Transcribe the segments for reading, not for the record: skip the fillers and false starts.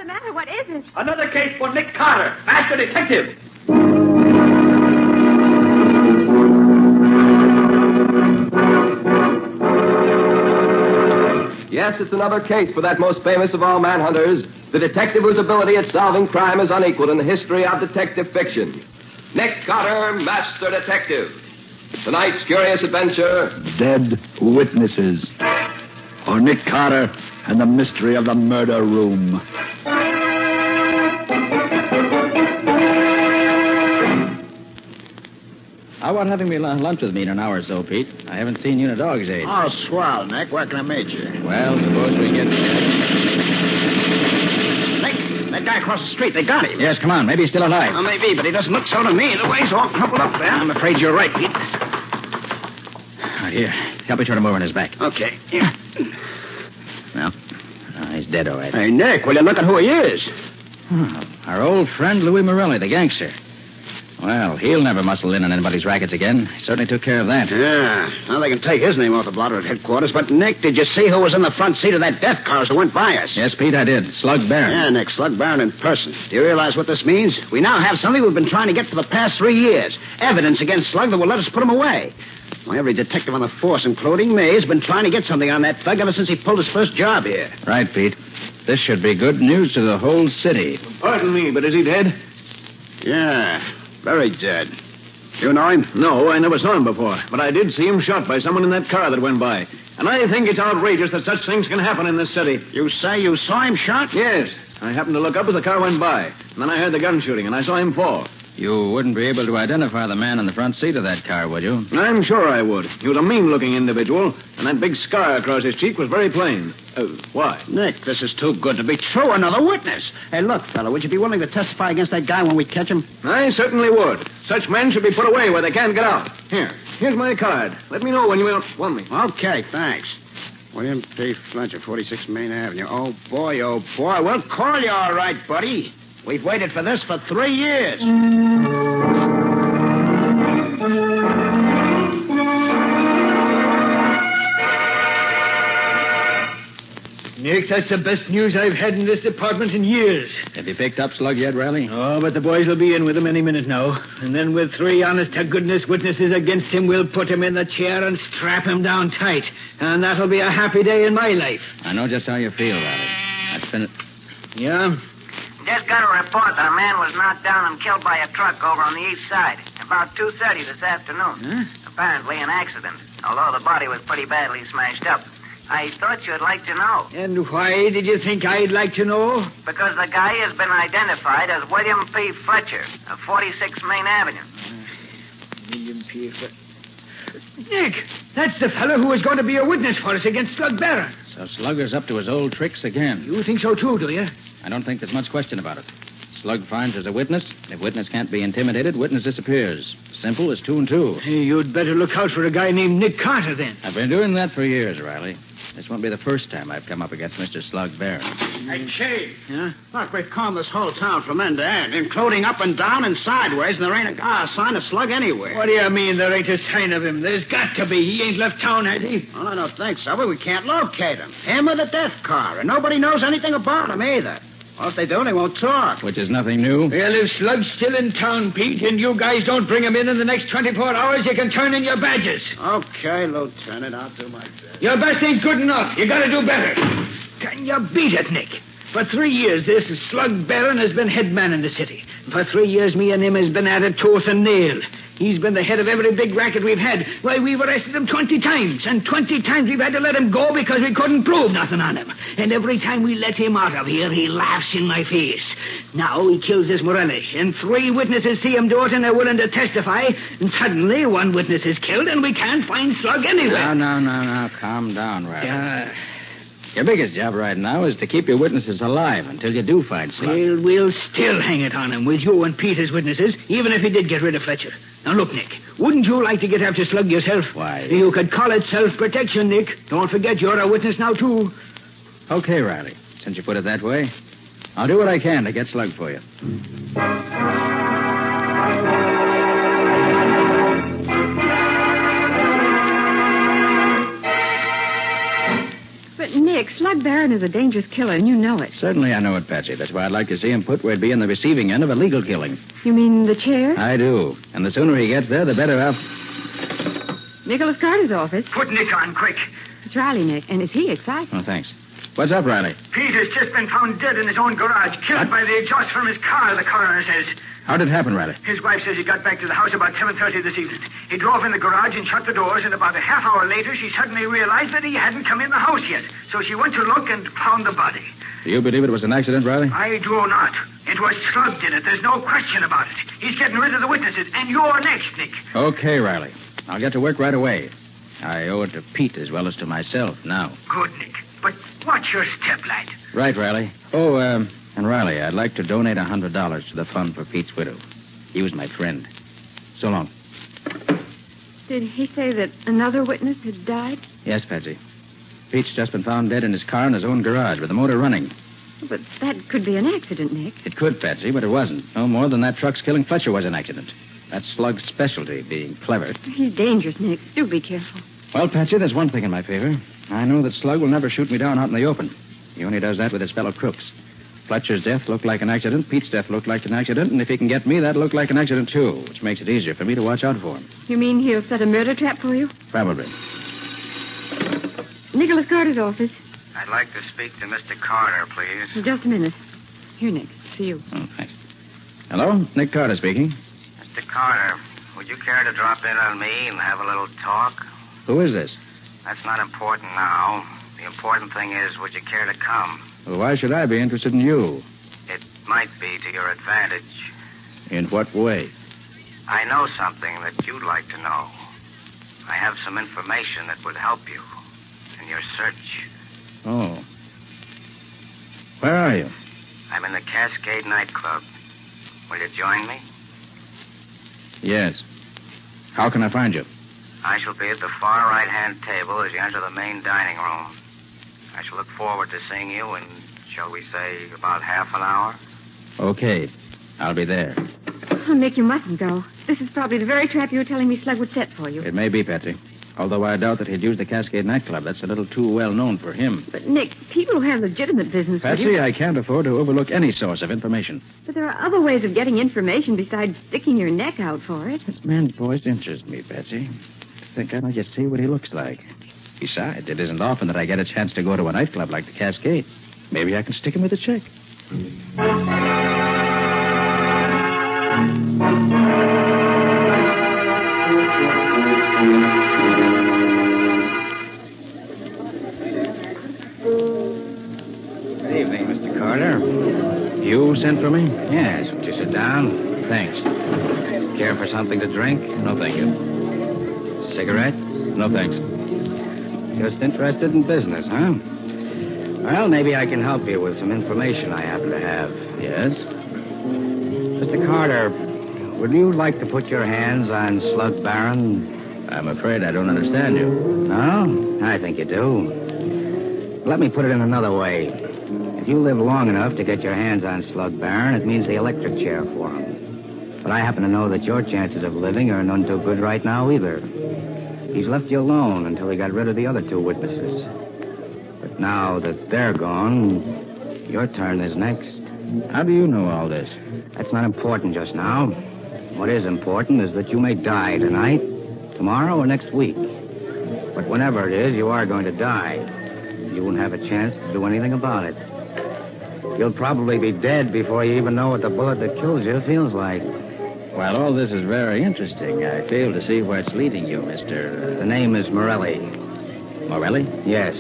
the matter? What is it? Another case for Nick Carter, master detective. Yes, it's another case for that most famous of all manhunters, the detective whose ability at solving crime is unequaled in the history of detective fiction. Nick Carter, master detective. Tonight's curious adventure... Dead Witnesses. Or Nick Carter and the Mystery of the Murder Room. How about having me lunch with me in an hour or so, Pete? I haven't seen you in a dog's age. Oh, swell, Nick. Where can I meet you? Well, suppose we get... Nick, that guy across the street, they got him. Yes, come on. Maybe he's still alive. Well, maybe, but he doesn't look so to me. The way he's all coupled up there. I'm afraid you're right, Pete. Here, help me turn him over on his back. Okay, yeah. Well, he's dead, all right. Hey, Nick, will you look at who he is? Our old friend Louis Morelli, the gangster. Well, he'll never muscle in on anybody's rackets again. He certainly took care of that. Yeah. Well, they can take his name off the blotter at headquarters. But, Nick, did you see who was in the front seat of that death car as it went by us? Yes, Pete, I did. Slug Barron. Yeah, Nick, Slug Barron in person. Do you realize what this means? We now have something we've been trying to get for the past 3 years. Evidence against Slug that will let us put him away. Well, every detective on the force, including me, has been trying to get something on that thug ever since he pulled his first job here. Right, Pete. This should be good news to the whole city. Pardon me, but is he dead? Yeah, very dead. You know him? No, I never saw him before. But I did see him shot by someone in that car that went by. And I think it's outrageous that such things can happen in this city. You say you saw him shot? Yes. I happened to look up as the car went by. And then I heard the gun shooting, and I saw him fall. You wouldn't be able to identify the man in the front seat of that car, would you? I'm sure I would. He was a mean-looking individual, and that big scar across his cheek was very plain. Why? Nick, this is too good to be true. Another witness. Hey, look, fella, would you be willing to testify against that guy when we catch him? I certainly would. Such men should be put away where they can't get out. Here's my card. Let me know when you want me. Okay, thanks. William P. Fletcher, 46 Main Avenue. Oh, boy. We'll call you all right, buddy. We've waited for this for 3 years. Nick, that's the best news I've had in this department in years. Have you picked up Slug yet, Riley? Oh, but the boys will be in with him any minute now. And then with 3 honest-to-goodness witnesses against him, we'll put him in the chair and strap him down tight. And that'll be a happy day in my life. I know just how you feel, Riley. That's been it. Yeah? Just got a report that a man was knocked down and killed by a truck over on the east side. About 2:30 this afternoon. Huh? Apparently an accident, although the body was pretty badly smashed up. I thought you'd like to know. And why did you think I'd like to know? Because the guy has been identified as William P. Fletcher of 46 Main Avenue. William P. Fletcher. Nick, that's the fellow who was going to be a witness for us against Slug Barron. So Slugger's up to his old tricks again. You think so, too, do you? I don't think there's much question about it. Slug finds there's a witness. If witness can't be intimidated, witness disappears. Simple as 2 and 2. Hey, you'd better look out for a guy named Nick Carter, then. I've been doing that for years, Riley. This won't be the first time I've come up against Mr. Slug Barron. Hey, Chief. Huh? Look, we've combed this whole town from end to end, including up and down and sideways, and there ain't a sign of Slug anywhere. What do you mean there ain't a sign of him? There's got to be. He ain't left town, has he? Well, I don't think so, but we can't locate him. Him or the death car, and nobody knows anything about him either. Well, if they do, they won't talk. Which is nothing new. Well, if Slug's still in town, Pete, and you guys don't bring him in the next 24 hours, you can turn in your badges. Okay, Lieutenant, I'll do my best. Your best ain't good enough. You gotta do better. Can you beat it, Nick? For 3 years, this Slug Barron has been head man in the city. For 3 years, me and him has been at it tooth and nail. He's been the head of every big racket we've had. Why, we've arrested him 20 times, and 20 times we've had to let him go because we couldn't prove nothing on him. And every time we let him out of here, he laughs in my face. Now he kills this Morelli, and 3 witnesses see him do it, and they're willing to testify, and suddenly 1 witness is killed, and we can't find Slug anywhere. No. Calm down, Riley. Your biggest job right now is to keep your witnesses alive until you do find Slug. We'll still hang it on him with you and Pete as witnesses, even if he did get rid of Fletcher. Now, look, Nick, wouldn't you like to get after Slug yourself? Why? You could call it self-protection, Nick. Don't forget you're a witness now, too. Okay, Riley. Since you put it that way, I'll do what I can to get Slug for you. But, Nick, Slug Barron is a dangerous killer, and you know it. Certainly I know it, Patsy. That's why I'd like to see him put where he'd be in the receiving end of a legal killing. You mean the chair? I do. And the sooner he gets there, the better off. Nicholas Carter's office. Put Nick on, quick. It's Riley, Nick, and is he excited? Oh, thanks. What's up, Riley? Peter's just been found dead in his own garage, killed by the exhaust from his car, the coroner says. How did it happen, Riley? His wife says he got back to the house about 7:30 this evening. He drove in the garage and shut the doors, and about a half hour later, she suddenly realized that he hadn't come in the house yet. So she went to look and found the body. Do you believe it was an accident, Riley? I do not. It was Slug did it. There's no question about it. He's getting rid of the witnesses, and you're next, Nick. Okay, Riley. I'll get to work right away. I owe it to Pete as well as to myself now. Good, Nick. But watch your step, lad. Right, Riley. Oh, and Riley, I'd like to donate $100 to the fund for Pete's widow. He was my friend. So long. Did he say that another witness had died? Yes, Patsy. Pete's just been found dead in his car in his own garage with the motor running. But that could be an accident, Nick. It could, Patsy, but it wasn't. No more than that truck's killing Fletcher was an accident. That's Slug's specialty, being clever. He's dangerous, Nick. Do be careful. Well, Patsy, there's one thing in my favor. I know that Slug will never shoot me down out in the open. He only does that with his fellow crooks. Fletcher's death looked like an accident. Pete's death looked like an accident. And if he can get me, that'll look like an accident, too, which makes it easier for me to watch out for him. You mean he'll set a murder trap for you? Probably. Nicholas Carter's office. I'd like to speak to Mr. Carter, please. Just a minute. Here, Nick. See you. Oh, thanks. Hello? Nick Carter speaking. Mr. Carter, would you care to drop in on me and have a little talk? Who is this? That's not important now. The important thing is, would you care to come? Well, why should I be interested in you? It might be to your advantage. In what way? I know something that you'd like to know. I have some information that would help you in your search. Oh. Where are you? I'm in the Cascade nightclub. Will you join me? Yes. How can I find you? I shall be at the far right-hand table as you enter the main dining room. I shall look forward to seeing you in, shall we say, about half an hour. Okay. I'll be there. Oh, Nick, you mustn't go. This is probably the very trap you were telling me Slug would set for you. It may be, Patsy. Although I doubt that he'd use the Cascade nightclub. That's a little too well known for him. But, Nick, people who have legitimate business with Patsy, you... I can't afford to overlook any source of information. But there are other ways of getting information besides sticking your neck out for it. This man's voice interests me, Patsy. I think I might just see what he looks like. Besides, it isn't often that I get a chance to go to a nightclub like the Cascade. Maybe I can stick him with a check. Good evening, Mr. Carter. You sent for me? Yes, would you sit down? Thanks. Care for something to drink? No, thank you. Cigarette? No, thanks. Just interested in business, huh? Well, maybe I can help you with some information I happen to have. Yes? Mr. Carter, would you like to put your hands on Slug Barron? I'm afraid I don't understand you. No? I think you do. Let me put it in another way. If you live long enough to get your hands on Slug Barron, it means the electric chair for him. But I happen to know that your chances of living are none too good right now either. He's left you alone until he got rid of the other two witnesses. But now that they're gone, your turn is next. How do you know all this? That's not important just now. What is important is that you may die tonight, tomorrow, or next week. But whenever it is, you are going to die. You won't have a chance to do anything about it. You'll probably be dead before you even know what the bullet that kills you feels like. While all this is very interesting, I fail to see where it's leading you, Mr. The name is Morelli. Morelli? Yes.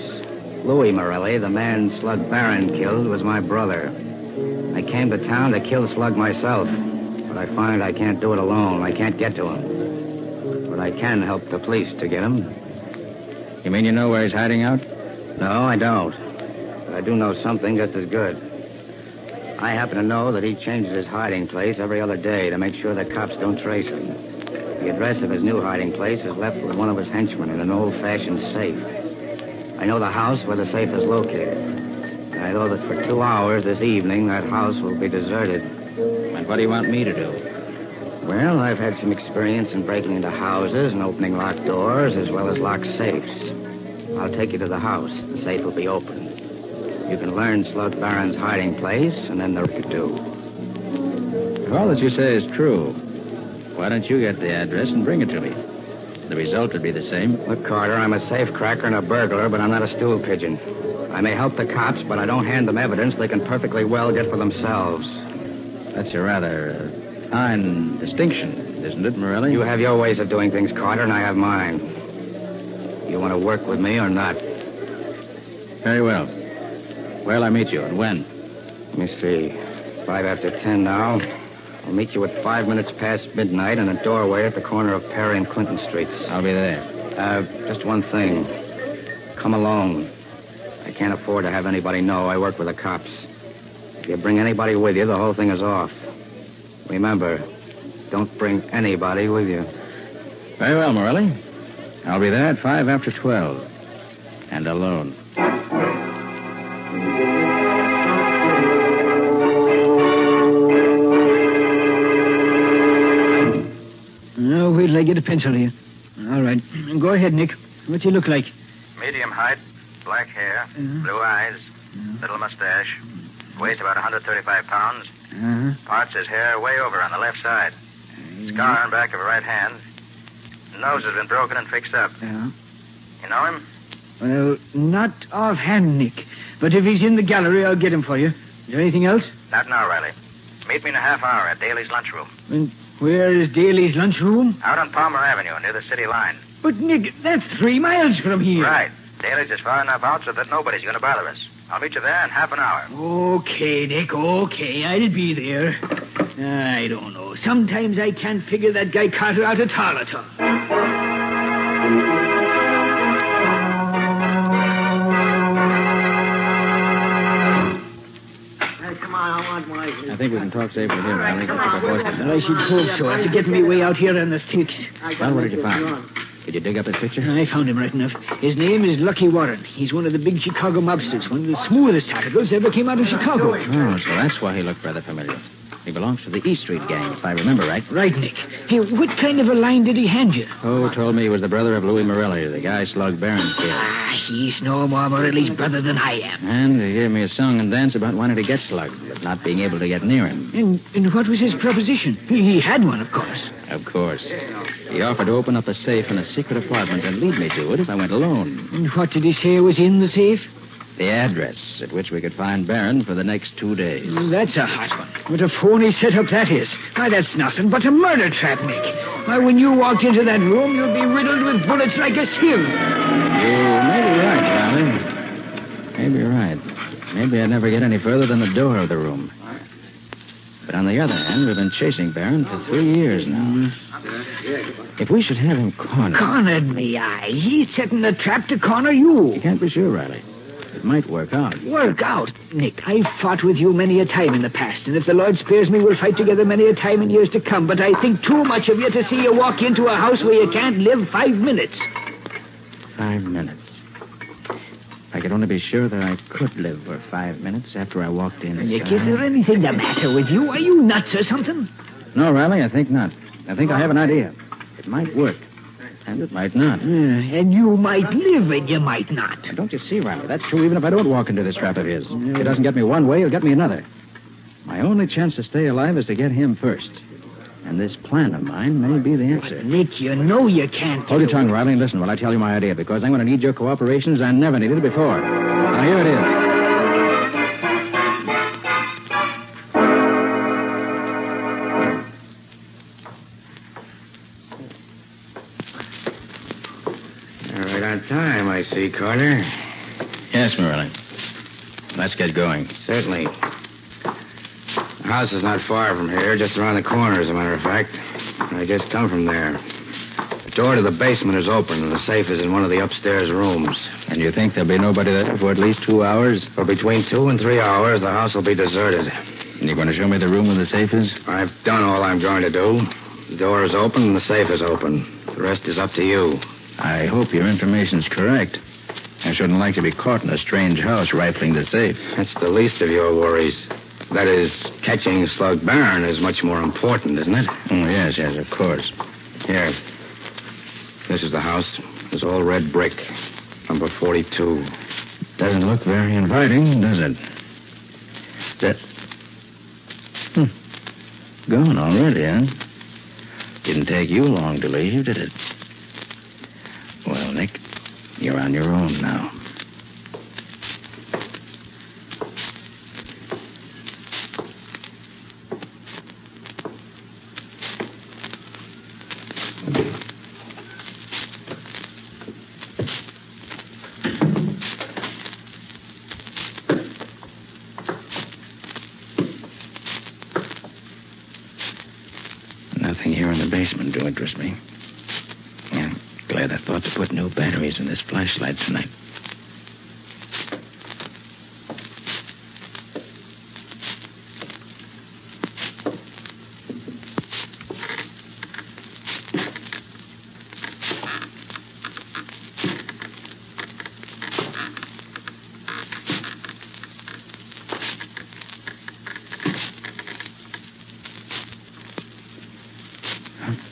Louis Morelli, the man Slug Barron killed, was my brother. I came to town to kill Slug myself, but I find I can't do it alone. I can't get to him. But I can help the police to get him. You mean you know where he's hiding out? No, I don't. But I do know something just as good. I happen to know that he changes his hiding place every other day to make sure the cops don't trace him. The address of his new hiding place is left with one of his henchmen in an old-fashioned safe. I know the house where the safe is located. And I know that for 2 hours this evening, that house will be deserted. And what do you want me to do? Well, I've had some experience in breaking into houses and opening locked doors as well as locked safes. I'll take you to the house. The safe will be open. You can learn Slug Barron's hiding place, and then the could do. If all that you say is true, why don't you get the address and bring it to me? The result would be the same. Look, Carter, I'm a safe cracker and a burglar, but I'm not a stool pigeon. I may help the cops, but I don't hand them evidence they can perfectly well get for themselves. That's a rather fine distinction, isn't it, Morelli? You have your ways of doing things, Carter, and I have mine. You want to work with me or not? Very well. Where'll I meet you and when? Let me see. 5 after 10 now. I'll meet you at 5 minutes past midnight in a doorway at the corner of Perry and Clinton Streets. I'll be there. Just one thing. Come alone. I can't afford to have anybody know I work with the cops. If you bring anybody with you, the whole thing is off. Remember, don't bring anybody with you. Very well, Morelli. I'll be there at 5 after 12. And alone. Oh, wait till I get a pencil here. All right. Go ahead, Nick. What's he look like? Medium height, black hair, blue eyes, little mustache. Weighs about 135 pounds. Parts his hair way over on the left side. Scar on back of her right hand. Nose has been broken and fixed up. Yeah. You know him? Well, not offhand, Nick. But if he's in the gallery, I'll get him for you. Is there anything else? Not now, Riley. Meet me in a half hour at Daly's lunchroom. And where is Daly's lunchroom? Out on Palmer Avenue, near the city line. But, Nick, that's 3 miles from here. Right. Daly's is far enough out so that nobody's going to bother us. I'll meet you there in half an hour. Okay, Nick, okay. I'll be there. I don't know. Sometimes I can't figure that guy Carter out at all. Come on, I want my... I think we can talk safely here, Riley. Well, I should hope so. After getting me way out here on the sticks. Well, what did you find? Did you dig up his picture? I found him right enough. His name is Lucky Warren. He's one of the big Chicago mobsters, one of the smoothest articles ever came out of Chicago. Oh, so that's why he looked rather familiar. He belongs to the E Street gang, if I remember right. Right, Nick. Hey, what kind of a line did he hand you? Oh, told me he was the brother of Louis Morelli, the guy Slug Barron killed. He's no more Morelli's brother than I am. And he gave me a song and dance about wanting to get Slug, but not being able to get near him. And what was his proposition? He had one, of course. Of course. He offered to open up a safe in a secret apartment and lead me to it if I went alone. And what did he say was in the safe? The address at which we could find Barron for the next 2 days. That's a hot one. What a phony setup that is. Why, that's nothing but a murder trap, Nick. Why, when you walked into that room, you'd be riddled with bullets like a sieve. You may be right, Riley. Maybe you're right. Maybe I'd never get any further than the door of the room. But on the other hand, we've been chasing Barron for 3 years now. If we should have him cornered... Cornered me, aye. He's setting a trap to corner you. You can't be sure, Riley. It might work out. Work out? Nick, I've fought with you many a time in the past, and if the Lord spares me, we'll fight together many a time in years to come, but I think too much of you to see you walk into a house where you can't live 5 minutes. 5 minutes. I could only be sure that I could live for 5 minutes after I walked in. Nick, is there anything the matter with you? Are you nuts or something? No, Riley, I think not. I think I have an idea. It might work. And it might not. And you might live and you might not. Don't you see, Riley? That's true even if I don't walk into this trap of his. If it doesn't get me one way, it'll get me another. My only chance to stay alive is to get him first. And this plan of mine may be the answer. But Nick, you know you can't. Hold your tongue, Riley, and listen while I tell you my idea, because I'm going to need your cooperation as I never needed it before. Now, here it is. Time, I see, Carter. Yes, Morelli. Let's get going. Certainly. The house is not far from here, just around the corner, as a matter of fact. I just come from there. The door to the basement is open, and the safe is in one of the upstairs rooms. And you think there'll be nobody there for at least 2 hours? For between 2 and 3 hours, the house will be deserted. And you're going to show me the room where the safe is? I've done all I'm going to do. The door is open and the safe is open. The rest is up to you. I hope your information's correct. I shouldn't like to be caught in a strange house rifling the safe. That's the least of your worries. That is, catching Slug Barron is much more important, isn't it? Oh, yes, of course. Here. This is the house. It's all red brick. Number 42. Doesn't look very inviting, does it? Gone already, huh? Didn't take you long to leave, did it? Well, Nick, you're on your own now. Nothing here in the basement to interest me. Yeah, glad I thought to put new batteries in this flashlight tonight.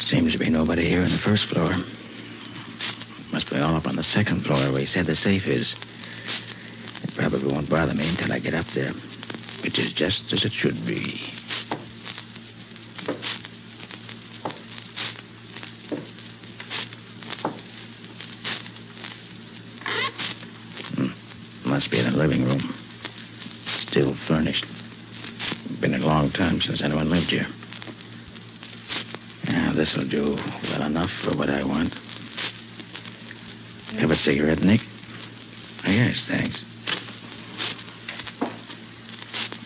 Seems to be nobody here on the first floor. Must be all up on the second floor where he said the safe is. It probably won't bother me until I get up there, which is just as it should be. Must be in the living room. Still furnished. Been a long time since anyone lived here. Yeah, this'll do well enough for what I want. Have a cigarette, Nick? Yes, thanks.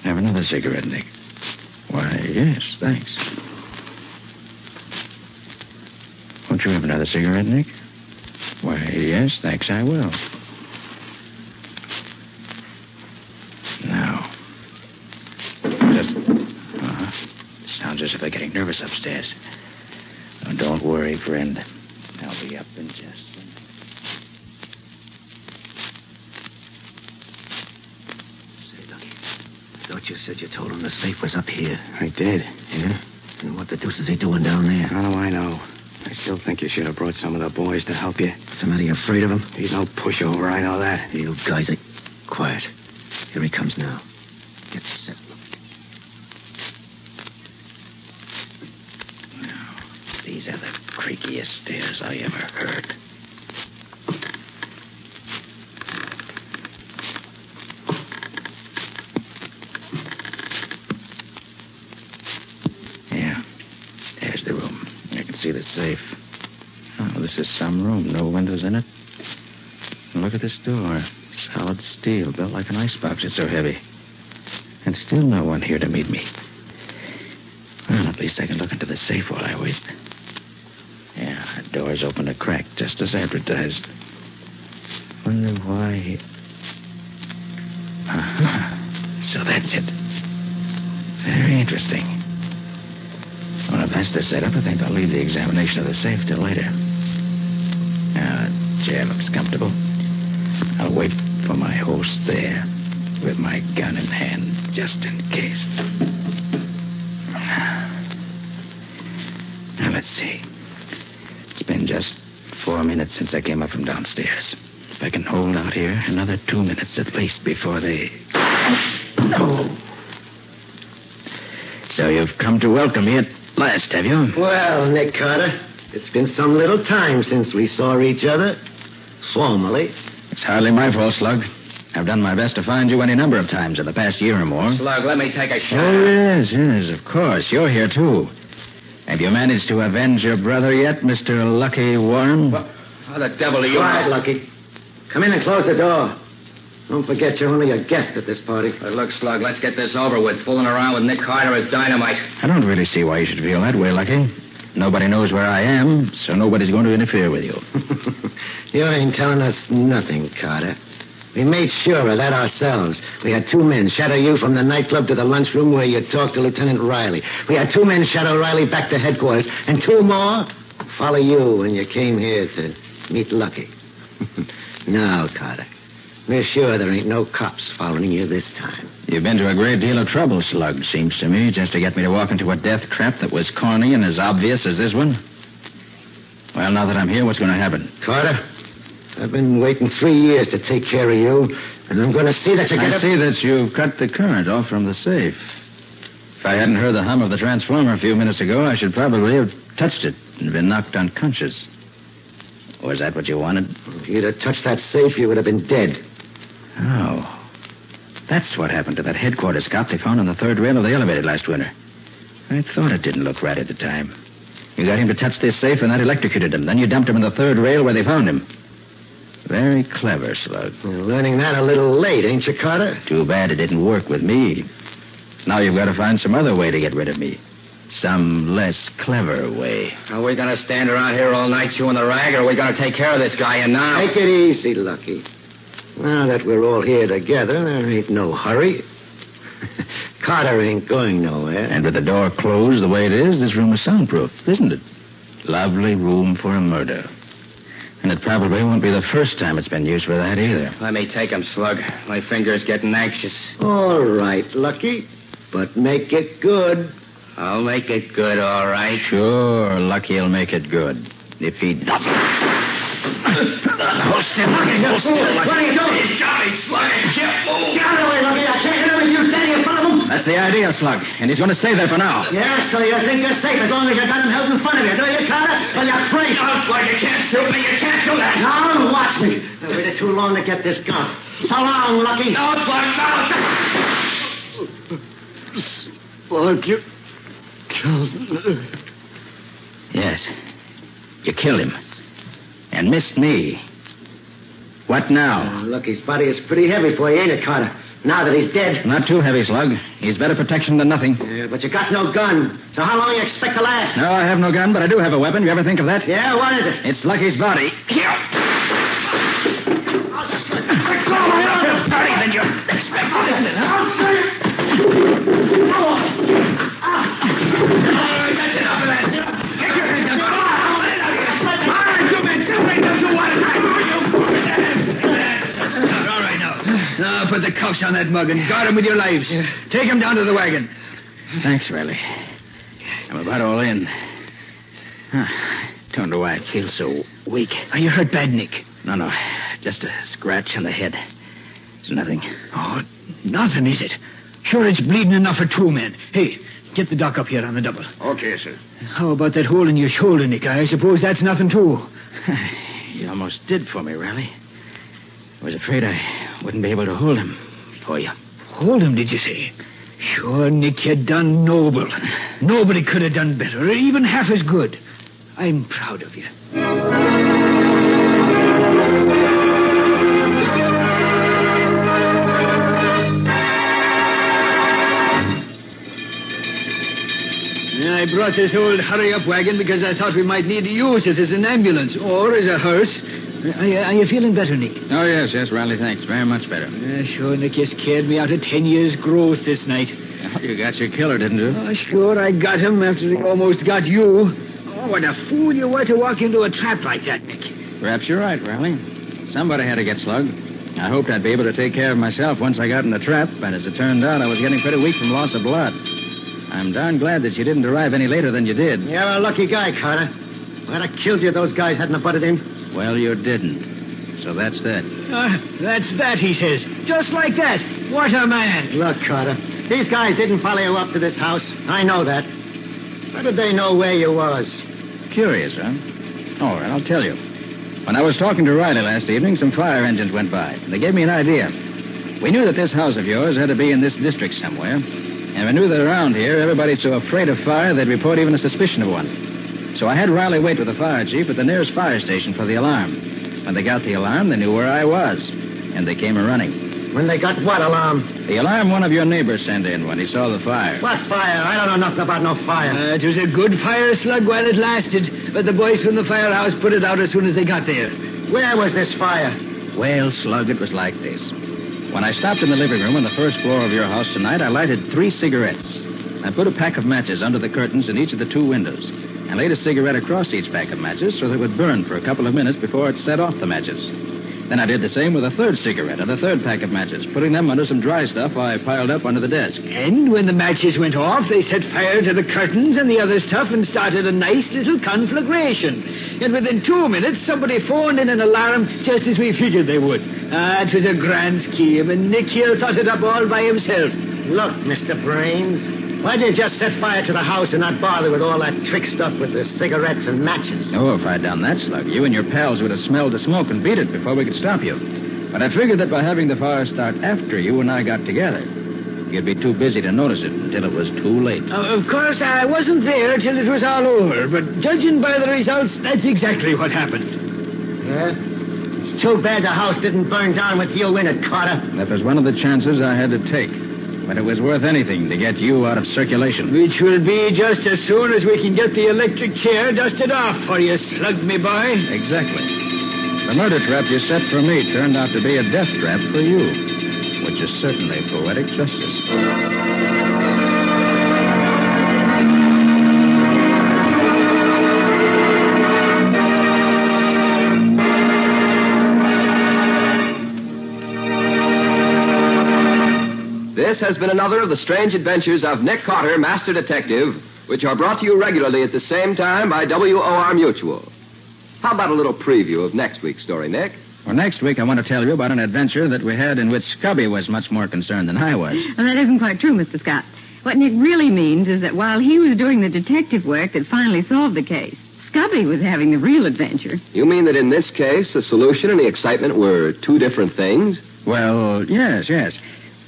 Have another cigarette, Nick? Why, yes, thanks. Won't you have another cigarette, Nick? Why, yes, thanks, I will. Now. Sounds as if they're getting nervous upstairs. Oh, don't worry, friend. I'll be up in just a minute. Say, Lucky, I thought you said you told him the safe was up here. I did. Yeah? And what the deuce is he doing down there? How do I know? I still think you should have brought some of the boys to help you. What's the matter? You afraid of him? He's no pushover, I know that. You guys are quiet. Here he comes now. Get set. These are the creakiest stairs I ever heard. Yeah, there's the room. I can see the safe. Oh, this is some room. No windows in it. And look at this door. Solid steel, built like an icebox. It's so heavy. And still no one here to meet me. Well, at least I can look into the safe while I wait. Yeah, the door's open a crack, just as advertised. Wonder why... So that's it. Very interesting. Well, if that's the setup, I think I'll leave the examination of the safe till later. Now, the chair looks comfortable. I'll wait for my host there, with my gun in hand, just in case. Now, let's see. It's been just 4 minutes since I came up from downstairs. If I can hold out here another 2 minutes at least before they... No. So you've come to welcome me at last, have you? Well, Nick Carter, it's been some little time since we saw each other. Formally. It's hardly my fault, Slug. I've done my best to find you any number of times in the past year or more. Slug, let me take a shot. Oh, yes, of course. You're here, too. Have you managed to avenge your brother yet, Mr. Lucky Warren? What? How the devil are you... Quiet, Lucky. Come in and close the door. Don't forget you're only a guest at this party. Look, Slug, let's get this over with. Fooling around with Nick Carter is dynamite. I don't really see why you should feel that way, Lucky. Nobody knows where I am, so nobody's going to interfere with you. You ain't telling us nothing, Carter. We made sure of that ourselves. We had 2 men shadow you from the nightclub to the lunchroom where you talked to Lieutenant Riley. We had 2 men shadow Riley back to headquarters, and 2 more follow you when you came here to meet Lucky. Now, Carter, we're sure there ain't no cops following you this time. You've been to a great deal of trouble, Slug, seems to me, just to get me to walk into a death trap that was corny and as obvious as this one. Well, now that I'm here, what's going to happen? Carter, I've been waiting 3 years to take care of you, and I'm going to see that you get I it. see that you've cut the current off from the safe. If I hadn't heard the hum of the transformer a few minutes ago, I should probably have touched it and been knocked unconscious. Was that what you wanted? If you'd have touched that safe, you would have been dead. Oh. That's what happened to that headquarters cop they found on the third rail of the elevator last winter. I thought it didn't look right at the time. You got him to touch this safe and that electrocuted him. Then you dumped him in the third rail where they found him. Very clever, Slug. You're learning that a little late, ain't you, Carter? Too bad it didn't work with me. Now you've got to find some other way to get rid of me. Some less clever way. Are we going to stand around here all night chewing the rag, or are we going to take care of this guy and now? Take it easy, Lucky. Now that we're all here together, there ain't no hurry. Carter ain't going nowhere. And with the door closed the way it is, this room is soundproof, isn't it? Lovely room for a murder. And it probably won't be the first time it's been used for that either. Let me take him, Slug. My finger's getting anxious. All right, Lucky. But make it good. I'll make it good, all right. Sure, Lucky'll make it good. If he doesn't. Hold still, Lucky. Hold still, Lucky. What are you doing? He's got me, Slug. Get moved. Get out of the way, Lucky. I can't hear you standing in front of him. That's the idea, Slug. And he's going to stay there for now. Yeah, so you think you're safe as long as your gun held in front of you, do you, Carter? Well, you're free. No, Slug, you can't shoot me. You can't do that. Now, watch me. I waited too long to get this gun. So long, Lucky. No, Slug, no. Slug, you killed me. Yes. You killed him. And missed me. What now? Lucky's body is pretty heavy for you, ain't it, Carter? Now that he's dead. Not too heavy, Slug. He's better protection than nothing. Yeah, but you got no gun. So how long you expect to last? No, I have no gun, but I do have a weapon. You ever think of that? Yeah, what is it? It's Lucky's body. Here. Than you expected, isn't it, huh? All right, that's enough of that. Get your hands up. Come on, let it out here. All right, you men, don't you want it? All right, now put the cuffs on that mug and guard him with your lives. Take him down to the wagon. Thanks, Riley. I'm about all in. Don't know why I feel so weak. Are you hurt bad, Nick? No. Just a scratch on the head. It's nothing. Oh, nothing, is it? Sure, it's bleeding enough for 2 men. Hey, get the doc up here on the double. Okay, sir. How about that hole in your shoulder, Nick? I suppose that's nothing, too. You almost did for me, Riley. I was afraid I wouldn't be able to hold him for you. Hold him, did you say? Sure, Nick, you done noble. Nobody could have done better, or even half as good. I'm proud of you. I brought this old hurry-up wagon because I thought we might need to use it as an ambulance or as a hearse. Are you feeling better, Nick? Oh, yes, Riley, thanks. Very much better. Sure, Nick, you scared me out of 10 years' growth this night. Oh, you got your killer, didn't you? Oh, sure, I got him after he almost got you. Oh, what a fool you were to walk into a trap like that, Nick. Perhaps you're right, Riley. Somebody had to get slugged. I hoped I'd be able to take care of myself once I got in the trap, and as it turned out, I was getting pretty weak from loss of blood. I'm darn glad that you didn't arrive any later than you did. You're a lucky guy, Carter. I'd have killed you if those guys hadn't butted in. Well, you didn't. So that's that. That's that, he says. Just like that. What a man. Look, Carter, these guys didn't follow you up to this house. I know that. How did they know where you was? Curious, huh? All right, I'll tell you. When I was talking to Riley last evening, some fire engines went by. And they gave me an idea. We knew that this house of yours had to be in this district somewhere. And we knew that around here, everybody's so afraid of fire, they'd report even a suspicion of one. So I had Riley wait with the fire chief at the nearest fire station for the alarm. When they got the alarm, they knew where I was. And they came a-running. When they got what alarm? The alarm one of your neighbors sent in when he saw the fire. What fire? I don't know nothing about no fire. It was a good fire, Slug, while it lasted. But the boys from the firehouse put it out as soon as they got there. Where was this fire? Well, Slug, it was like this. When I stopped in the living room on the first floor of your house tonight, I lighted 3 cigarettes. I put a pack of matches under the curtains in each of the 2 windows and laid a cigarette across each pack of matches so that it would burn for a couple of minutes before it set off the matches. Then I did the same with a third cigarette and a third pack of matches, putting them under some dry stuff I piled up under the desk. And when the matches went off, they set fire to the curtains and the other stuff and started a nice little conflagration. And within 2 minutes, somebody phoned in an alarm just as we figured they would. It was a grand scheme, and Nick here thought it up all by himself. Look, Mr. Brains, why didn't you just set fire to the house and not bother with all that trick stuff with the cigarettes and matches? Oh, if I'd done that, Slug, you and your pals would have smelled the smoke and beat it before we could stop you. But I figured that by having the fire start after you and I got together, you'd be too busy to notice it until it was too late. Of course, I wasn't there till it was all over, but judging by the results, that's exactly what happened. Yeah? It's too bad the house didn't burn down with you in it, Carter. That was one of the chances I had to take. But it was worth anything to get you out of circulation. Which will be just as soon as we can get the electric chair dusted off for you, Slug, me boy. Exactly. The murder trap you set for me turned out to be a death trap for you, which is certainly poetic justice. This has been another of the strange adventures of Nick Carter, Master Detective, which are brought to you regularly at the same time by WOR Mutual. How about a little preview of next week's story, Nick? Well, next week I want to tell you about an adventure that we had in which Scubby was much more concerned than I was. Well, that isn't quite true, Mr. Scott. What Nick really means is that while he was doing the detective work that finally solved the case, Scubby was having the real adventure. You mean that in this case, the solution and the excitement were two different things? Well, yes.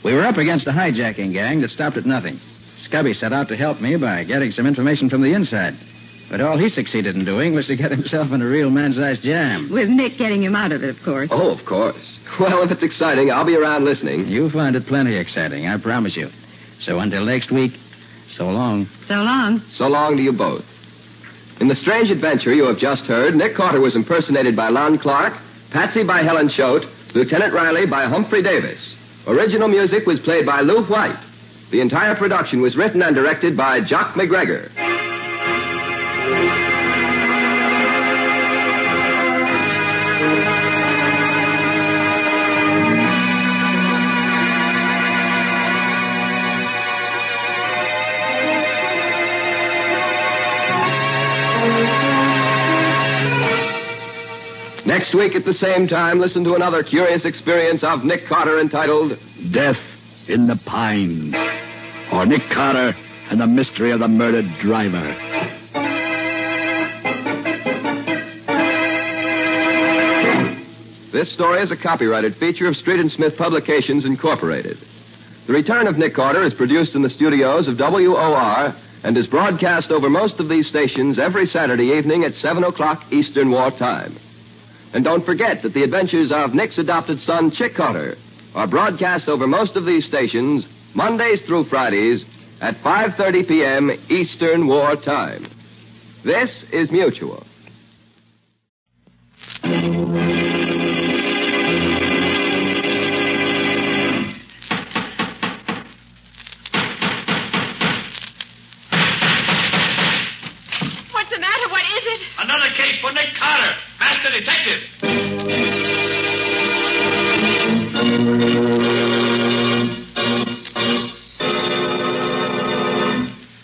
We were up against a hijacking gang that stopped at nothing. Scubby set out to help me by getting some information from the inside. But all he succeeded in doing was to get himself in a real man-sized jam. With Nick getting him out of it, of course. Oh, of course. Well, if it's exciting, I'll be around listening. You'll find it plenty exciting, I promise you. So until next week, so long. So long. So long to you both. In the strange adventure you have just heard, Nick Carter was impersonated by Lon Clark, Patsy by Helen Choate, Lieutenant Riley by Humphrey Davis. Original music was played by Lou White. The entire production was written and directed by Jock McGregor. Next week at the same time, listen to another curious experience of Nick Carter entitled Death in the Pines, or Nick Carter and the Mystery of the Murdered Driver. This story is a copyrighted feature of Street and Smith Publications, Incorporated. The Return of Nick Carter is produced in the studios of WOR and is broadcast over most of these stations every Saturday evening at 7 o'clock Eastern War Time. And don't forget that the adventures of Nick's adopted son, Chick Carter, are broadcast over most of these stations Mondays through Fridays at 5:30 p.m. Eastern War Time. This is Mutual. What's the matter? What is it? Another case for Nick Carter, Master Detective.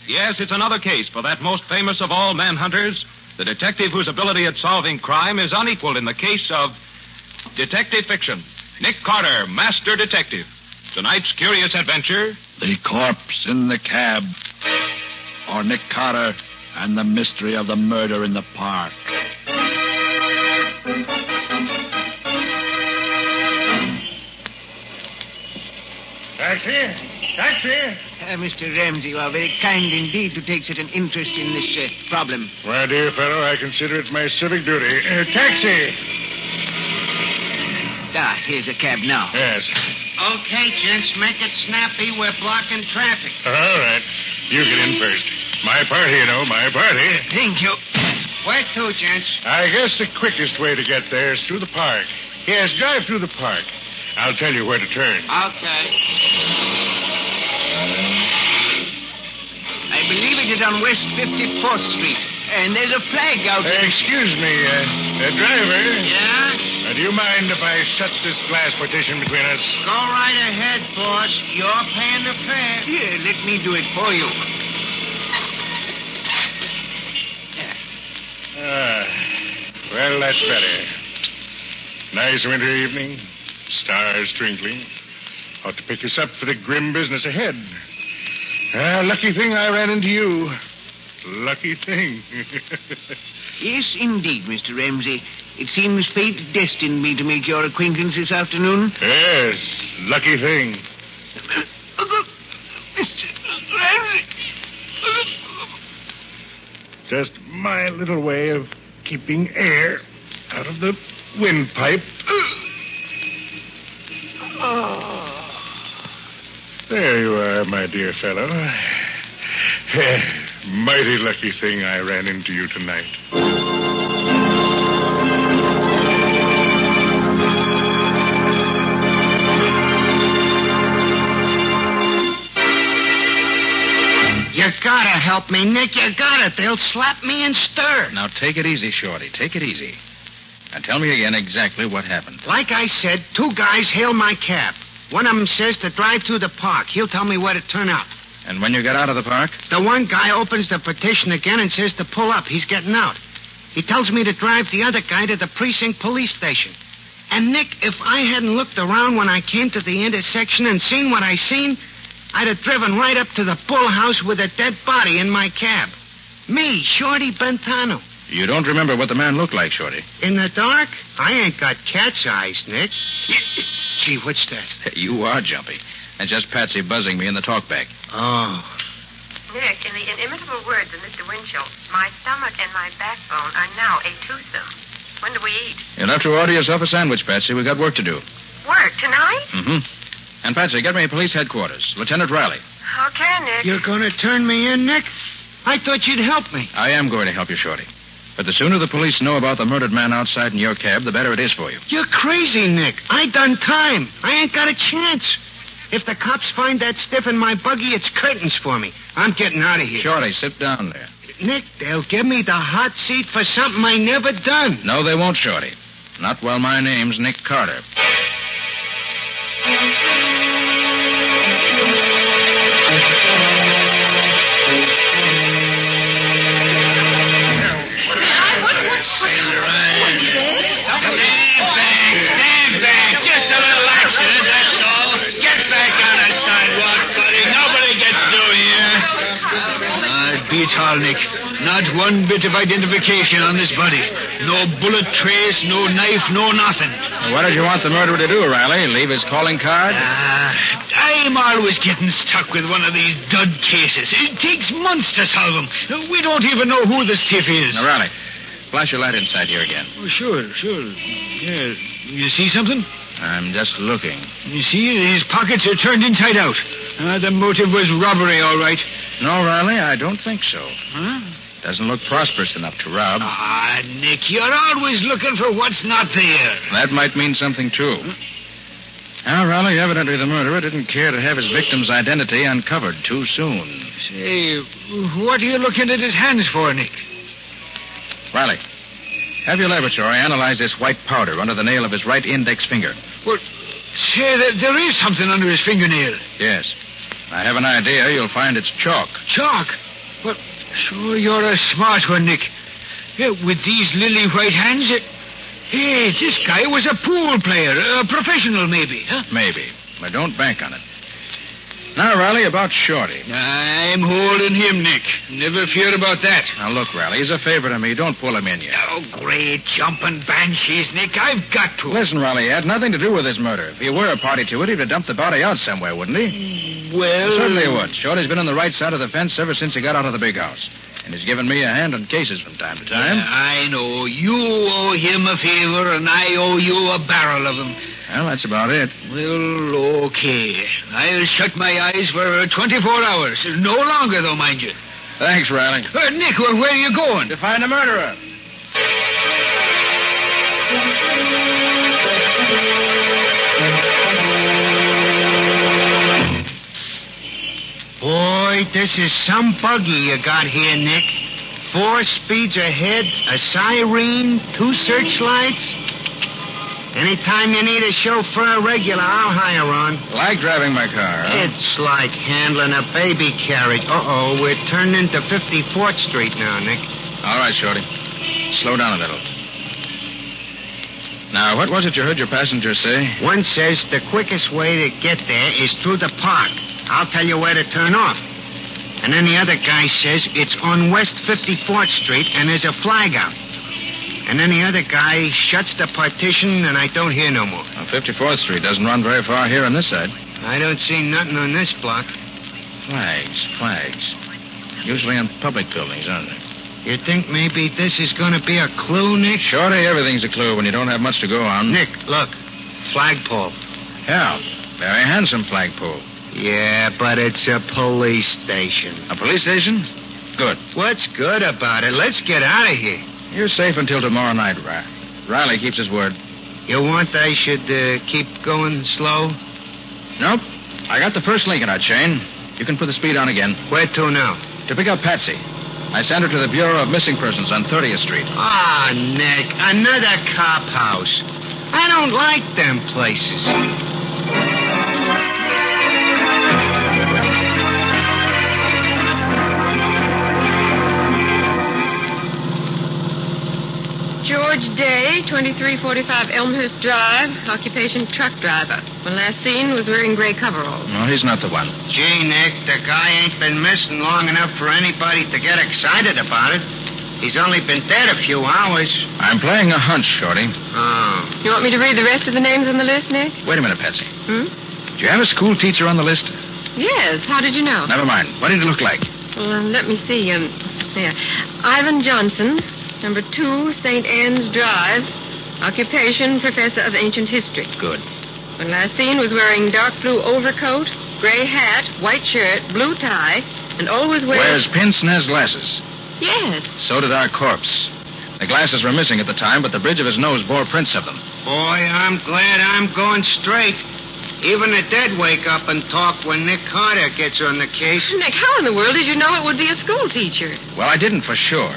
Yes, it's another case for that most famous of all manhunters, the detective whose ability at solving crime is unequaled in the case of detective fiction. Nick Carter, Master Detective. Tonight's curious adventure, The Corpse in the Cab, or Nick Carter and the Mystery of the Murder in the Park. Taxi! Mr. Ramsey, you are very kind indeed to take such an interest in this problem. My dear fellow, I consider it my civic duty. Taxi! Here's a cab now. Yes. Okay, gents, make it snappy. We're blocking traffic. All right. You get in first. My party, you know, my party. Thank you. Where to, gents? I guess the quickest way to get there is through the park. Yes, drive through the park. I'll tell you where to turn. Okay. I believe it is on West 54th Street. And there's a flag out there. Excuse me, driver. Yeah? Do you mind if I shut this glass partition between us? Go right ahead, boss. You're paying the fare. Here, let me do it for you. Well, that's better. Nice winter evening. Stars twinkling. Ought to pick us up for the grim business ahead. Lucky thing I ran into you. Lucky thing. Yes, indeed, Mr. Ramsey. It seems fate destined me to make your acquaintance this afternoon. Yes, lucky thing. Mr. Ramsey. Just my little way of keeping air out of the windpipe. There you are, my dear fellow. Mighty lucky thing I ran into you tonight. You gotta help me, Nick. You gotta. They'll slap me and stir. Now, take it easy, Shorty. Take it easy. And tell me again exactly what happened. Like I said, 2 guys hailed my cab. One of them says to drive through the park. He'll tell me where to turn out. And when you got out of the park? The one guy opens the partition again and says to pull up. He's getting out. He tells me to drive the other guy to the precinct police station. And, Nick, if I hadn't looked around when I came to the intersection and seen what I seen, I'd have driven right up to the Bull House with a dead body in my cab. Me, Shorty Bentano. You don't remember what the man looked like, Shorty? In the dark? I ain't got cat's eyes, Nick. Gee, what's that? You are jumpy. And just Patsy buzzing me in the talkback. Oh. Nick, in the inimitable words of Mr. Winchell, my stomach and my backbone are now a twosome. When do we eat? You'll have to order yourself a sandwich, Patsy. We've got work to do. Work tonight? Mm-hmm. And, Patsy, get me police headquarters. Lieutenant Riley. Okay, Nick. You're going to turn me in, Nick? I thought you'd help me. I am going to help you, Shorty. But the sooner the police know about the murdered man outside in your cab, the better it is for you. You're crazy, Nick. I done time. I ain't got a chance. If the cops find that stiff in my buggy, it's curtains for me. I'm getting out of here. Shorty, sit down there. Nick, they'll give me the hot seat for something I never done. No, they won't, Shorty. Not while my name's Nick Carter. Stand back. Just a little accident, that's all. Get back on the sidewalk, buddy. Nobody gets through here. It beats all, Nick. Not one bit of identification on this body. No bullet trace, no knife, no nothing. What did you want the murderer to do, Riley? Leave his calling card? I'm always getting stuck with one of these dud cases. It takes months to solve them. We don't even know who the stiff is. Now, Riley, flash your light inside here again. Oh, sure. Yeah. You see something? I'm just looking. You see, his pockets are turned inside out. The motive was robbery, all right. No, Riley, I don't think so. Huh? Doesn't look prosperous enough to rob. Nick, you're always looking for what's not there. That might mean something, too. Now, Riley, evidently the murderer didn't care to have his victim's identity uncovered too soon. Say, what are you looking at his hands for, Nick? Riley, have your laboratory analyze this white powder under the nail of his right index finger. Well, say, there is something under his fingernail. Yes. I have an idea you'll find it's chalk. Chalk? Well, sure, you're a smart one, Nick. Yeah, with these lily white hands, hey, this guy was a pool player, a professional maybe, huh? Maybe, but don't bank on it. Now, Riley, about Shorty. I'm holding him, Nick. Never fear about that. Now, look, Riley, he's a favorite of me. Don't pull him in yet. Oh, great jumping banshees, Nick. I've got to. Listen, Riley, he had nothing to do with this murder. If he were a party to it, he'd have dumped the body out somewhere, wouldn't he? Well... Certainly he would. Shorty's been on the right side of the fence ever since he got out of the big house. And he's given me a hand on cases from time to time. Yeah, I know. You owe him a favor, and I owe you a barrel of them. Well, that's about it. Well, okay. I'll shut my eyes for 24 hours. No longer, though, mind you. Thanks, Riley. Nick, where are you going? To find the murderer. Boy, this is some buggy you got here, Nick. 4 speeds ahead, a siren, 2 searchlights. Anytime you need a chauffeur regular, I'll hire on. Like driving my car, huh? It's like handling a baby carriage. Uh-oh, we're turning into 54th Street now, Nick. All right, Shorty. Slow down a little. Now, what was it you heard your passenger say? One says the quickest way to get there is through the park. I'll tell you where to turn off. And then the other guy says it's on West 54th Street and there's a flag out. And then the other guy shuts the partition and I don't hear no more. Well, 54th Street doesn't run very far here on this side. I don't see nothing on this block. Flags. Usually on public buildings, aren't they? You think maybe this is going to be a clue, Nick? Shorty, everything's a clue when you don't have much to go on. Nick, look. Flagpole. Yeah, very handsome flagpole. Yeah, but it's a police station. A police station? Good. What's good about it? Let's get out of here. You're safe until tomorrow night, Riley keeps his word. You want I should keep going slow? Nope. I got the first link in our chain. You can put the speed on again. Where to now? To pick up Patsy. I sent her to the Bureau of Missing Persons on 30th Street. Ah, Nick, another cop house. I don't like them places. George Day, 2345 Elmhurst Drive, occupation truck driver. When last seen was wearing gray coveralls. No, he's not the one. Gee, Nick, the guy ain't been missing long enough for anybody to get excited about it. He's only been dead a few hours. I'm playing a hunch, Shorty. Oh. You want me to read the rest of the names on the list, Nick? Wait a minute, Patsy. Hmm? Do you have a school teacher on the list? Yes. How did you know? Never mind. What did he look like? Well, let me see. There. Ivan Johnson, number 2, St. Anne's Drive. Occupation, professor of ancient history. Good. When last seen was wearing dark blue overcoat, gray hat, white shirt, blue tie, and always wears pince-nez glasses. Yes. So did our corpse. The glasses were missing at the time, but the bridge of his nose bore prints of them. Boy, I'm glad I'm going straight. Even the dead wake up and talk when Nick Carter gets on the case. Nick, how in the world did you know it would be a school teacher? Well, I didn't for sure.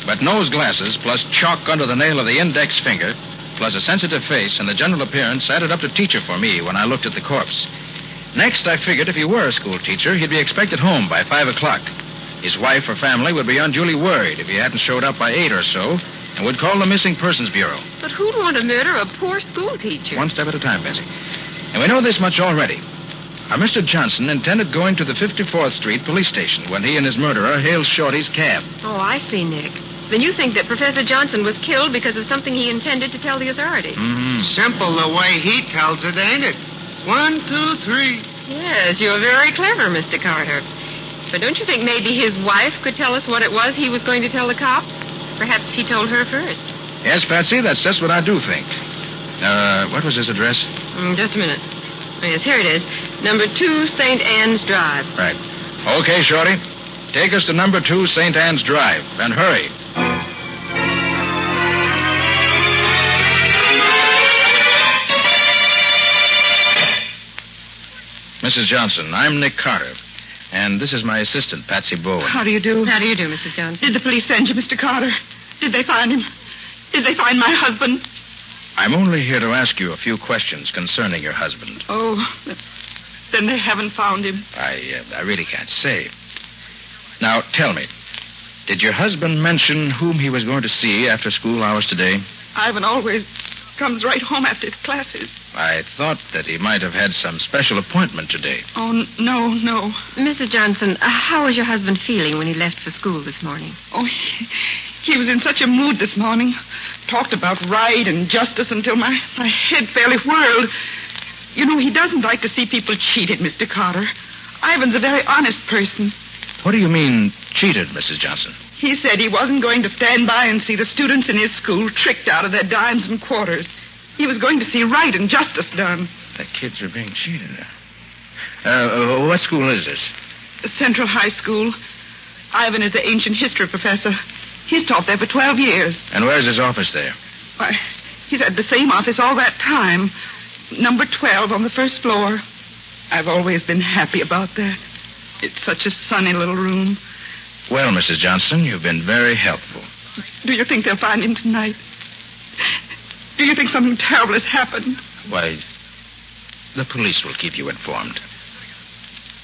But nose glasses, plus chalk under the nail of the index finger, plus a sensitive face and the general appearance added up to teacher for me when I looked at the corpse. Next, I figured if he were a school teacher, he'd be expected home by 5 o'clock. His wife or family would be unduly worried if he hadn't showed up by 8 or so and would call the Missing Persons Bureau. But who'd want to murder a poor school teacher? One step at a time, Bessie. And we know this much already. Our Mr. Johnson intended going to the 54th Street police station when he and his murderer hailed Shorty's cab. Oh, I see, Nick. Then you think that Professor Johnson was killed because of something he intended to tell the authorities. Mm-hmm. Simple the way he tells it, ain't it? 1, 2, 3. Yes, you're very clever, Mr. Carter. But don't you think maybe his wife could tell us what it was he was going to tell the cops? Perhaps he told her first. Yes, Patsy, that's just what I do think. What was his address? Just a minute. Oh, yes, here it is. Number 2, St. Anne's Drive. Right. Okay, Shorty. Take us to number 2, St. Anne's Drive. And hurry. Mrs. Johnson, I'm Nick Carter. And this is my assistant, Patsy Bowen. How do you do? How do you do, Mrs. Johnson? Did the police send you, Mr. Carter? Did they find him? Did they find my husband? I'm only here to ask you a few questions concerning your husband. Oh, then they haven't found him. I really can't say. Now, tell me, did your husband mention whom he was going to see after school hours today? Ivan always comes right home after his classes. I thought that he might have had some special appointment today. Oh, no. Mrs. Johnson, how was your husband feeling when he left for school this morning? Oh, he was in such a mood this morning. Talked about right and justice until my head fairly whirled. You know, he doesn't like to see people cheated, Mr. Carter. Ivan's a very honest person. What do you mean, cheated, Mrs. Johnson? He said he wasn't going to stand by and see the students in his school tricked out of their dimes and quarters. He was going to see right and justice done. The kids are being cheated. What school is this? Central High School. Ivan is the ancient history professor. He's taught there for 12 years. And where's his office there? Why, he's had the same office all that time. Number 12 on the first floor. I've always been happy about that. It's such a sunny little room. Well, Mrs. Johnson, you've been very helpful. Do you think they'll find him tonight? Do you think something terrible has happened? Why, the police will keep you informed.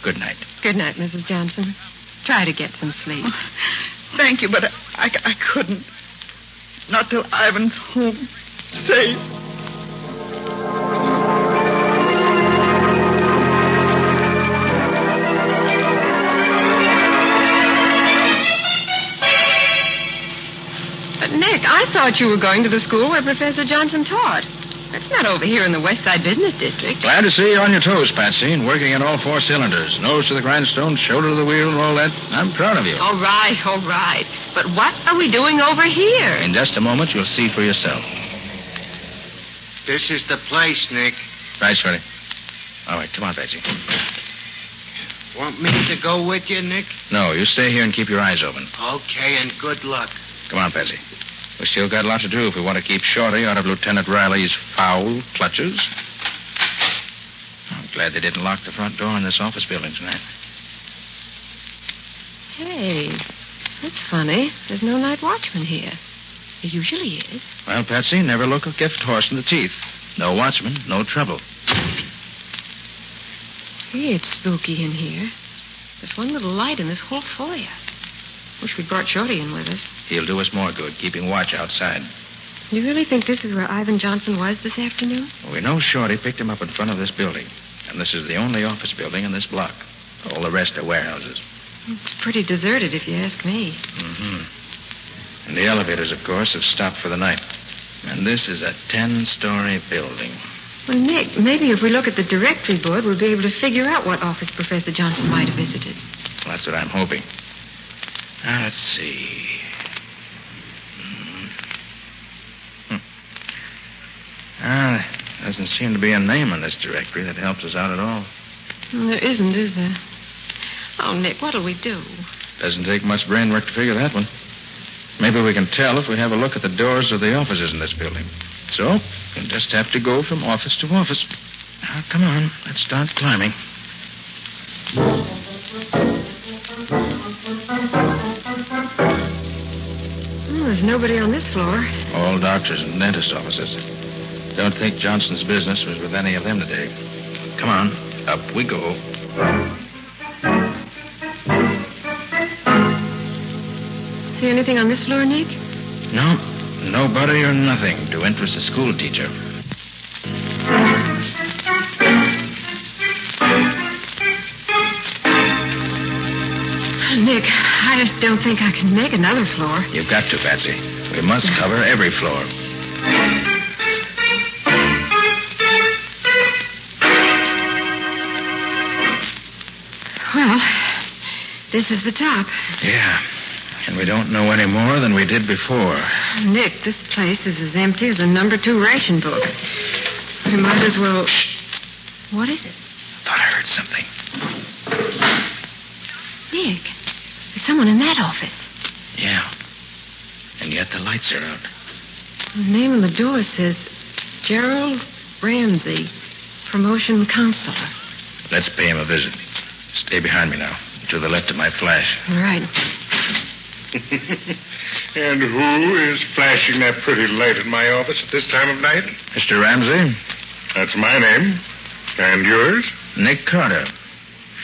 Good night. Good night, Mrs. Johnson. Try to get some sleep. Thank you, but I couldn't. Not till Ivan's home. Safe. But, Nick, I thought you were going to the school where Professor Johnson taught. That's not over here in the West Side Business District. Glad to see you on your toes, Patsy, and working in all 4 cylinders. Nose to the grindstone, shoulder to the wheel, and all that. I'm proud of you. All right. But what are we doing over here? In just a moment, you'll see for yourself. This is the place, Nick. Right, Shorty. All right, come on, Patsy. Want me to go with you, Nick? No, you stay here and keep your eyes open. Okay, and good luck. Come on, Patsy. We still got a lot to do if we want to keep Shorty out of Lieutenant Riley's foul clutches. I'm glad they didn't lock the front door in this office building tonight. Hey, that's funny. There's no night watchman here. There usually is. Well, Patsy, never look a gift horse in the teeth. No watchman, no trouble. Hey, it's spooky in here. There's one little light in this whole foyer. Wish we'd brought Shorty in with us. He'll do us more good, keeping watch outside. You really think this is where Ivan Johnson was this afternoon? Well, we know Shorty picked him up in front of this building. And this is the only office building in this block. All the rest are warehouses. It's pretty deserted, if you ask me. Mm-hmm. And the elevators, of course, have stopped for the night. And this is a 10-story building. Well, Nick, maybe if we look at the directory board, we'll be able to figure out what office Professor Johnson might have visited. Well, that's what I'm hoping. Now, let's see. There doesn't seem to be a name on this directory that helps us out at all. Well, there isn't, is there? Oh, Nick, what'll we do? Doesn't take much brain work to figure that one. Maybe we can tell if we have a look at the doors of the offices in this building. So, we'll just have to go from office to office. Now, come on. Let's start climbing. Oh, there's nobody on this floor. All doctors and dentist offices. Don't think Johnson's business was with any of them today. Come on. Up we go. See anything on this floor, Nick? No. Nobody or nothing to interest a school teacher. Nick, I don't think I can make another floor. You've got to, Patsy. We must cover every floor. Well, this is the top. Yeah. And we don't know any more than we did before. Nick, this place is as empty as a number 2 ration book. We might as well... What is it? Thought I heard something. Nick, there's someone in that office. Yeah. And yet the lights are out. The name on the door says Gerald Ramsey, promotion counselor. Let's pay him a visit. Stay behind me now, to the left of my flash. All right. And who is flashing that pretty light in my office at this time of night? Mr. Ramsey? That's my name. And yours? Nick Carter.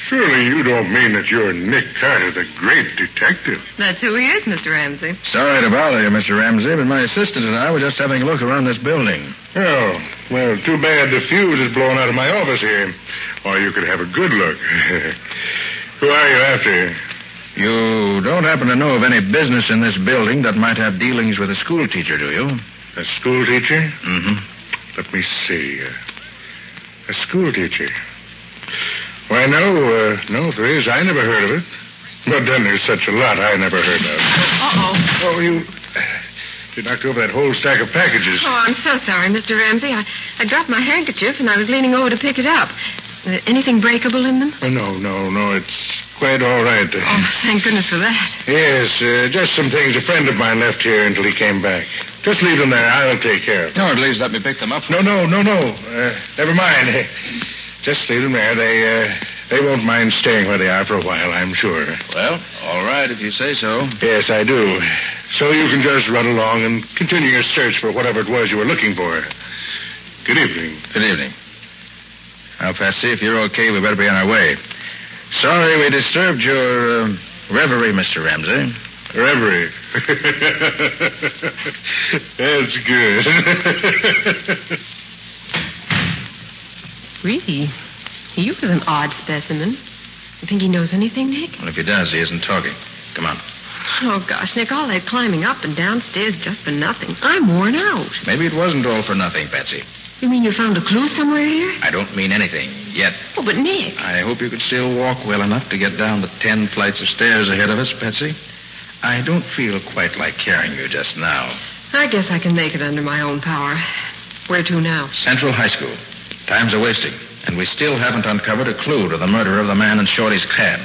Surely you don't mean that you're Nick Carter, the great detective. That's who he is, Mr. Ramsey. Sorry to bother you, Mr. Ramsey, but my assistant and I were just having a look around this building. Oh, well, too bad the fuse is blown out of my office here. Or you could have a good look. Who are you after? You don't happen to know of any business in this building that might have dealings with a school teacher, do you? A school teacher? Mm-hmm. Let me see. A school teacher. Why, no, there is. I never heard of it. But then there's such a lot I never heard of. Uh-oh. Oh, you knocked over that whole stack of packages. Oh, I'm so sorry, Mr. Ramsey. I dropped my handkerchief and I was leaning over to pick it up. Anything breakable in them? Oh, no. It's quite all right. Oh, thank goodness for that. Yes, just some things a friend of mine left here until he came back. Just leave them there. I'll take care of them. No, at least let me pick them up. No. Never mind. Just leave them there. They won't mind staying where they are for a while, I'm sure. Well, all right, if you say so. Yes, I do. So you can just run along and continue your search for whatever it was you were looking for. Good evening. Good evening. Now, Patsy, if you're okay, we better be on our way. Sorry we disturbed your reverie, Mr. Ramsey. Reverie. That's good. Really? He was an odd specimen. You think he knows anything, Nick? Well, if he does, he isn't talking. Come on. Oh, gosh, Nick, all that climbing up and downstairs just for nothing. I'm worn out. Maybe it wasn't all for nothing, Patsy. You mean you found a clue somewhere here? I don't mean anything, yet. Oh, but Nick. I hope you could still walk well enough to get down the 10 flights of stairs ahead of us, Patsy. I don't feel quite like carrying you just now. I guess I can make it under my own power. Where to now? Central High School. Time's a-wasting, and we still haven't uncovered a clue to the murder of the man in Shorty's cab.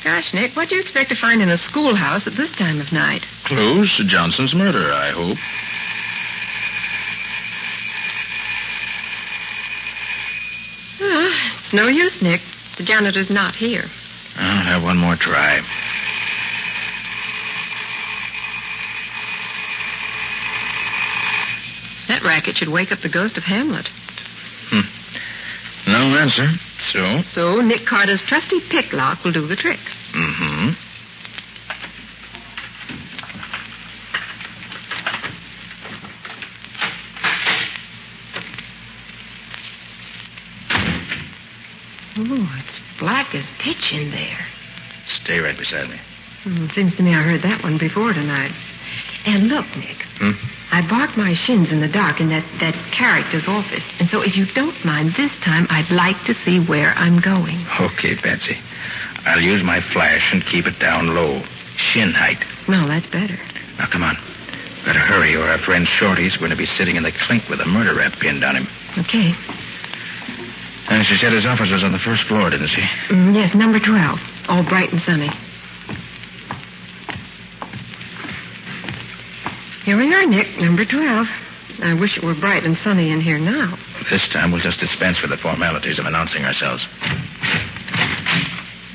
Gosh, Nick, what do you expect to find in a schoolhouse at this time of night? Clues to Johnson's murder, I hope. It's no use, Nick. The janitor's not here. I'll have one more try. That racket should wake up the ghost of Hamlet. No answer. So Nick Carter's trusty pick lock will do the trick. Mm-hmm. Oh, it's black as pitch in there. Stay right beside me. Seems to me I heard that one before tonight. And look, Nick. I barked my shins in the dark in that character's office. And so if you don't mind, this time I'd like to see where I'm going. Okay, Patsy. I'll use my flash and keep it down low. Shin height. Well, that's better. Now, come on. Better hurry, or our friend Shorty's going to be sitting in the clink with a murder rap pinned on him. Okay. And she said his office was on the first floor, didn't she? Yes, number 12. All bright and sunny. Here we are, Nick, number 12. I wish it were bright and sunny in here now. This time we'll just dispense with the formalities of announcing ourselves.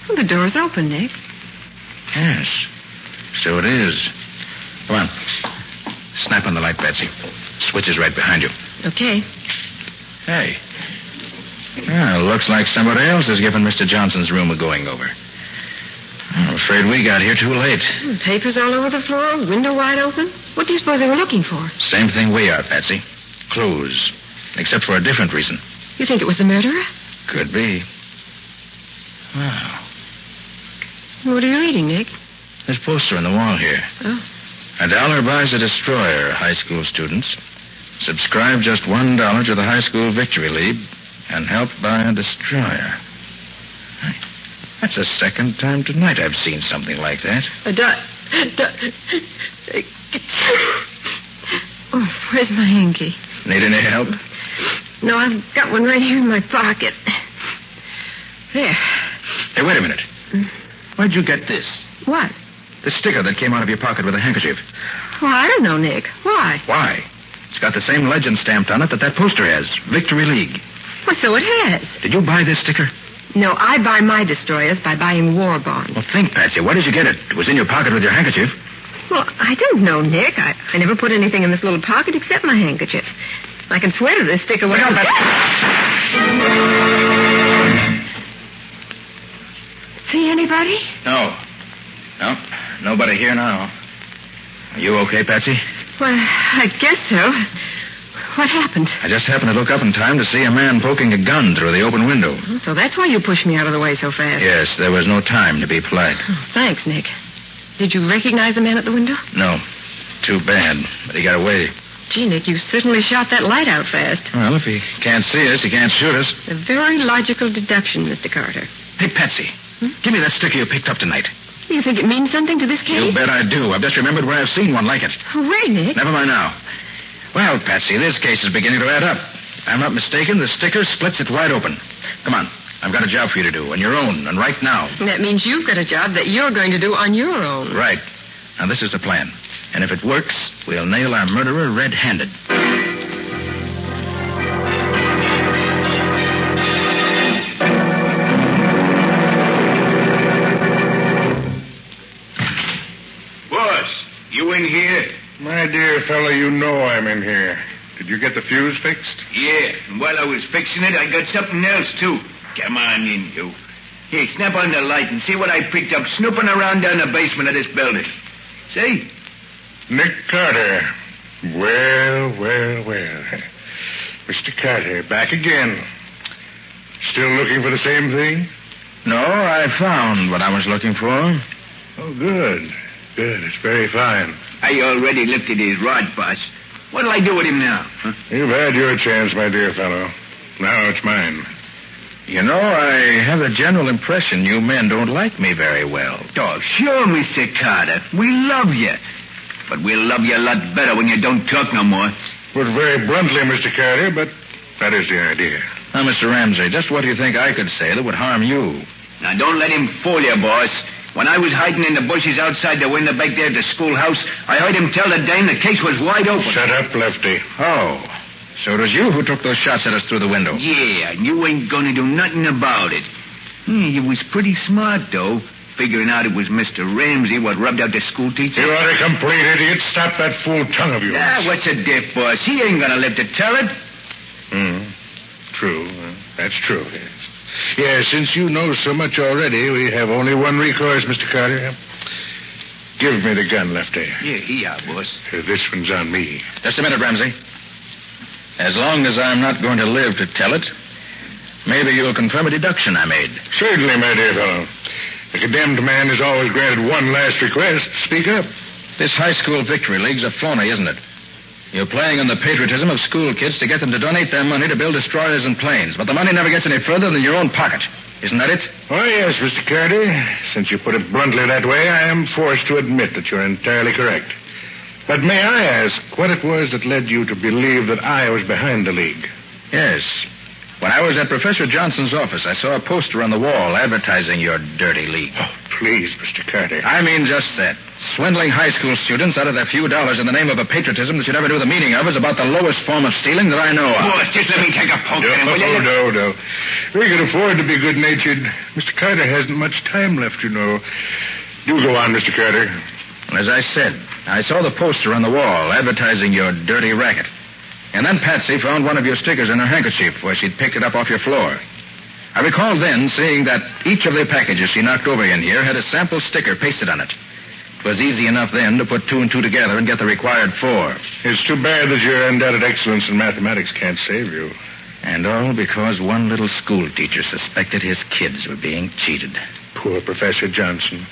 Well, the door's open, Nick. Yes, so it is. Come on. Snap on the light, Patsy. Switch is right behind you. Okay. Hey. Well, looks like somebody else has given Mr. Johnson's room a going-over. I'm afraid we got here too late. Papers all over the floor, window wide open. What do you suppose they were looking for? Same thing we are, Patsy. Clues. Except for a different reason. You think it was the murderer? Could be. Wow. What are you reading, Nick? This poster on the wall here. Oh. $1 buys a destroyer, high school students. Subscribe just $1 to the High School Victory League and help buy a destroyer. That's the second time tonight I've seen something like that. Oh, where's my hanky? Need any help? No, I've got one right here in my pocket. There. Hey, wait a minute. Where'd you get this? What? The sticker that came out of your pocket with a handkerchief. Well, I don't know, Nick. Why? Why? It's got the same legend stamped on it that poster has. Victory League. Well, so it has. Did you buy this sticker? No, I buy my destroyers by buying war bonds. Well, think, Patsy. Where did you get it? It was in your pocket with your handkerchief. Well, I don't know, Nick. I never put anything in this little pocket except my handkerchief. I can swear to this sticker. Look out, See anybody? No. No, nobody here now. Are you okay, Patsy? Well, I guess so. What happened? I just happened to look up in time to see a man poking a gun through the open window. So that's why you pushed me out of the way so fast. Yes, there was no time to be polite. Oh, thanks, Nick. Did you recognize the man at the window? No. Too bad, but he got away. Gee, Nick, you certainly shot that light out fast. Well, if he can't see us, he can't shoot us. A very logical deduction, Mr. Carter. Hey, Patsy, give me that sticker you picked up tonight. You think it means something to this case? You bet I do. I've just remembered where I've seen one like it. Where, Nick? Never mind now. Well, Patsy, this case is beginning to add up. If I'm not mistaken, the sticker splits it wide open. Come on. I've got a job for you to do, on your own, and right now. That means you've got a job that you're going to do on your own. Right. Now, this is the plan. And if it works, we'll nail our murderer red-handed. Boss, you in here? My dear fellow, you know I'm in here. Did you get the fuse fixed? Yeah, and while I was fixing it, I got something else, too. Come on in, you. Here, snap on the light and see what I picked up snooping around down the basement of this building. See? Nick Carter. Well. Mr. Carter, back again. Still looking for the same thing? No, I found what I was looking for. Oh, good. Good. It's very fine. I already lifted his rod, boss. What'll I do with him now? Huh? You've had your chance, my dear fellow. Now it's mine. You know, I have the general impression you men don't like me very well. Oh, sure, Mr. Carter. We love you. But we'll love you a lot better when you don't talk no more. Put very bluntly, Mr. Carter, but that is the idea. Now, Mr. Ramsey, just what do you think I could say that would harm you? Now, don't let him fool you, boss. When I was hiding in the bushes outside the window back there at the schoolhouse, I heard him tell the dame the case was wide open. Shut up, Lefty. Oh, so it was you who took those shots at us through the window? Yeah, and you ain't gonna do nothing about it. You was pretty smart, though, figuring out it was Mr. Ramsey what rubbed out the school teacher. You are a complete idiot. Stop that fool tongue of yours. Ah, what's the diff, boss? He ain't gonna live to tell it. True. That's true. Yes, since you know so much already, we have only one recourse, Mr. Carter. Give me the gun, Lefty. Yeah, here, boss. This one's on me. Just a minute, Ramsey. As long as I'm not going to live to tell it, maybe you'll confirm a deduction I made. Certainly, my dear fellow. The condemned man is always granted one last request. Speak up. This high school victory league's a phony, isn't it? You're playing on the patriotism of school kids to get them to donate their money to build destroyers and planes, but the money never gets any further than your own pocket. Isn't that it? Oh, yes, Mr. Carter. Since you put it bluntly that way, I am forced to admit that you're entirely correct. But may I ask what it was that led you to believe that I was behind the league? Yes. When I was at Professor Johnson's office, I saw a poster on the wall advertising your dirty league. Oh, please, Mr. Carter. I mean just that. Swindling high school students out of their few dollars in the name of a patriotism that you never knew the meaning of is about the lowest form of stealing that I know of. Boss, just let me take a poke at him, will you? No. We can afford to be good-natured. Mr. Carter hasn't much time left, you know. Do go on, Mr. Carter. As I said, I saw the poster on the wall advertising your dirty racket. And then Patsy found one of your stickers in her handkerchief where she'd picked it up off your floor. I recall then seeing that each of the packages she knocked over in here had a sample sticker pasted on it. It was easy enough then to put 2 and 2 together and get the required 4. It's too bad that your undoubted excellence in mathematics can't save you. And all because one little school teacher suspected his kids were being cheated. Poor Professor Johnson.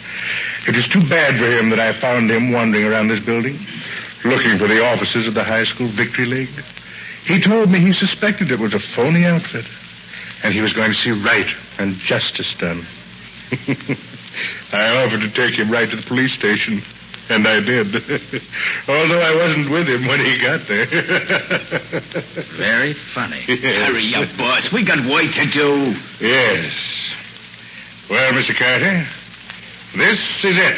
It is too bad for him that I found him wandering around this building, looking for the offices of the High School Victory League. He told me he suspected it was a phony outfit, and he was going to see right and justice done. I offered to take him right to the police station, and I did. Although I wasn't with him when he got there. Very funny. Yes. Hurry up, boss. We got work to do. Yes. Well, Mr. Carter, this is it.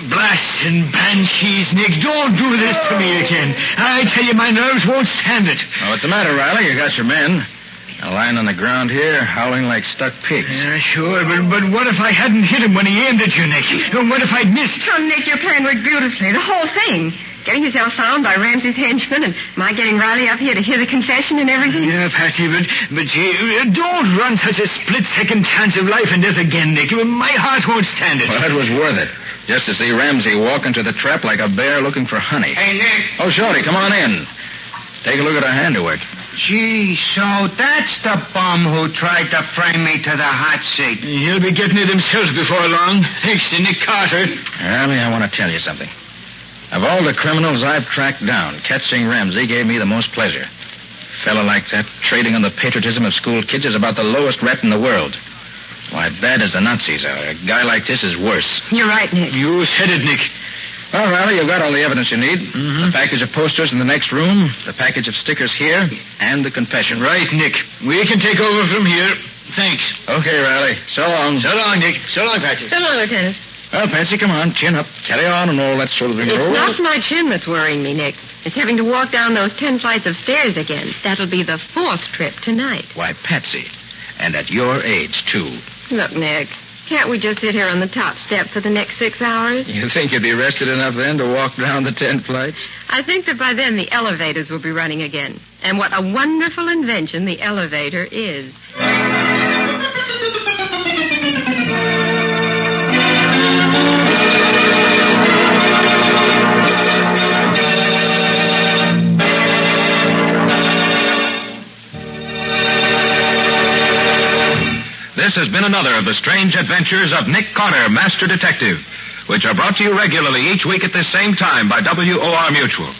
Blast and banshees, Nick. Don't do this to me again. I tell you, my nerves won't stand it. Oh, what's the matter, Riley? You got your men lying on the ground here, howling like stuck pigs. Yeah, sure, but what if I hadn't hit him when he aimed at you, Nick? What if I'd missed? So, Nick, your plan worked beautifully. The whole thing. Getting yourself found by Ramsey's henchmen and my getting Riley up here to hear the confession and everything. Yeah, Patsy, but don't run such a split-second chance of life and death again, Nick. My heart won't stand it. Well, it was worth it. Just to see Ramsey walk into the trap like a bear looking for honey. Hey, Nick. Oh, Shorty, come on in. Take a look at our handiwork. Gee, so that's the bum who tried to frame me to the hot seat. He'll be getting it himself before long, thanks to Nick Carter. Riley, I want to tell you something. Of all the criminals I've tracked down, catching Ramsey gave me the most pleasure. A fellow like that, trading on the patriotism of school kids, is about the lowest rat in the world. Why, bad as the Nazis are, a guy like this is worse. You're right, Nick. You said it, Nick. Well, Riley, you've got all the evidence you need. Mm-hmm. The package of posters in the next room, the package of stickers here, and the confession. Right, Nick. We can take over from here. Thanks. Okay, Riley. So long. So long, Nick. So long, Patsy. So long, Lieutenant. Well, Patsy, come on. Chin up. Carry on and all that sort of thing. It's not my chin that's worrying me, Nick. It's having to walk down those 10 flights of stairs again. That'll be the 4th trip tonight. Why, Patsy. And at your age, too. Look, Nick, can't we just sit here on the top step for the next 6 hours? You think you'd be rested enough then to walk down the 10 flights? I think that by then the elevators will be running again. And what a wonderful invention the elevator is. This has been another of the strange adventures of Nick Carter, Master Detective, which are brought to you regularly each week at this same time by WOR Mutual.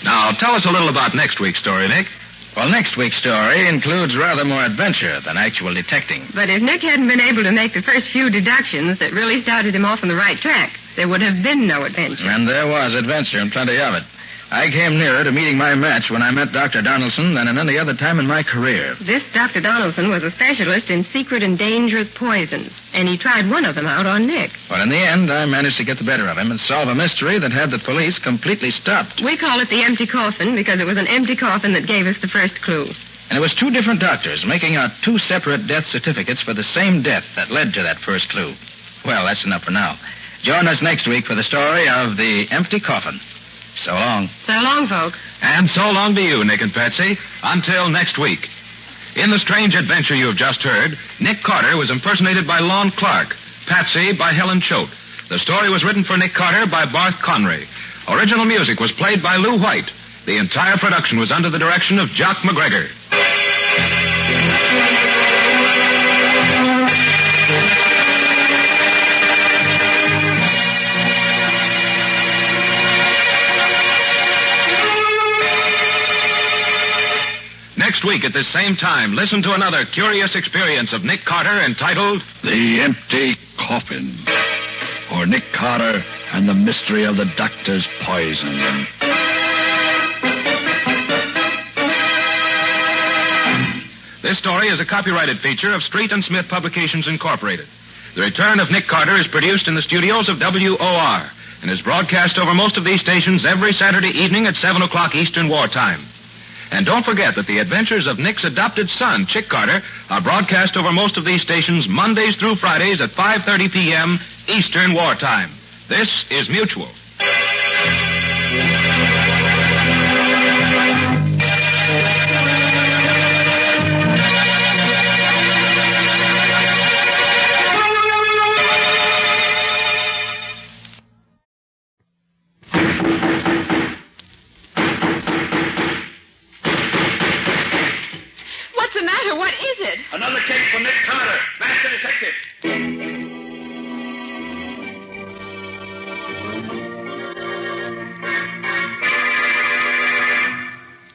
Now, tell us a little about next week's story, Nick. Well, next week's story includes rather more adventure than actual detecting. But if Nick hadn't been able to make the first few deductions that really started him off on the right track, there would have been no adventure. And there was adventure and plenty of it. I came nearer to meeting my match when I met Dr. Donaldson than at any other time in my career. This Dr. Donaldson was a specialist in secret and dangerous poisons, and he tried one of them out on Nick. Well, in the end, I managed to get the better of him and solve a mystery that had the police completely stopped. We call it the empty coffin because it was an empty coffin that gave us the first clue. And it was 2 different doctors making out 2 separate death certificates for the same death that led to that first clue. Well, that's enough for now. Join us next week for the story of the empty coffin. So long. So long, folks. And so long to you, Nick and Patsy. Until next week. In the strange adventure you have just heard, Nick Carter was impersonated by Lon Clark, Patsy by Helen Choate. The story was written for Nick Carter by Barth Conry. Original music was played by Lou White. The entire production was under the direction of Jock McGregor. Next week at this same time, listen to another curious experience of Nick Carter entitled The Empty Coffin, or Nick Carter and the Mystery of the Doctor's Poison. This story is a copyrighted feature of Street and Smith Publications, Incorporated. The Return of Nick Carter is produced in the studios of WOR and is broadcast over most of these stations every Saturday evening at 7 o'clock Eastern Wartime. And don't forget that the adventures of Nick's adopted son, Chick Carter, are broadcast over most of these stations Mondays through Fridays at 5:30 p.m. Eastern Wartime. This is Mutual. Another case for Nick Carter, Master Detective.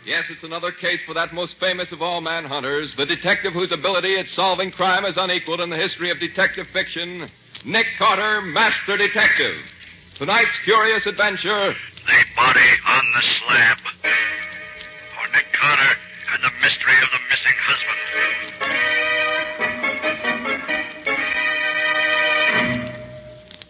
Yes, it's another case for that most famous of all manhunters, the detective whose ability at solving crime is unequaled in the history of detective fiction, Nick Carter, Master Detective. Tonight's curious adventure... The body on the slab. For Nick Carter and the mystery of the missing husband.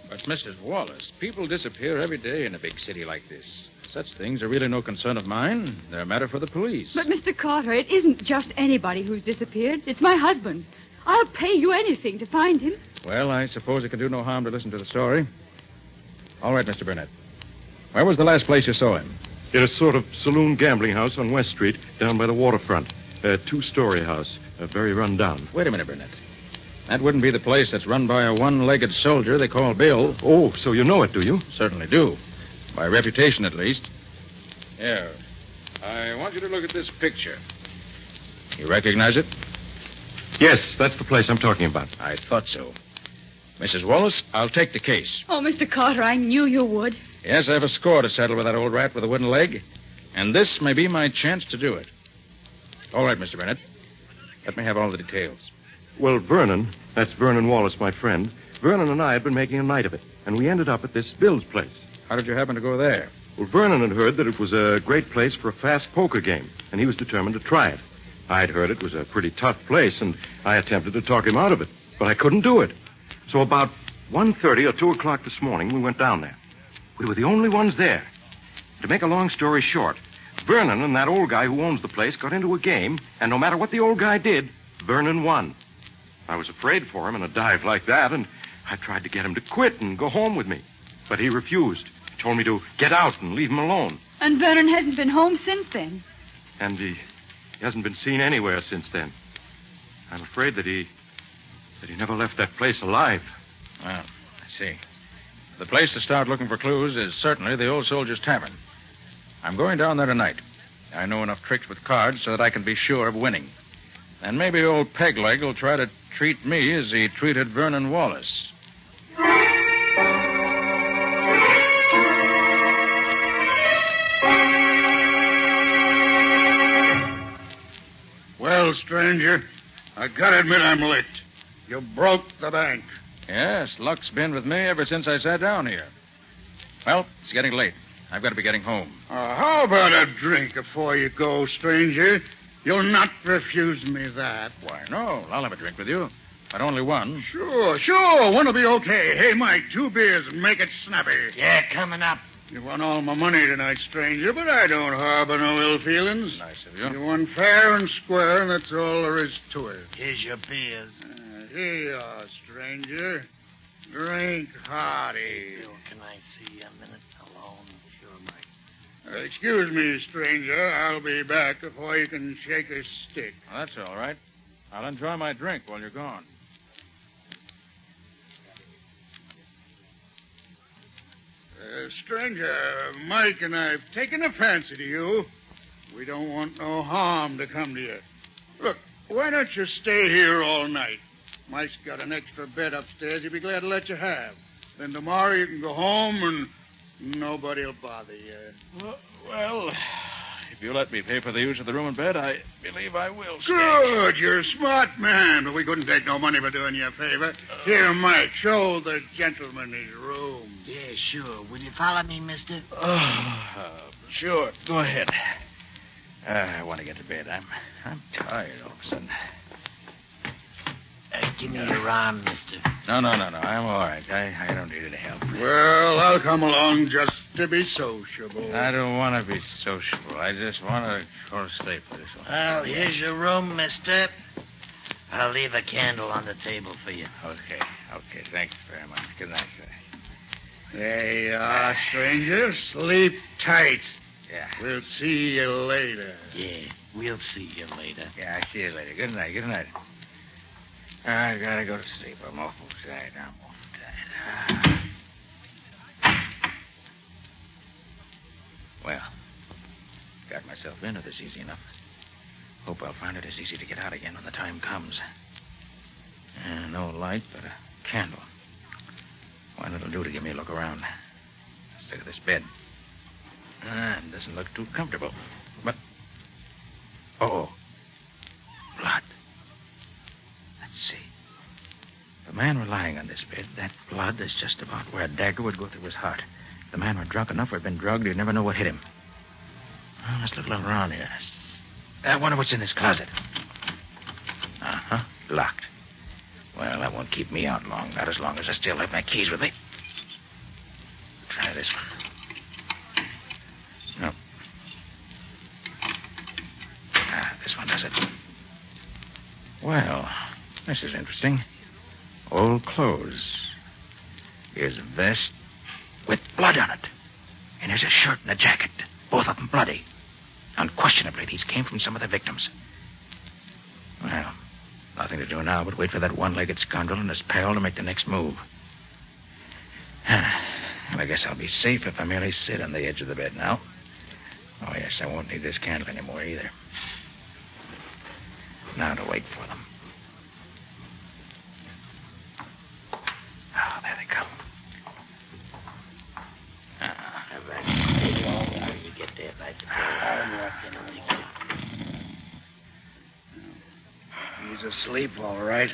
But, Mrs. Wallace, people disappear every day in a big city like this. Such things are really no concern of mine. They're a matter for the police. But, Mr. Carter, it isn't just anybody who's disappeared. It's my husband. I'll pay you anything to find him. Well, I suppose it can do no harm to listen to the story. All right, Mr. Burnett. Where was the last place you saw him? In a sort of saloon gambling house on West Street, down by the waterfront. A 2-story house. Very run down. Wait a minute, Burnett. That wouldn't be the place that's run by a one-legged soldier they call Bill. Oh, so you know it, do you? Certainly do. By reputation, at least. Here. I want you to look at this picture. You recognize it? Yes, that's the place I'm talking about. I thought so. Mrs. Wallace, I'll take the case. Oh, Mr. Carter, I knew you would. Yes, I have a score to settle with that old rat with a wooden leg. And this may be my chance to do it. All right, Mr. Bennett. Let me have all the details. Well, Vernon, that's Vernon Wallace, my friend. Vernon and I had been making a night of it, and we ended up at this Bill's place. How did you happen to go there? Well, Vernon had heard that it was a great place for a fast poker game, and he was determined to try it. I'd heard it was a pretty tough place, and I attempted to talk him out of it, but I couldn't do it. So about 1:30 or 2 o'clock this morning, we went down there. We were the only ones there. To make a long story short, Vernon and that old guy who owns the place got into a game, and no matter what the old guy did, Vernon won. I was afraid for him in a dive like that, and I tried to get him to quit and go home with me. But he refused. He told me to get out and leave him alone. And Vernon hasn't been home since then. And he hasn't been seen anywhere since then. I'm afraid that he never left that place alive. Well, I see. The place to start looking for clues is certainly the Old Soldier's Tavern. I'm going down there tonight. I know enough tricks with cards so that I can be sure of winning. And maybe old Pegleg will try to treat me as he treated Vernon Wallace. Well, stranger, I gotta admit I'm licked. You broke the bank. Yes, luck's been with me ever since I sat down here. Well, it's getting late. I've got to be getting home. How about a drink before you go, stranger? You'll not refuse me that. Why, no. I'll have a drink with you. But only one. Sure. One will be okay. Hey, Mike, 2 beers and make it snappy. Yeah, coming up. You won all my money tonight, stranger, but I don't harbor no ill feelings. Nice of you. You won fair and square, and that's all there is to it. Here's your beers. Here you are, stranger. Drink hearty. Can I see you a minute alone? Sure, Mike. Excuse me, stranger. I'll be back before you can shake a stick. Well, that's all right. I'll enjoy my drink while you're gone. Stranger, Mike and I've taken a fancy to you. We don't want no harm to come to you. Look, why don't you stay here all night? Mike's got an extra bed upstairs he'd be glad to let you have. Then tomorrow you can go home and nobody'll bother you. Well, if you let me pay for the use of the room and bed, I believe I will. Good, you're a smart man, but we couldn't take no money for doing you a favor. Here, Mike, show the gentleman his room. Yeah, sure. Will you follow me, mister? Sure. Go ahead. I want to get to bed. I'm tired all of a sudden. Give me your arm, mister. No. I'm all right. I don't need any help. Well, I'll come along just to be sociable. I don't want to be sociable. I just want to go to sleep for this one. Well, here's your room, mister. I'll leave a candle on the table for you. Okay. Thanks very much. Good night, sir. There you are, stranger. Sleep tight. Yeah. We'll see you later. Yeah, we'll see you later. Yeah, I'll see you later. Good night. I gotta go to sleep. I'm awful tired. Well, got myself into this easy enough. Hope I'll find it as easy to get out again when the time comes. No light, but a candle. One it'll do to give me a look around. Instead of this bed. It doesn't look too comfortable. But... blood. Let's see. The man were lying on this bed. That blood is just about where a dagger would go through his heart. If the man were drunk enough or had been drugged, he'd never know what hit him. Well, let's look a little around here. I wonder what's in this closet. Locked. Well, that won't keep me out long. Not as long as I still have my keys with me. Try this one. No. This one does it. Well, this is interesting. Old clothes. Here's a vest with blood on it. And here's a shirt and a jacket. Both of them bloody. Unquestionably, these came from some of the victims. Well, nothing to do now but wait for that one-legged scoundrel and his pal to make the next move. Well, I guess I'll be safe if I merely sit on the edge of the bed now. Oh, yes, I won't need this candle anymore either. Now to wait for them. Oh, there they come. You get there by the He's asleep, all right.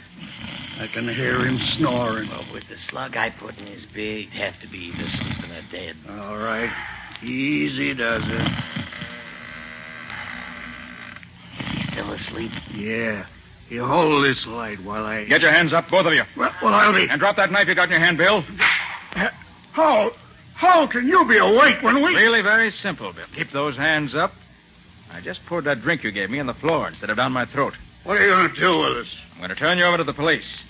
I can hear him snoring. Well, with the slug I put in his big, it'd have to be either sleeping or dead. All right. Easy does it. Is he still asleep? Yeah. You hold this light while I... Get your hands up, both of you. Well, I'll be... And drop that knife you got in your hand, Bill. How can you be awake when we... Really very simple, Bill. Keep those hands up. I just poured that drink you gave me on the floor instead of down my throat. What are you going to do with us? I'm going to turn you over to the police.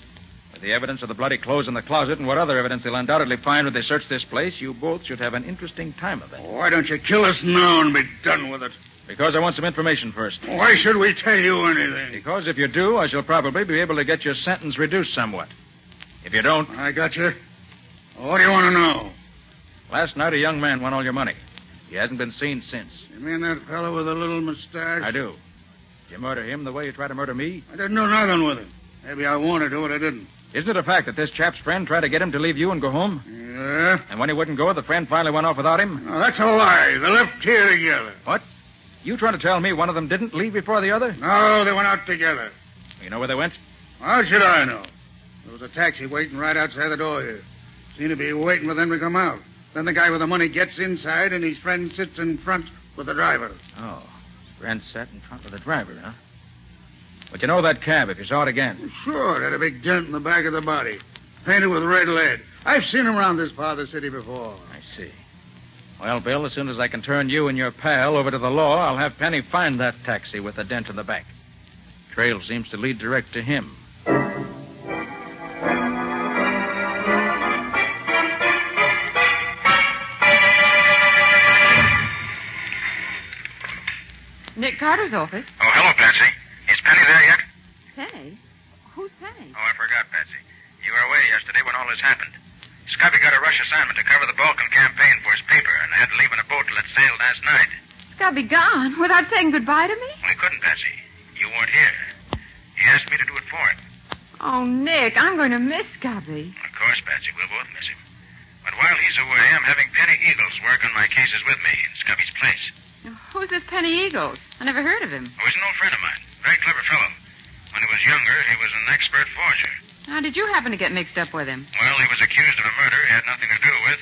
With the evidence of the bloody clothes in the closet and what other evidence they'll undoubtedly find when they search this place, you both should have an interesting time of it. Why don't you kill us now and be done with it? Because I want some information first. Why should we tell you anything? Because if you do, I shall probably be able to get your sentence reduced somewhat. If you don't... I got you. What do you want to know? Last night, a young man won all your money. He hasn't been seen since. You mean that fellow with the little mustache? I do. Did you murder him the way you tried to murder me? I didn't do nothing with him. Maybe I wanted to, but I didn't. Isn't it a fact that this chap's friend tried to get him to leave you and go home? Yeah. And when he wouldn't go, the friend finally went off without him? No, that's a lie. They left here together. What? You trying to tell me one of them didn't leave before the other? No, they went out together. You know where they went? How should I know? There was a taxi waiting right outside the door here. Seemed to be waiting for them to come out. Then the guy with the money gets inside, and his friend sits in front with the driver. Oh, his friend sat in front with the driver, huh? But you know that cab if you saw it again? Sure, it had a big dent in the back of the body. Painted with red lead. I've seen them around this part of the city before. I see. Well, Bill, as soon as I can turn you and your pal over to the law, I'll have Penny find that taxi with the dent in the back. Trail seems to lead direct to him. Nick Carter's office. Oh, hello, Patsy. Is Penny there yet? Penny? Who's Penny? Oh, I forgot, Patsy. You were away yesterday when all this happened. Scubby got a rush assignment to cover the Balkan campaign for his paper and had to leave in a boat till it sailed last night. Scubby gone without saying goodbye to me? Well, he couldn't, Patsy. You weren't here. He asked me to do it for him. Oh, Nick, I'm going to miss Scubby. Of course, Patsy, we'll both miss him. But while he's away, I'm having Penny Eagles work on my cases with me in Scubby's place. Who's this Penny Eagles? I never heard of him. Oh, he's an old friend of mine. Very clever fellow. When he was younger, he was an expert forger. How did you happen to get mixed up with him? Well, he was accused of a murder he had nothing to do with,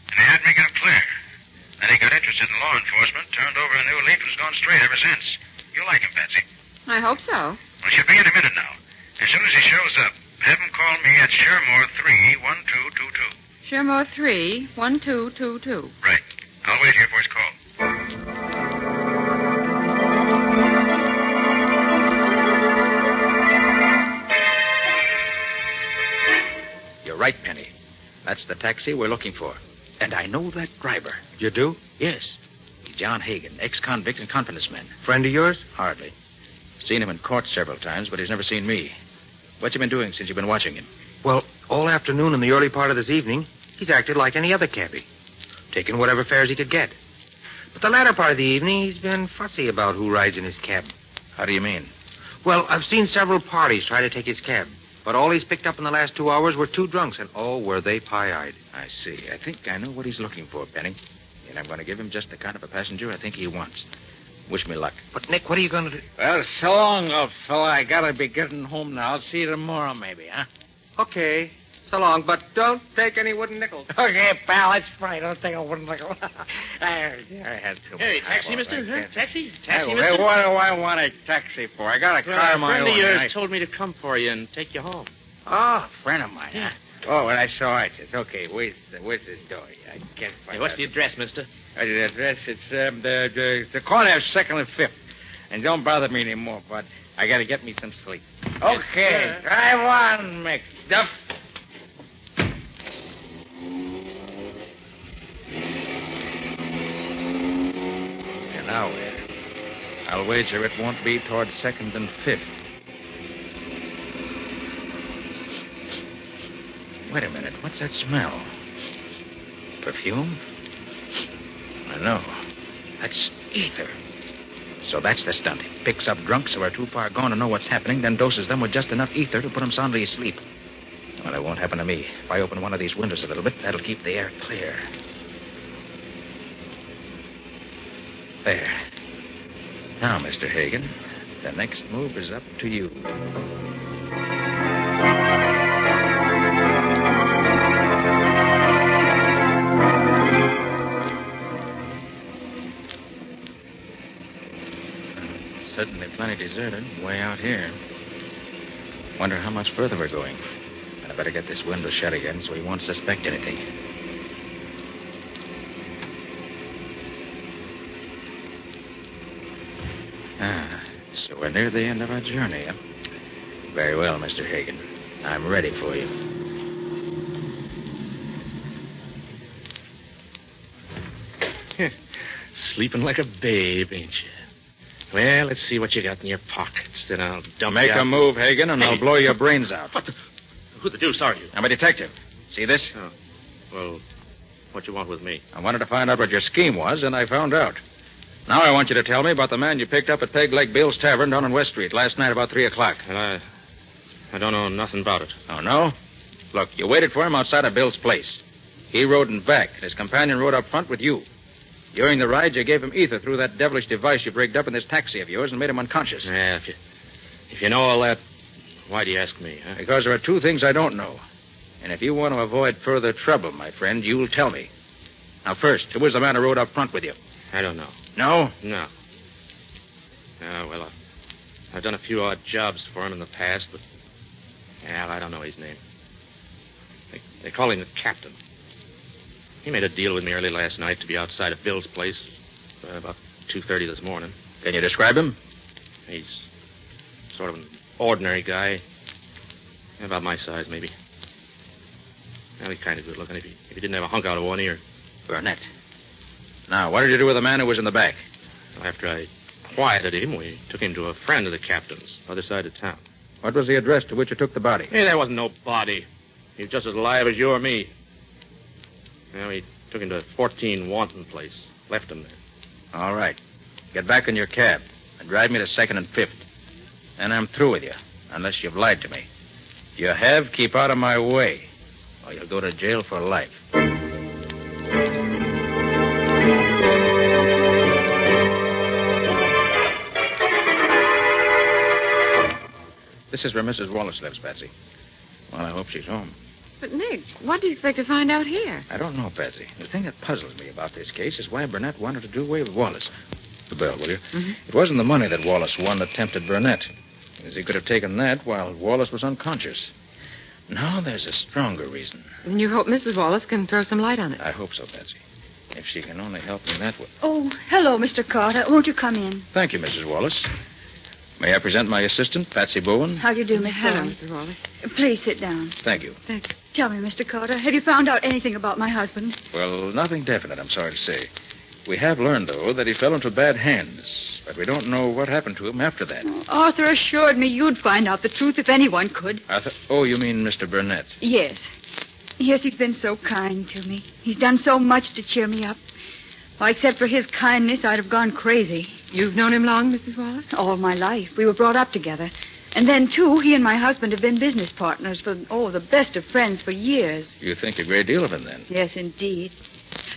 and he had to make it clear. Then he got interested in law enforcement, turned over a new leaf, and has gone straight ever since. You'll like him, Patsy. I hope so. Well, she'll be in a minute now. As soon as he shows up, have him call me at Shermore 3-1222. Shermore 3-1222. Right. I'll wait here for his call. You're right, Penny. That's the taxi we're looking for. And I know that driver. You do? Yes. He's John Hagen, ex-convict and confidence man. Friend of yours? Hardly. Seen him in court several times, but he's never seen me. What's he been doing since you've been watching him? Well, all afternoon and the early part of this evening, he's acted like any other cabbie. Taking whatever fares he could get. But the latter part of the evening, he's been fussy about who rides in his cab. How do you mean? Well, I've seen several parties try to take his cab. But all he's picked up in the last 2 hours were 2 drunks, and oh, were they pie-eyed. I see. I think I know what he's looking for, Penny. And I'm going to give him just the kind of a passenger I think he wants. Wish me luck. But, Nick, what are you going to do? Well, so long, old fella. I gotta be getting home now. I'll see you tomorrow, maybe, huh? Okay. So long, but don't take any wooden nickels. Okay, pal, that's fine. Don't take a wooden nickel. I had to. Hey, taxi, mister? Huh? Taxi? Hey, mister? what do I want a taxi for? I got a car of my own. A friend of yours told me to come for you and take you home. Oh, a friend of mine, huh? Oh, well, that's all right. It's okay. Where's the door? I can't find Hey, what's the address, mister? The address, it's the corner of 2nd and 5th. And don't bother me anymore, but I got to get me some sleep. Okay, drive on, McDuff. And now where? I'll wager it won't be toward 2nd and 5th. Wait a minute. What's that smell? Perfume? I know. That's ether. So that's the stunt. Picks up drunks who are too far gone to know what's happening, then doses them with just enough ether to put them soundly asleep. Well, it won't happen to me. If I open one of these windows a little bit, that'll keep the air clear. There. Now, Mr. Hagen, the next move is up to you. Certainly plenty deserted, way out here. Wonder how much further we're going. And I better get this window shut again so he won't suspect anything. So we're near the end of our journey, huh? Very well, Mr. Hagen. I'm ready for you. Sleeping like a babe, ain't you? Well, let's see what you got in your pockets. Then I'll dump Make you out. a move, Hagen, and I'll blow your brains out. Who the deuce are you? I'm a detective. See this? Oh. Well, what you want with me? I wanted to find out what your scheme was, and I found out. Now I want you to tell me about the man you picked up at Peg Leg Bill's Tavern down on West Street last night about 3 o'clock. And I don't know nothing about it. Oh, no? Look, you waited for him outside of Bill's place. He rode in back, and his companion rode up front with you. During the ride, you gave him ether through that devilish device you rigged up in this taxi of yours and made him unconscious. Yeah, if you know all that, why do you ask me, huh? Because there are 2 things I don't know. And if you want to avoid further trouble, my friend, you'll tell me. Now, first, who was the man who rode up front with you? I don't know. No? No. Well, I've done a few odd jobs for him in the past, but... I don't know his name. They call him the Captain. He made a deal with me early last night to be outside of Bill's place about 2:30 this morning. Can you describe him? He's sort of an ordinary guy. About my size, maybe. Well, he's kind of good looking if he didn't have a hunk out of one ear. Burnett. Now, what did you do with the man who was in the back? Well, after I quieted him, we took him to a friend of the captain's, other side of town. What was the address to which you took the body? Hey, there wasn't no body. He was just as alive as you or me. Well, we took him to 14 Wanton Place. Left him there. All right. Get back in your cab and drive me to 2nd and 5th. Then I'm through with you, unless you've lied to me. If you have, keep out of my way, or you'll go to jail for life. This is where Mrs. Wallace lives, Patsy. Well, I hope she's home. But, Nick, what do you expect to find out here? I don't know, Patsy. The thing that puzzles me about this case is why Burnett wanted to do away with Wallace. The bell, will you? Mm-hmm. It wasn't the money that Wallace won that tempted Burnett, as he could have taken that while Wallace was unconscious. No, there's a stronger reason. And you hope Mrs. Wallace can throw some light on it. I hope so, Patsy. If she can only help me that way. Oh, hello, Mr. Carter. Won't you come in? Thank you, Mrs. Wallace. May I present my assistant, Patsy Bowen? How do you do, Miss Hello, Bowen? Mrs. Wallace. Please sit down. Thank you. Thanks. Tell me, Mr. Carter, have you found out anything about my husband? Well, nothing definite, I'm sorry to say. We have learned, though, that he fell into bad hands, but we don't know what happened to him after that. Arthur assured me you'd find out the truth if anyone could. Arthur? Oh, you mean Mr. Burnett? Yes. Yes, he's been so kind to me. He's done so much to cheer me up. Well, except for his kindness, I'd have gone crazy. You've known him long, Mrs. Wallace? All my life. We were brought up together. And then, too, he and my husband have been business partners for, the best of friends for years. You think a great deal of him, then? Yes, indeed.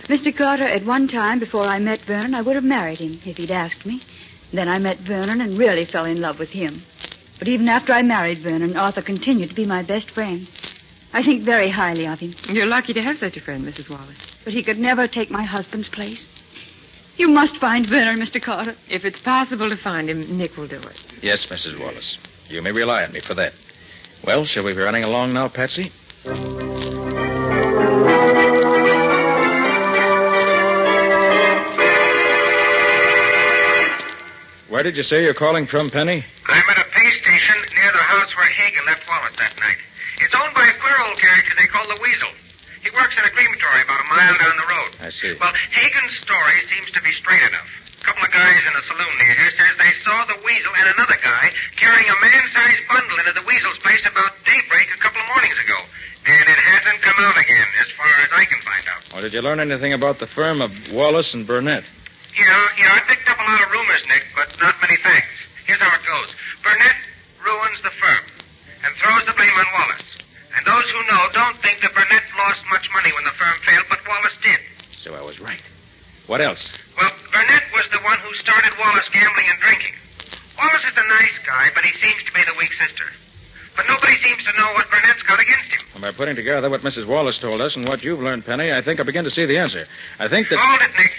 Mr. Carter, at one time, before I met Vernon, I would have married him if he'd asked me. Then I met Vernon and really fell in love with him. But even after I married Vernon, Arthur continued to be my best friend. I think very highly of him. You're lucky to have such a friend, Mrs. Wallace. But he could never take my husband's place. You must find Vernon, Mr. Carter. If it's possible to find him, Nick will do it. Yes, Mrs. Wallace. You may rely on me for that. Well, shall we be running along now, Patsy? Where did you say you're calling from, Penny? I'm at a pay station near the house where Hagen left Wallace that night. It's owned by a queer old character they call the Weasel. He works at a crematory about a mile down the road. I see. Well, Hagen's story seems to be straight enough. A couple of guys in a saloon near here says they saw the Weasel and another guy carrying a man-sized bundle into the Weasel's place about daybreak a couple of mornings ago. And it hasn't come out again, as far as I can find out. Well, did you learn anything about the firm of Wallace and Burnett? Yeah, I picked up a lot of rumors, Nick, but not many facts. Here's how it goes. Burnett ruins the firm and throws the blame on Wallace. And those who know don't think that Burnett lost much money when the firm failed, but Wallace did. So I was right. What else? Well, Burnett was the one who started Wallace gambling and drinking. Wallace is the nice guy, but he seems to be the weak sister. But nobody seems to know what Burnett's got against him. And by putting together what Mrs. Wallace told us and what you've learned, Penny, I think I begin to see the answer. I think that... Hold it, Nick.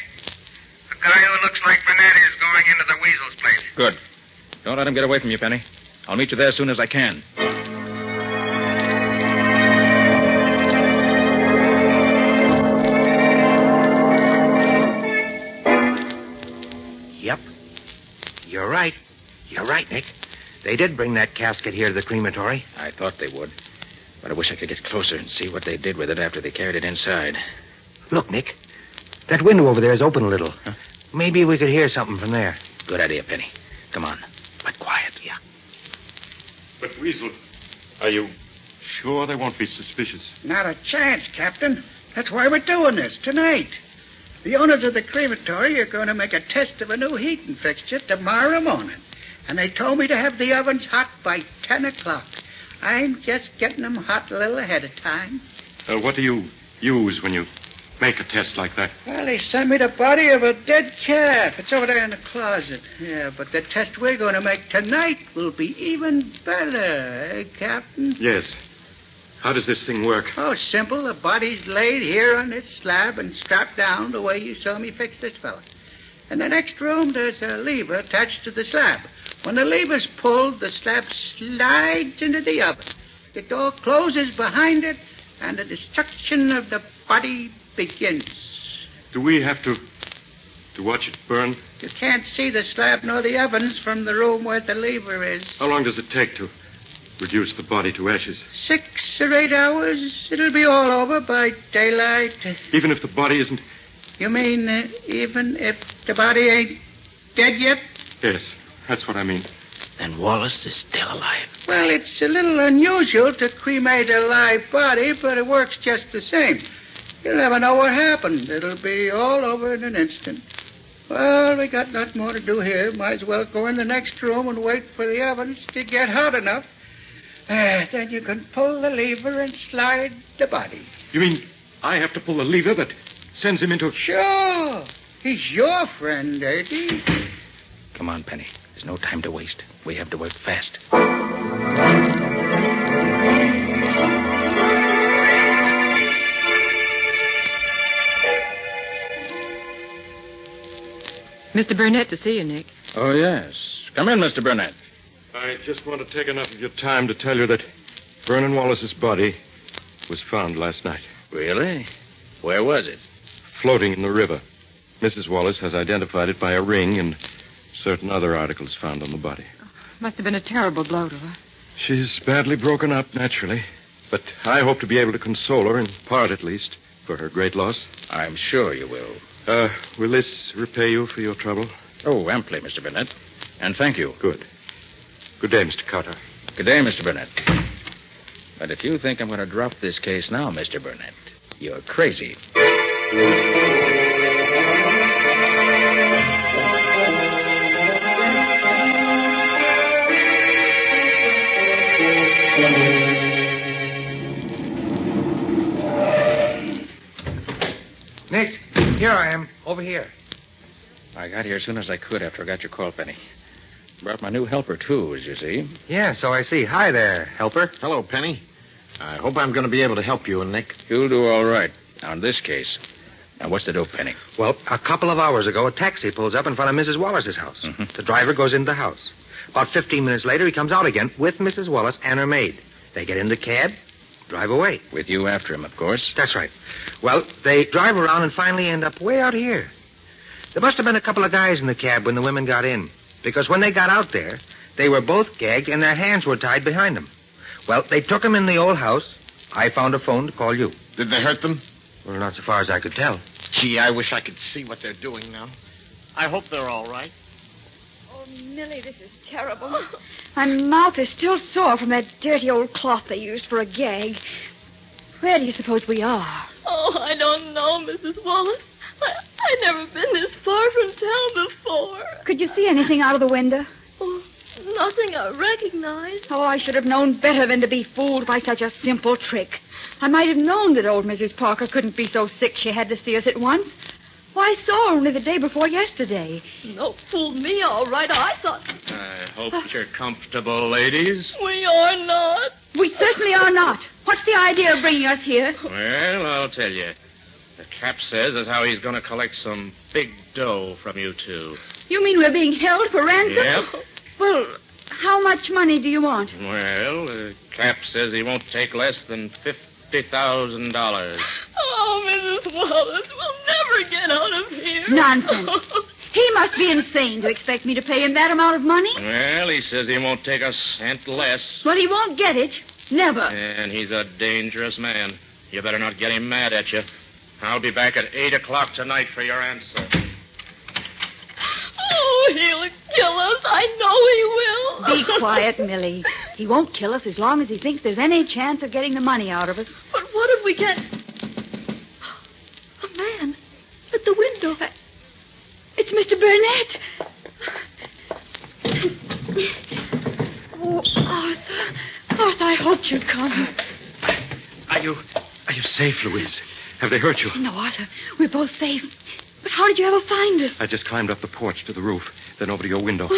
The guy who looks like Burnett is going into the Weasel's place. Good. Don't let him get away from you, Penny. I'll meet you there as soon as I can. Yep. You're right. You're right, Nick. They did bring that casket here to the crematory. I thought they would. But I wish I could get closer and see what they did with it after they carried it inside. Look, Nick. That window over there is open a little. Huh? Maybe we could hear something from there. Good idea, Penny. Come on. But quiet. Yeah. But, Weasel, are you sure they won't be suspicious? Not a chance, Captain. That's why we're doing this tonight. The owners of the crematory are going to make a test of a new heating fixture tomorrow morning. And they told me to have the ovens hot by 10 o'clock. I'm just getting them hot a little ahead of time. What do you use when you make a test like that? Well, they sent me the body of a dead calf. It's over there in the closet. Yeah, but the test we're going to make tonight will be even better, eh, Captain? Yes. How does this thing work? Oh, simple. The body's laid here on this slab and strapped down the way you saw me fix this fella. In the next room, there's a lever attached to the slab. When the lever's pulled, the slab slides into the oven. The door closes behind it, and the destruction of the body begins. Do we have to watch it burn? You can't see the slab nor the ovens from the room where the lever is. How long does it take to reduce the body to ashes? 6 or 8 hours. It'll be all over by daylight. Even if the body isn't... You mean even if the body ain't dead yet? Yes, that's what I mean. Then Wallace is still alive. Well, it's a little unusual to cremate a live body, but it works just the same. You'll never know what happened. It'll be all over in an instant. Well, we got nothing more to do here. Might as well go in the next room and wait for the ovens to get hot enough. Then you can pull the lever and slide the body. You mean I have to pull the lever that sends him into... Sure. He's your friend, ain't he? Come on, Penny. There's no time to waste. We have to work fast. Mr. Burnett to see you, Nick. Oh, yes. Come in, Mr. Burnett. I just want to take enough of your time to tell you that Vernon Wallace's body was found last night. Really? Where was it? Floating in the river. Mrs. Wallace has identified it by a ring and certain other articles found on the body. Must have been a terrible blow to her. She's badly broken up, naturally. But I hope to be able to console her, in part at least, for her great loss. I'm sure you will. Will this repay you for your trouble? Oh, amply, Mr. Burnett. And thank you. Good. Good day, Mr. Carter. Good day, Mr. Burnett. But if you think I'm going to drop this case now, Mr. Burnett, you're crazy. Nick, here I am. Over here. I got here as soon as I could after I got your call, Penny. Brought my new helper, too, as you see. Yeah, so I see. Hi there, helper. Hello, Penny. I hope I'm going to be able to help you and Nick. You'll do all right on this case. Now, what's the dope, Penny? Well, a couple of hours ago, a taxi pulls up in front of Mrs. Wallace's house. Mm-hmm. The driver goes into the house. About 15 minutes later, he comes out again with Mrs. Wallace and her maid. They get in the cab, drive away. With you after him, of course. That's right. Well, they drive around and finally end up way out here. There must have been a couple of guys in the cab when the women got in. Because when they got out there, they were both gagged and their hands were tied behind them. Well, they took them in the old house. I found a phone to call you. Did they hurt them? Well, not so far as I could tell. Gee, I wish I could see what they're doing now. I hope they're all right. Oh, Millie, this is terrible. My mouth is still sore from that dirty old cloth they used for a gag. Where do you suppose we are? Oh, I don't know, Mrs. Wallace. I've never been this far from town before. Could you see anything out of the window? Oh, nothing I recognize. Oh, I should have known better than to be fooled by such a simple trick. I might have known that old Mrs. Parker couldn't be so sick she had to see us at once. Why, I saw her only the day before yesterday. No, fooled me all right. I thought... I hope you're comfortable, ladies. We are not. We certainly are not. What's the idea of bringing us here? Well, I'll tell you. The Cap says as how he's going to collect some big dough from you two. You mean we're being held for ransom? Yep. Well, how much money do you want? Well, the Cap says he won't take less than $50,000. Oh, Mrs. Wallace, we'll never get out of here. Nonsense. He must be insane to expect me to pay him that amount of money. Well, he says he won't take a cent less. Well, he won't get it. Never. And he's a dangerous man. You better not get him mad at you. I'll be back at 8 o'clock tonight for your answer. Oh, he'll kill us. I know he will. Be quiet, Millie. He won't kill us as long as he thinks there's any chance of getting the money out of us. But what if we get... A man at the window. It's Mr. Burnett. Oh, Arthur. Arthur, I hoped you'd come. Are you safe, Louise? Have they hurt you? No, Arthur. We're both safe. But how did you ever find us? I just climbed up the porch to the roof, then over to your window.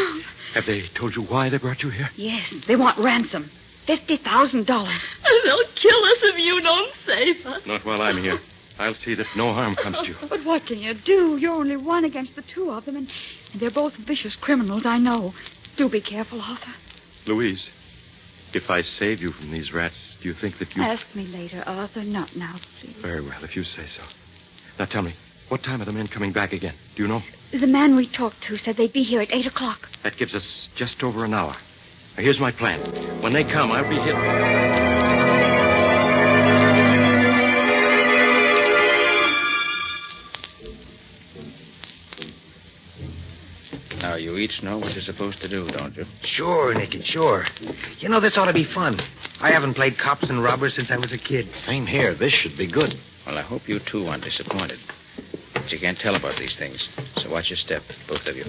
Have they told you why they brought you here? Yes, they want ransom. $50,000. They'll kill us if you don't save us. Not while I'm here. I'll see that no harm comes to you. But what can you do? You're only one against the two of them, and they're both vicious criminals, I know. Do be careful, Arthur. Louise, if I save you from these rats, do you think that you... Ask me later, Arthur. Not now, please. Very well, if you say so. Now tell me, what time are the men coming back again? Do you know? The man we talked to said they'd be here at 8 o'clock. That gives us just over an hour. Now, here's my plan. When they come, I'll be hidden. Now, you each know what you're supposed to do, don't you? Sure, Nicky, sure. You know, this ought to be fun. I haven't played cops and robbers since I was a kid. Same here. This should be good. Well, I hope you two aren't disappointed. But you can't tell about these things. So watch your step, both of you.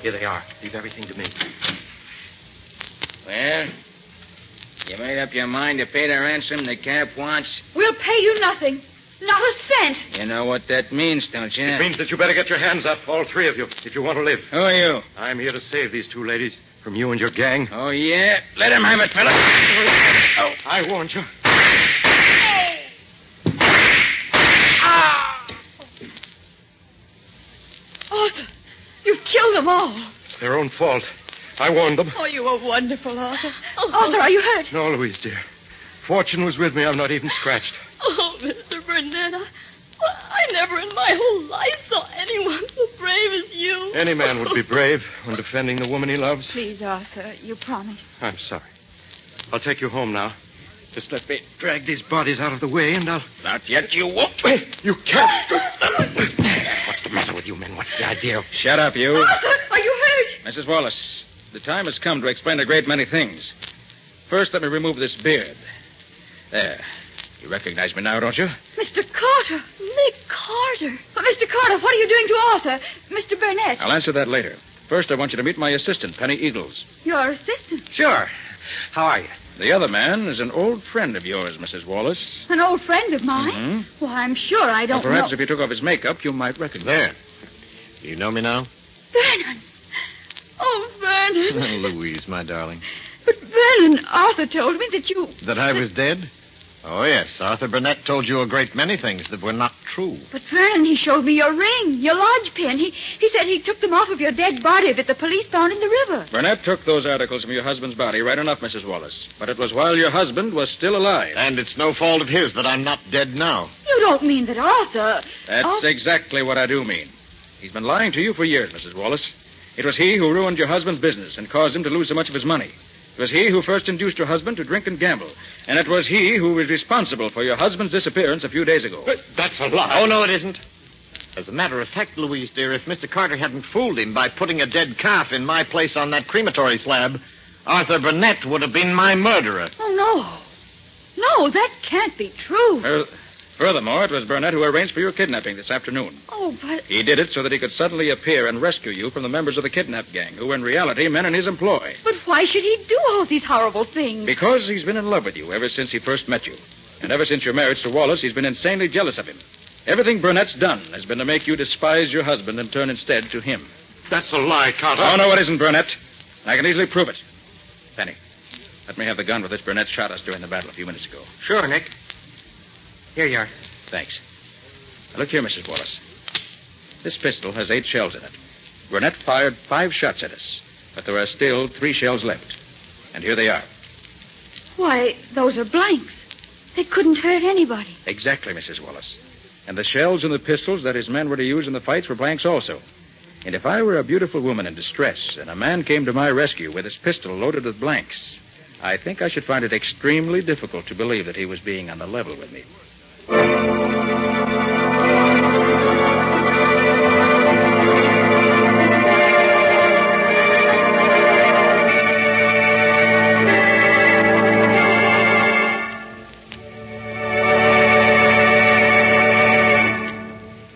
Here they are. Leave everything to me. Well, you made up your mind to pay the ransom the Cap wants? We'll pay you nothing. Not a cent. You know what that means, don't you? It means that you better get your hands up, all three of you, if you want to live. Who are you? I'm here to save these two ladies from you and your gang. Oh, yeah? Let him have it, fella. Oh, I warned you. Arthur, you've killed them all. It's their own fault. I warned them. Oh, you were wonderful, Arthur. Arthur, are you hurt? No, Louise, dear. Fortune was with me. I'm not even scratched. Oh, Mr. Burnett, I never in my whole life saw anyone so brave as you. Any man would be brave when defending the woman he loves. Please, Arthur, you promised. I'm sorry. I'll take you home now. Just let me drag these bodies out of the way, and I'll... Not yet, you won't. You can't. What's the matter with you men? What's the idea? Shut up, you. Arthur, are you hurt? Mrs. Wallace, the time has come to explain a great many things. First, let me remove this beard. There. You recognize me now, don't you? Mr. Carter. Nick Carter. But, Mr. Carter, what are you doing to Arthur? Mr. Burnett. I'll answer that later. First, I want you to meet my assistant, Penny Eagles. Your assistant? Sure. How are you? The other man is an old friend of yours, Mrs. Wallace. An old friend of mine? Mm-hmm. Well, I'm sure I don't Perhaps know. if you took off his makeup, you might recognize him. There. You know me now? Vernon. Oh, Vernon. Louise, my darling. But, Vernon, Arthur told me that you... That I was dead? Oh, yes. Arthur Burnett told you a great many things that were not true. But, Vernon, he showed me your ring, your lodge pin. He said he took them off of your dead body that the police found in the river. Burnett took those articles from your husband's body, right enough, Mrs. Wallace. But it was while your husband was still alive. And it's no fault of his that I'm not dead now. You don't mean that Arthur... That's exactly what I do mean. He's been lying to you for years, Mrs. Wallace. It was he who ruined your husband's business and caused him to lose so much of his money. It was he who first induced your husband to drink and gamble. And it was he who was responsible for your husband's disappearance a few days ago. That's a lie. Oh, no, it isn't. As a matter of fact, Louise, dear, if Mr. Carter hadn't fooled him by putting a dead calf in my place on that crematory slab, Arthur Burnett would have been my murderer. Oh, no. No, that can't be true. Well, Furthermore, it was Burnett who arranged for your kidnapping this afternoon. Oh, but... He did it so that he could suddenly appear and rescue you from the members of the kidnap gang, who were in reality men in his employ. But why should he do all these horrible things? Because he's been in love with you ever since he first met you. And ever since your marriage to Wallace, he's been insanely jealous of him. Everything Burnett's done has been to make you despise your husband and turn instead to him. That's a lie, Carter. Oh, no, it isn't, Burnett. I can easily prove it. Penny, let me have the gun with which Burnett shot us during the battle a few minutes ago. Sure, Nick. Here you are. Thanks. Now, look here, Mrs. Wallace. This pistol has 8 shells in it. Burnett fired 5 shots at us, but there are still 3 shells left. And here they are. Why, those are blanks. They couldn't hurt anybody. Exactly, Mrs. Wallace. And the shells in the pistols that his men were to use in the fights were blanks also. And if I were a beautiful woman in distress and a man came to my rescue with his pistol loaded with blanks, I think I should find it extremely difficult to believe that he was being on the level with me.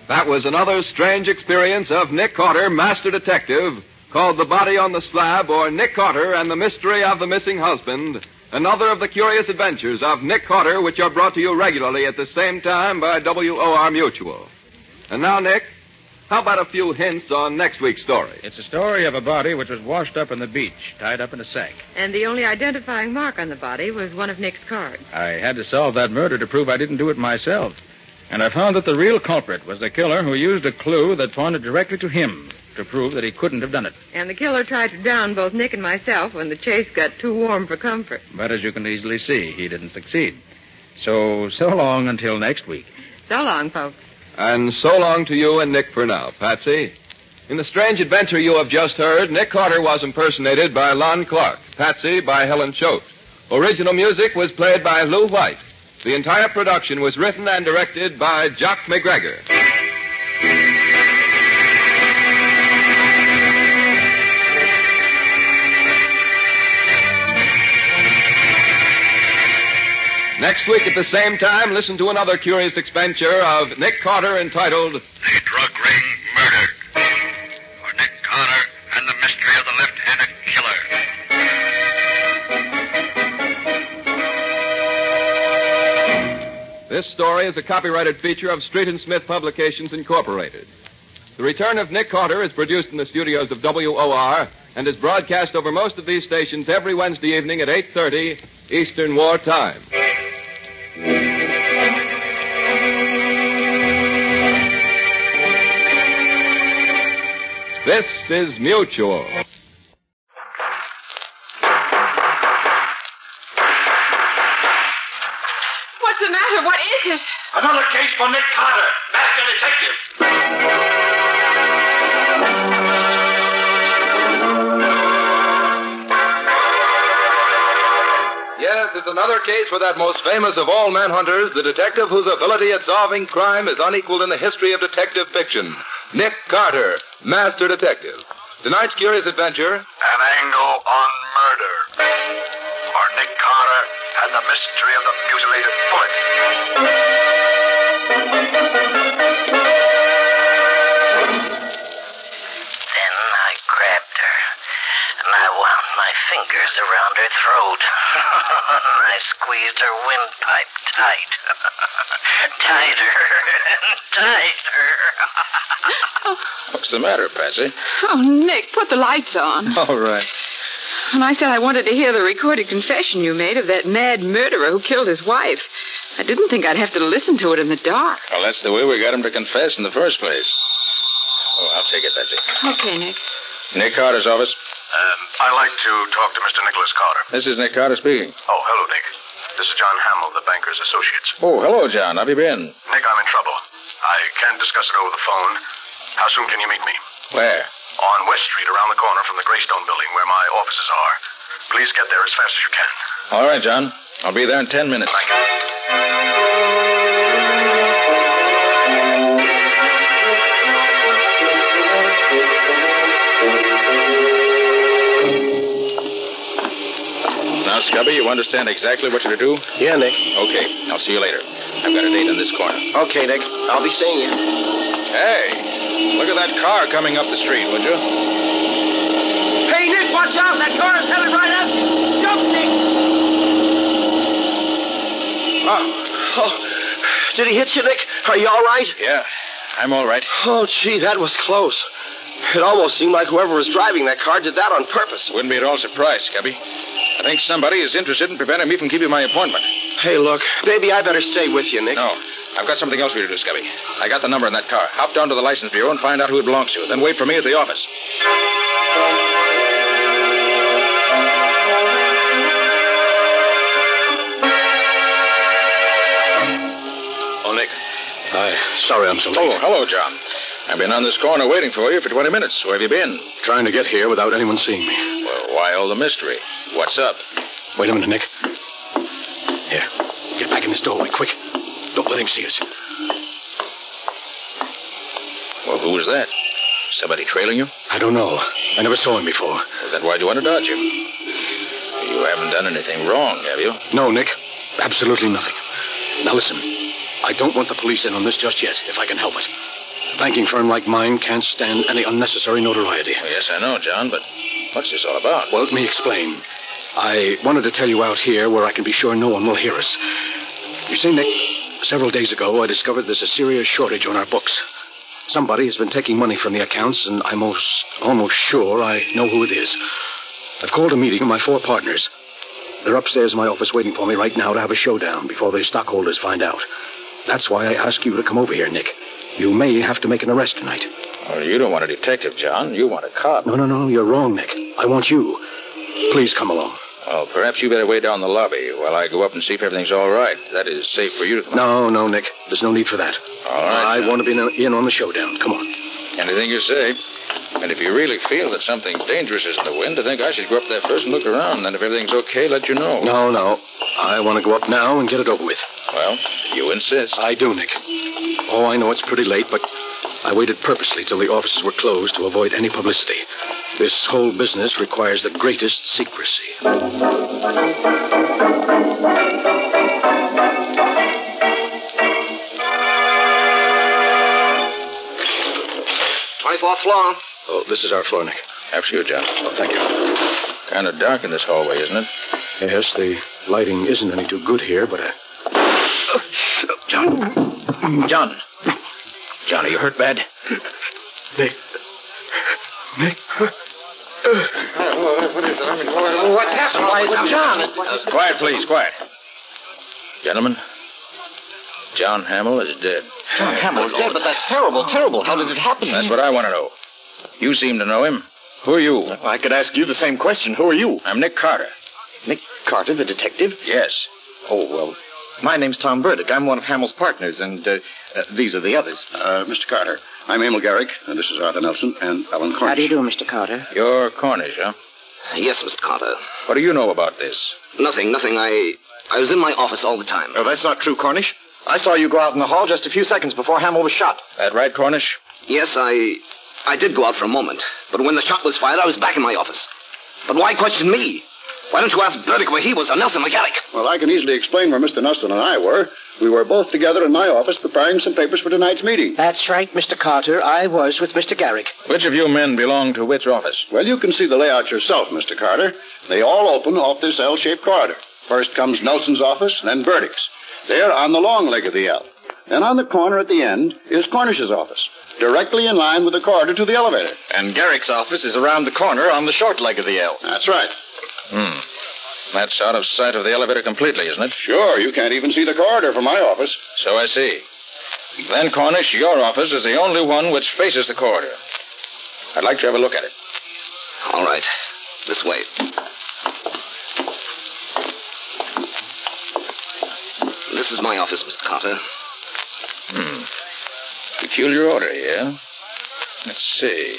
That was another strange experience of Nick Carter, Master Detective, called The Body on the Slab, or Nick Carter and the Mystery of the Missing Husband, another of the curious adventures of Nick Carter, which are brought to you regularly at the same time by WOR Mutual. And now, Nick, how about a few hints on next week's story? It's a story of a body which was washed up on the beach, tied up in a sack. And the only identifying mark on the body was one of Nick's cards. I had to solve that murder to prove I didn't do it myself. And I found that the real culprit was the killer who used a clue that pointed directly to him to prove that he couldn't have done it. And the killer tried to drown both Nick and myself when the chase got too warm for comfort. But as you can easily see, he didn't succeed. So long until next week. So long, folks. And so long to you and Nick for now, Patsy. In the strange adventure you have just heard, Nick Carter was impersonated by Lon Clark, Patsy by Helen Choate. Original music was played by Lou White. The entire production was written and directed by Jock McGregor. Next week at the same time, listen to another curious adventure of Nick Carter entitled The Drug Ring Murdered. For Nick Carter and the Mystery of the Left-Handed Killer. This story is a copyrighted feature of Street and Smith Publications, Incorporated. The Return of Nick Carter is produced in the studios of WOR and is broadcast over most of these stations every Wednesday evening at 8:30 Eastern War Time. This is Mutual. What's the matter? What is it? Another case for Nick Carter, Master Detective. Yes, it's another case for that most famous of all manhunters, the detective whose ability at solving crime is unequaled in the history of detective fiction. Nick Carter, Master Detective. Tonight's curious adventure... An angle on murder. For Nick Carter and the Mystery of the Mutilated Foot. Then I grabbed her, and I wound my fingers around her throat. And I squeezed her windpipe tight. Tighter and tighter. What's the matter, Patsy? Oh, Nick, put the lights on. All right. And I said I wanted to hear the recorded confession you made of that mad murderer who killed his wife. I didn't think I'd have to listen to it in the dark. Well, that's the way we got him to confess in the first place. Oh, I'll take it, Patsy. Okay, Nick. Nick Carter's office. I'd like to talk to Mr. Nicholas Carter. This is Nick Carter speaking. Oh, hello, Nick. This is John Hamill, the Bankers Associates. Oh, hello, John. How have you been? Nick, I'm in trouble. I can't discuss it over the phone. How soon can you meet me? Where? On West Street, around the corner from the Greystone building where my offices are. Please get there as fast as you can. All right, John. I'll be there in 10 minutes. Thank you. Now, Scubby, you understand exactly what you're to do? Yeah, Nick. Okay. I'll see you later. I've got a date on this corner. Okay, Nick. I'll be seeing you. Hey, look at that car coming up the street, would you? Hey, Nick, watch out. That car is headed right at you. Jump, Nick. Oh, did he hit you, Nick? Are you all right? Yeah, I'm all right. Oh, gee, that was close. It almost seemed like whoever was driving that car did that on purpose. Wouldn't be at all surprised, Scubby. I think somebody is interested in preventing me from keeping my appointment. Hey, look, maybe I better stay with you, Nick. No, I've got something else for you to do, Scubby. I got the number in that car. Hop down to the license bureau and find out who it belongs to. Then wait for me at the office. Oh, Nick. Sorry I'm so late. Oh, hello, John. I've been on this corner waiting for you for 20 minutes. Where have you been? Trying to get here without anyone seeing me. Well, why all the mystery? What's up? Wait a minute, Nick. Here, get back in this doorway, quick. Don't let him see us. Well, who was that? Somebody trailing you? I don't know. I never saw him before. Well, then why'd you want to dodge him? You haven't done anything wrong, have you? No, Nick. Absolutely nothing. Now listen, I don't want the police in on this just yet, if I can help it. A banking firm like mine can't stand any unnecessary notoriety. Well, yes, I know, John, but what's this all about? Well, let me explain. I wanted to tell you out here where I can be sure no one will hear us. You see, Nick, several days ago I discovered there's a serious shortage on our books. Somebody has been taking money from the accounts, and I'm almost sure I know who it is. I've called a meeting of my 4 partners. They're upstairs in my office waiting for me right now to have a showdown before the stockholders find out. That's why I ask you to come over here, Nick. You may have to make an arrest tonight. Well, you don't want a detective, John. You want a cop. No, you're wrong, Nick. I want you. Please come along. Well, perhaps you better wait down the lobby while I go up and see if everything's all right. That is safe for you to come on. No, Nick. There's no need for that. All right. I want to be in on the showdown. Come on. Anything you say. And if you really feel that something dangerous is in the wind, I think I should go up there first and look around. Then if everything's okay, let you know. No. I want to go up now and get it over with. Well, you insist. I do, Nick. Oh, I know it's pretty late, but I waited purposely till the offices were closed to avoid any publicity. This whole business requires the greatest secrecy. 24th floor. Oh, this is our floor, Nick. After you, John. Oh, thank you. Kind of dark in this hallway, isn't it? Yes, the lighting isn't any too good here, but... John, are you hurt bad? Nick. What is it? I mean, what's happened? Why is it John? Quiet, please, quiet. Gentlemen, John Hamill is dead. John Hamill is dead, but that's terrible. How did it happen? That's what I want to know. You seem to know him. Who are you? I could ask you the same question. Who are you? I'm Nick Carter. Nick Carter, the detective? Yes. Oh, well, my name's Tom Burdick. I'm one of Hamill's partners, and these are the others. Mr. Carter, I'm Emil Garrick, and this is Arthur Nelson and Alan Cornish. How do you do, Mr. Carter? You're Cornish, huh? Yes, Mr. Carter. What do you know about this? Nothing. I was in my office all the time. Oh, that's not true, Cornish. I saw you go out in the hall just a few seconds before Hamill was shot. That right, Cornish? Yes, I did go out for a moment. But when the shot was fired, I was back in my office. But why question me? Why don't you ask Burdick where he was, or Nelson McGarrick? Well, I can easily explain where Mr. Nelson and I were. We were both together in my office preparing some papers for tonight's meeting. That's right, Mr. Carter. I was with Mr. Garrick. Which of you men belong to which office? Well, you can see the layout yourself, Mr. Carter. They all open off this L-shaped corridor. First comes Nelson's office, then Burdick's. They're on the long leg of the L. Then on the corner at the end is Cornish's office, directly in line with the corridor to the elevator. And Garrick's office is around the corner on the short leg of the L. That's right. That's out of sight of the elevator completely, isn't it? Sure, you can't even see the corridor from my office. So I see. Then, Cornish, your office is the only one which faces the corridor. I'd like to have a look at it. All right. This way. This is my office, Mr. Carter. Peculiar order here. Let's see.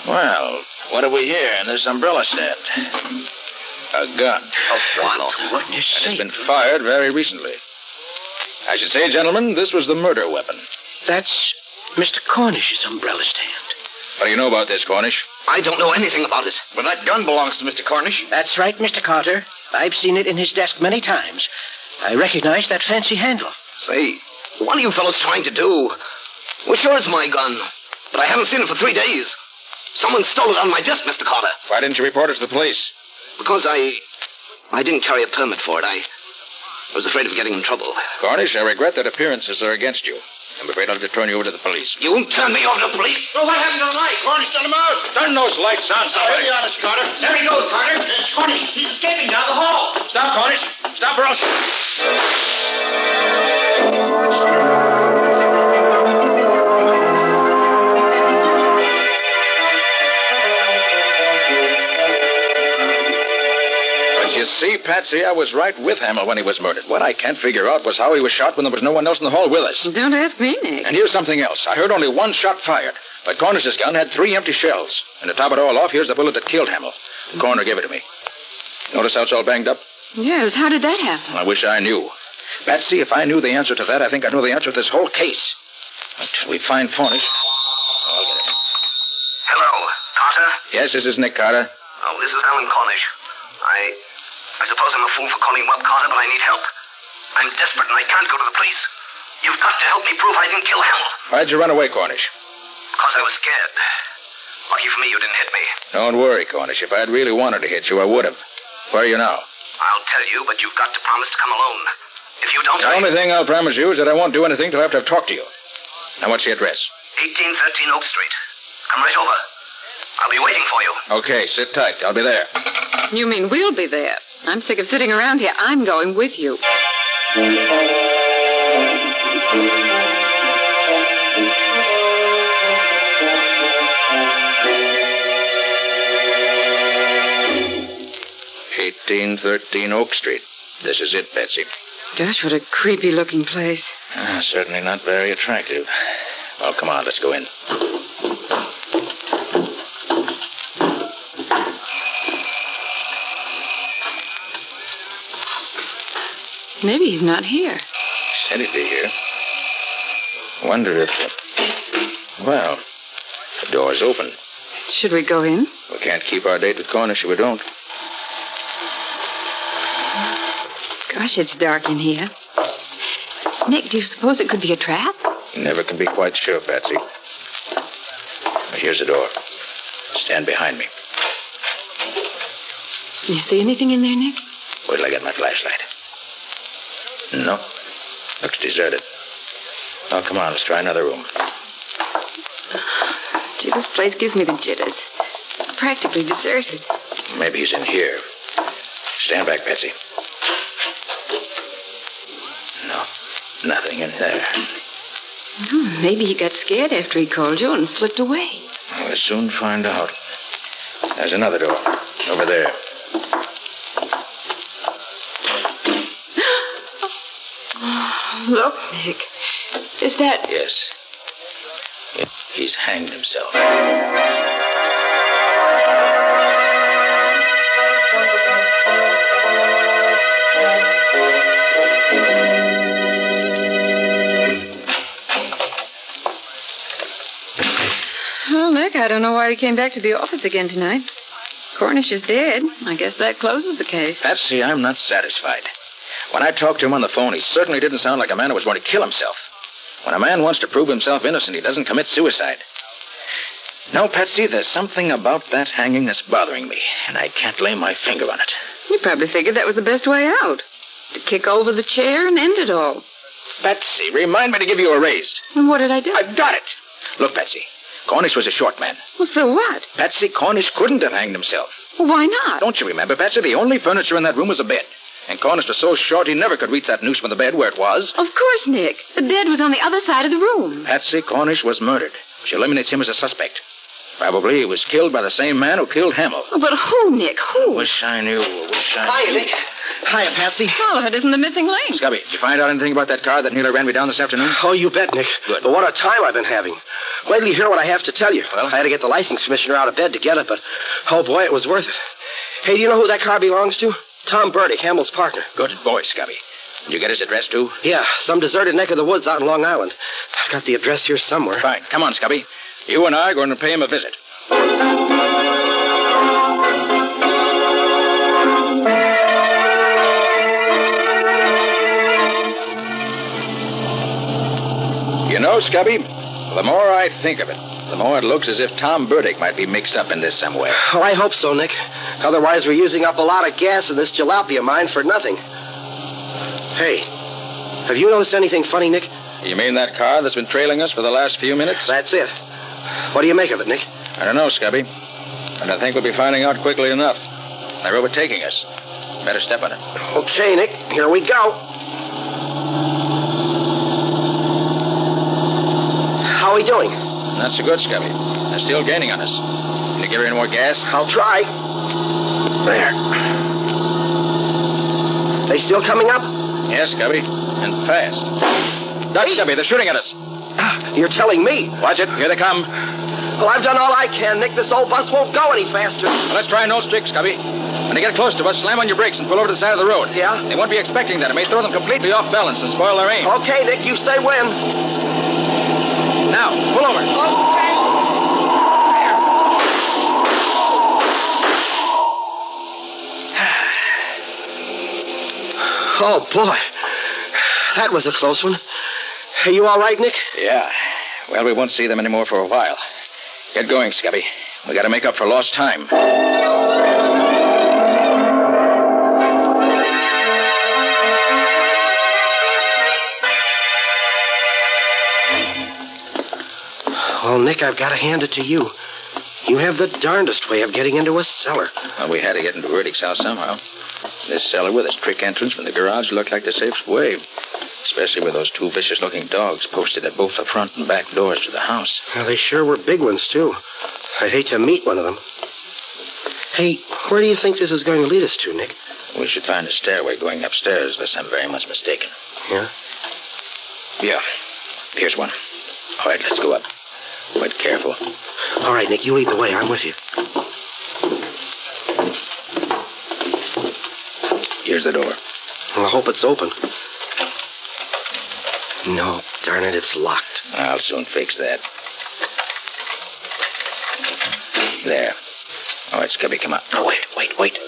Well, what have we here in this umbrella stand? A gun. What? And it's been fired very recently. I should say, gentlemen, this was the murder weapon. That's Mr. Cornish's umbrella stand. What do you know about this, Cornish? I don't know anything about it. Well, that gun belongs to Mr. Cornish. That's right, Mr. Carter. I've seen it in his desk many times. I recognize that fancy handle. Say, what are you fellows trying to do? Well, sure it's my gun, but I haven't seen it for 3 days. Someone stole it on my desk, Mr. Carter. Why didn't you report it to the police? Because I didn't carry a permit for it. I was afraid of getting in trouble. Cornish, I regret that appearances are against you. I'm afraid I'll have to turn you over to the police. You won't turn me over to the police? Well, what happened to the light? Cornish, turn him out. Turn those lights on, somebody. Be honest, Carter. There he goes, Carter. It's Cornish. He's escaping down the hall. Stop, Cornish. Stop, or else... You see, Patsy, I was right with Hamill when he was murdered. What I can't figure out was how he was shot when there was no one else in the hall with us. Don't ask me, Nick. And here's something else. I heard only one shot fired, but Cornish's gun had 3 empty shells. And to top it all off, here's the bullet that killed Hamill. The coroner gave it to me. Notice how it's all banged up? Yes, how did that happen? I wish I knew. Patsy, if I knew the answer to that, I think I know the answer to this whole case. Until we find Cornish, I'll get it. Hello, Carter? Yes, this is Nick Carter. Oh, this is Alan Cornish. I suppose I'm a fool for calling you up, Carter, but I need help. I'm desperate and I can't go to the police. You've got to help me prove I didn't kill Hamill. Why'd you run away, Cornish? Because I was scared. Lucky for me, you didn't hit me. Don't worry, Cornish. If I'd really wanted to hit you, I would have. Where are you now? I'll tell you, but you've got to promise to come alone. If you don't... The only thing I'll promise you is that I won't do anything till after I've talked to you. Now, what's the address? 1813 Oak Street. Come right over. I'll be waiting for you. Okay, sit tight. I'll be there. You mean we'll be there? I'm sick of sitting around here. I'm going with you. "1813 Oak Street. This is it, Betsy." Gosh, what a creepy-looking place. Certainly not very attractive. Well, come on, let's go in. Maybe he's not here. Said he'd be here. Wonder if... Well, the door's open. Should we go in? We can't keep our date with Cornish if we don't. Gosh, it's dark in here. Nick, do you suppose it could be a trap? You never can be quite sure, Patsy. Here's the door. Stand behind me. Can you see anything in there, Nick? Wait till I get my flashlight. No. Looks deserted. Oh, come on, let's try another room. Gee, this place gives me the jitters. Practically deserted. Maybe he's in here. Stand back, Patsy. No, nothing in there. Maybe he got scared after he called you and slipped away. We'll soon find out. There's another door. Over there. Look, Nick. Is that... Yes. He's hanged himself. Well, Nick, I don't know why he came back to the office again tonight. Cornish is dead. I guess that closes the case. Patsy, I'm not satisfied. When I talked to him on the phone, he certainly didn't sound like a man who was going to kill himself. When a man wants to prove himself innocent, he doesn't commit suicide. No, Patsy, there's something about that hanging that's bothering me, and I can't lay my finger on it. You probably figured that was the best way out. To kick over the chair and end it all. Patsy, remind me to give you a raise. And what did I do? I've got it. Look, Patsy, Cornish was a short man. Well, so what? Patsy, Cornish couldn't have hanged himself. Well, why not? Don't you remember, Patsy? The only furniture in that room was a bed. And Cornish was so short he never could reach that noose from the bed where it was. Of course, Nick. The bed was on the other side of the room. Patsy, Cornish was murdered, which eliminates him as a suspect. Probably he was killed by the same man who killed Hamill. Oh, but who, Nick? Who? Wish I knew. Hiya, Nick. Hiya, Patsy. Well, it isn't the missing link. Scubby, did you find out anything about that car that nearly ran me down this afternoon? Oh, you bet, Nick. Good. But what a time I've been having. Wait till you hear what I have to tell you. Well, I had to get the license commissioner out of bed to get it, but, oh, boy, it was worth it. Hey, do you know who that car belongs to? Tom Burdick, Hamill's partner. Good boy, Scubby. Did you get his address, too? Yeah, some deserted neck of the woods out in Long Island. I've got the address here somewhere. Fine. Come on, Scubby. You and I are going to pay him a visit. know, Scubby, the more I think of it, the more it looks as if Tom Burdick might be mixed up in this some way. Oh, I hope so, Nick. Otherwise, we're using up a lot of gas in this jalopy of mine for nothing. Hey, have you noticed anything funny, Nick? You mean that car that's been trailing us for the last few minutes? That's it. What do you make of it, Nick? I don't know, Scubby. And I think we'll be finding out quickly enough. They're overtaking us. Better step on it. Okay, Nick. Here we go. How are we doing? Not so good, Scubby. They're still gaining on us. Can you give her any more gas? I'll try. There. They still coming up? Yes, Scubby. And fast. Dutch, Scubby, they're shooting at us. You're telling me? Watch it. Here they come. Well, I've done all I can, Nick. This old bus won't go any faster. Well, let's try no stick, Scubby. When they get close to us, slam on your brakes and pull over to the side of the road. Yeah? They won't be expecting that. It may throw them completely off balance and spoil their aim. Okay, Nick. You say when. Now, pull over. Okay. Oh, boy. That was a close one. Are you all right, Nick? Yeah. Well, we won't see them anymore for a while. Get going, Scubby. We got to make up for lost time. Well, Nick, I've got to hand it to you. You have the darndest way of getting into a cellar. Well, we had to get into Burdick's house somehow. This cellar with its trick entrance from the garage looked like the safest way. Especially with those two vicious-looking dogs posted at both the front and back doors to the house. Well, they sure were big ones, too. I'd hate to meet one of them. Hey, where do you think this is going to lead us to, Nick? We should find a stairway going upstairs, unless I'm very much mistaken. Yeah? Yeah. Here's one. All right, let's go up. But careful. All right, Nick, you lead the way. I'm with you. Here's the door. Well, I hope it's open. No, darn it, it's locked. I'll soon fix that. There. All right, Scubby, come on. No, wait.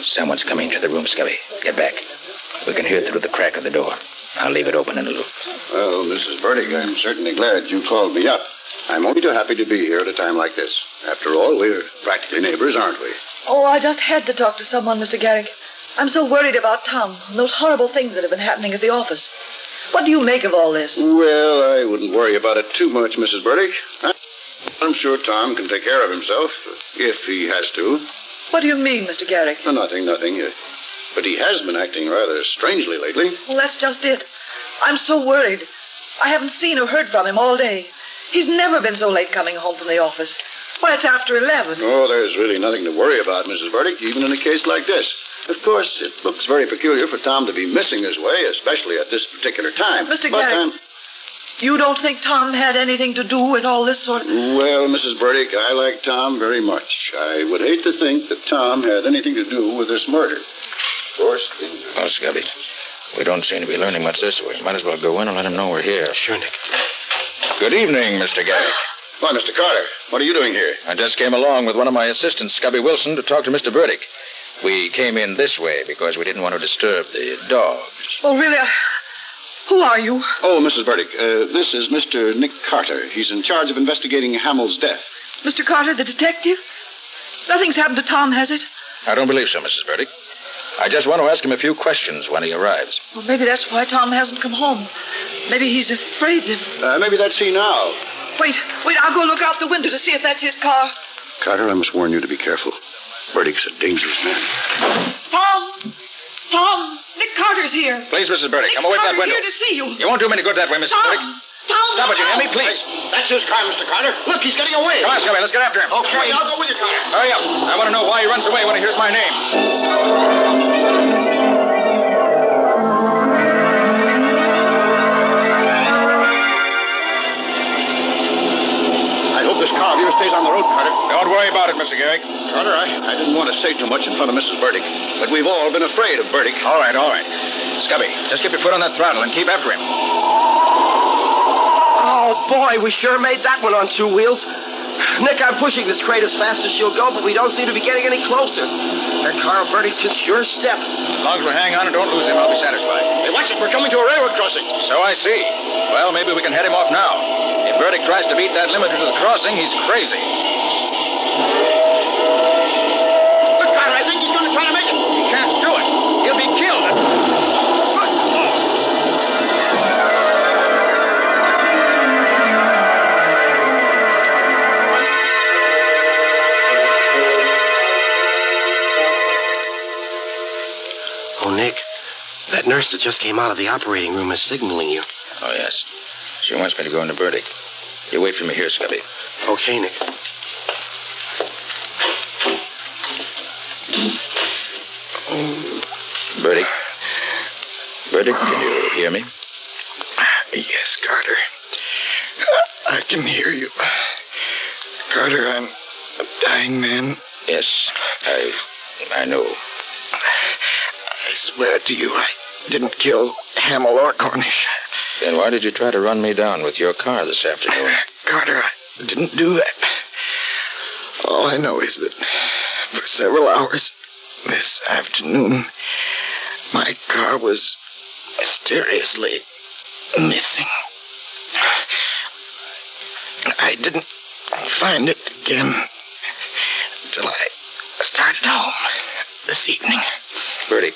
Someone's coming to the room, Scubby. Get back. We can hear it through the crack of the door. I'll leave it open a little. Well, Mrs. Burdick, I'm certainly glad you called me up. I'm only too happy to be here at a time like this. After all, we're practically neighbors, aren't we? Oh, I just had to talk to someone, Mr. Garrick. I'm so worried about Tom and those horrible things that have been happening at the office. What do you make of all this? Well, I wouldn't worry about it too much, Mrs. Burdick. I'm sure Tom can take care of himself, if he has to. What do you mean, Mr. Garrick? Nothing. But he has been acting rather strangely lately. Well, that's just it. I'm so worried. I haven't seen or heard from him all day. He's never been so late coming home from the office. Why, it's after 11. Oh, there's really nothing to worry about, Mrs. Burdick, even in a case like this. Of course, it looks very peculiar for Tom to be missing his way, especially at this particular time. Mr. Garrick, you don't think Tom had anything to do with all this sort of... Well, Mrs. Burdick, I like Tom very much. I would hate to think that Tom had anything to do with this murder. Of course, Oh, Scubby, we don't seem to be learning much this way. Might as well go in and let him know we're here. Sure, Nick. Good evening, Mr. Garrick. Why, Mr. Carter, what are you doing here? I just came along with one of my assistants, Scubby Wilson, to talk to Mr. Burdick. We came in this way because we didn't want to disturb the dogs. Oh, really? Who are you? Oh, Mrs. Burdick, this is Mr. Nick Carter. He's in charge of investigating Hamill's death. Mr. Carter, the detective? Nothing's happened to Tom, has it? I don't believe so, Mrs. Burdick. I just want to ask him a few questions when he arrives. Well, maybe that's why Tom hasn't come home. Maybe he's afraid of... Maybe that's he now. Wait, I'll go look out the window to see if that's his car. Carter, I must warn you to be careful. Burdick's a dangerous man. Tom, Nick Carter's here. Please, Mrs. Burdick, come away from that window. Here to see you. You won't do me any good that way, Mrs. Burdick. Tom, stop it, you hear me? Please. That's his car, Mr. Carter. Look, he's getting away. Come on, Scubby, let's get after him. Okay, I'll go with you, Carter. Hurry up. I want to know why he runs away when he hears my name. This car of yours stays on the road, Carter. Don't worry about it, Mr. Garrick. Carter, I didn't want to say too much in front of Mrs. Burdick, but we've all been afraid of Burdick. All right. Scubby, just keep your foot on that throttle and keep after him. Oh, boy, we sure made that one on two wheels. Nick, I'm pushing this crate as fast as she'll go, but we don't seem to be getting any closer. That car of Burdick's can sure step. As long as we hang on and don't lose him, I'll be satisfied. Hey, watch it, we're coming to a railroad crossing. So I see. Well, maybe we can head him off now. If Burdick tries to beat that limiter to the crossing, he's crazy. Look, Carter, I think he's going to try to make it. He can't do it. He'll be killed. Oh, Nick, that nurse that just came out of the operating room is signaling you. Oh, yes. She wants me to go into Burdick. You wait for me here, Scubby. Okay, Nick. Burdick? Burdick, can you hear me? Yes, Carter. I can hear you. Carter, I'm a dying man. Yes, I know. I swear to you, I didn't kill Hamill or Cornish. Then why did you try to run me down with your car this afternoon? Carter, I didn't do that. All I know is that for several hours this afternoon, my car was mysteriously missing. I didn't find it again until I started home this evening. Bertie,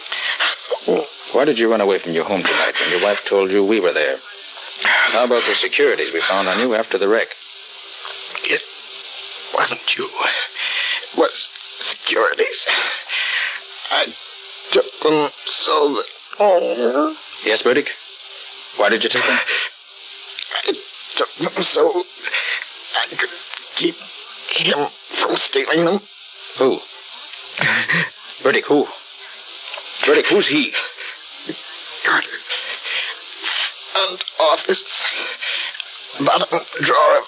why did you run away from your home tonight when your wife told you we were there? How about the securities we found on you after the wreck? It wasn't you. It was securities. I took them so that... Oh. Yes, Burdick? Why did you take them? I took them so I could keep him from stealing them. Who? Burdick, who? Burdick, who's he? Carter. Front office. Bottom drawer of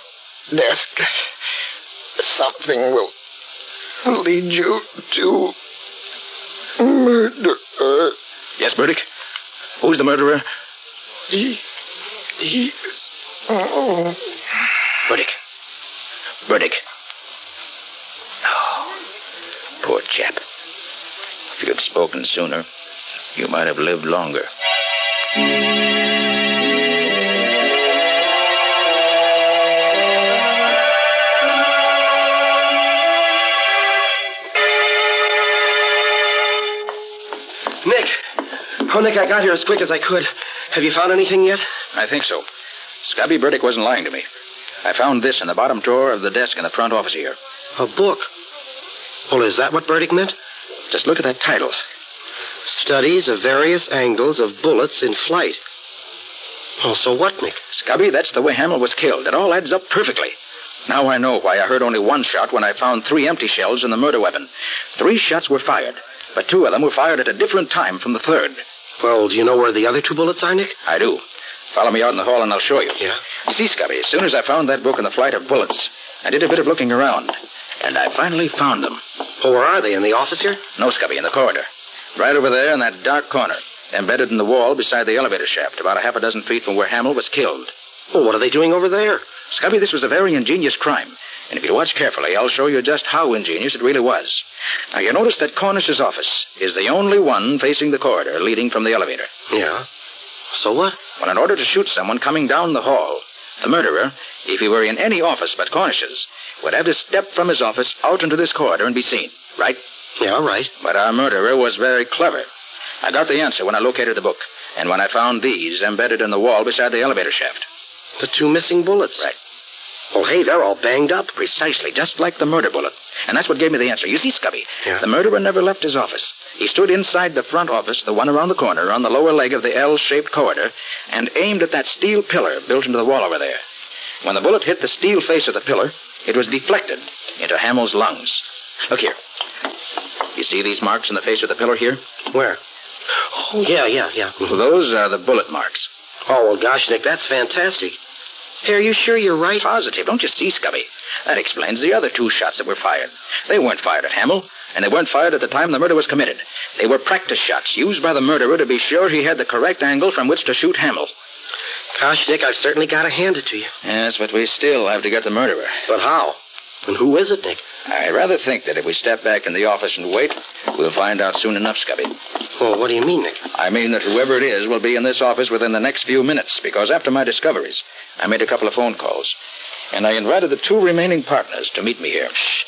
desk. Something will lead you to murder. Yes, Burdick? Who's the murderer? He's... Oh. Burdick. Burdick. Oh, poor chap. If you'd spoken sooner, you might have lived longer. Nick! Oh, Nick, I got here as quick as I could. Have you found anything yet? I think so. Scubby Burdick wasn't lying to me. I found this in the bottom drawer of the desk in the front office here. A book? Well, is that what Burdick meant? Just look at that title. Studies of various angles of bullets in flight. Oh, so what, Nick? Scubby, that's the way Hamill was killed. It all adds up perfectly. Now I know why I heard only one shot when I found 3 empty shells in the murder weapon. 3 shots were fired, but 2 of them were fired at a different time from the third. Well, do you know where the other 2 bullets are, Nick? I do. Follow me out in the hall and I'll show you. Yeah? You see, Scubby, as soon as I found that book in the flight of bullets, I did a bit of looking around, and I finally found them. Oh, where are they? In the office here? No, Scubby, in the corridor. Right over there in that dark corner, embedded in the wall beside the elevator shaft, about 6 feet from where Hamill was killed. Well, what are they doing over there? Scubby, this was a very ingenious crime. And if you watch carefully, I'll show you just how ingenious it really was. Now, you notice that Cornish's office is the only one facing the corridor leading from the elevator. Yeah. So what? Well, in order to shoot someone coming down the hall, the murderer, if he were in any office but Cornish's, would have to step from his office out into this corridor and be seen, right? Yeah, right. But our murderer was very clever. I got the answer when I located the book, and when I found these embedded in the wall beside the elevator shaft. The 2 missing bullets? Right. Well, hey, they're all banged up. Precisely, just like the murder bullet. And that's what gave me the answer. You see, Scubby, Yeah. The murderer never left his office. He stood inside the front office, the one around the corner, on the lower leg of the L-shaped corridor, and aimed at that steel pillar built into the wall over there. When the bullet hit the steel face of the pillar, it was deflected into Hamill's lungs. Look here. You see these marks in the face of the pillar here? Where? Oh, yeah. Well, those are the bullet marks. Oh, well, gosh, Nick, that's fantastic. Hey, are you sure you're right? Positive. Don't you see, Scubby? That explains the other 2 shots that were fired. They weren't fired at Hamill, and they weren't fired at the time the murder was committed. They were practice shots used by the murderer to be sure he had the correct angle from which to shoot Hamill. Gosh, Nick, I've certainly got to hand it to you. Yes, but we still have to get the murderer. But how? And who is it, Nick? I rather think that if we step back in the office and wait, we'll find out soon enough, Scubby. Oh, what do you mean, Nick? I mean that whoever it is will be in this office within the next few minutes, because after my discoveries, I made a couple of phone calls, and I invited the 2 remaining partners to meet me here. Shh.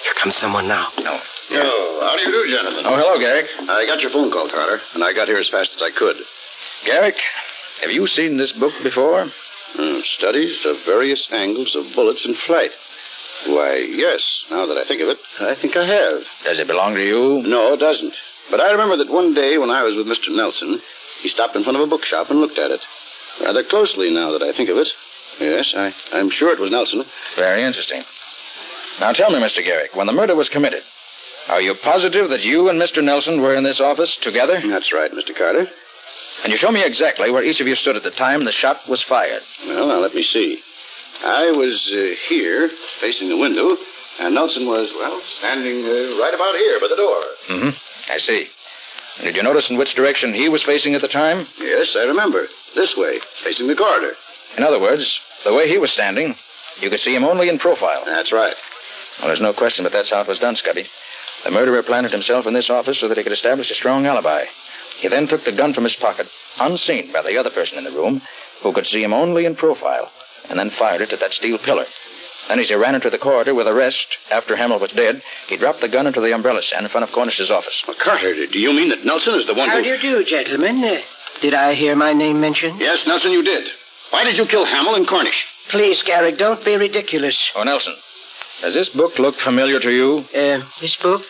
Here comes someone now. No. Oh, how do you do, gentlemen? Oh, hello, Garrick. I got your phone call, Carter, and I got here as fast as I could. Garrick, have you seen this book before? Studies of various angles of bullets in flight. Why, yes, now that I think of it, I think I have. Does it belong to you? No, it doesn't. But I remember that one day when I was with Mr. Nelson, he stopped in front of a bookshop and looked at it. Rather closely, now that I think of it. Yes, I'm sure it was Nelson. Very interesting. Now tell me, Mr. Garrick, when the murder was committed, are you positive that you and Mr. Nelson were in this office together? That's right, Mr. Carter. Can you show me exactly where each of you stood at the time the shot was fired? Well, now, let me see. I was here, facing the window, and Nelson was, standing right about here by the door. Mm-hmm. I see. And did you notice in which direction he was facing at the time? Yes, I remember. This way, facing the corridor. In other words, the way he was standing, you could see him only in profile. That's right. Well, there's no question but that's how it was done, Scubby. The murderer planted himself in this office so that he could establish a strong alibi. He then took the gun from his pocket, unseen by the other person in the room, who could see him only in profile, and then fired it at that steel pillar. Then as he ran into the corridor with the rest, after Hamill was dead, he dropped the gun into the umbrella stand in front of Cornish's office. Well, Carter, do you mean that Nelson is the one How do you do, gentlemen? Did I hear my name mentioned? Yes, Nelson, you did. Why did you kill Hamill and Cornish? Please, Garrick, don't be ridiculous. Oh, Nelson, does this book look familiar to you? This book?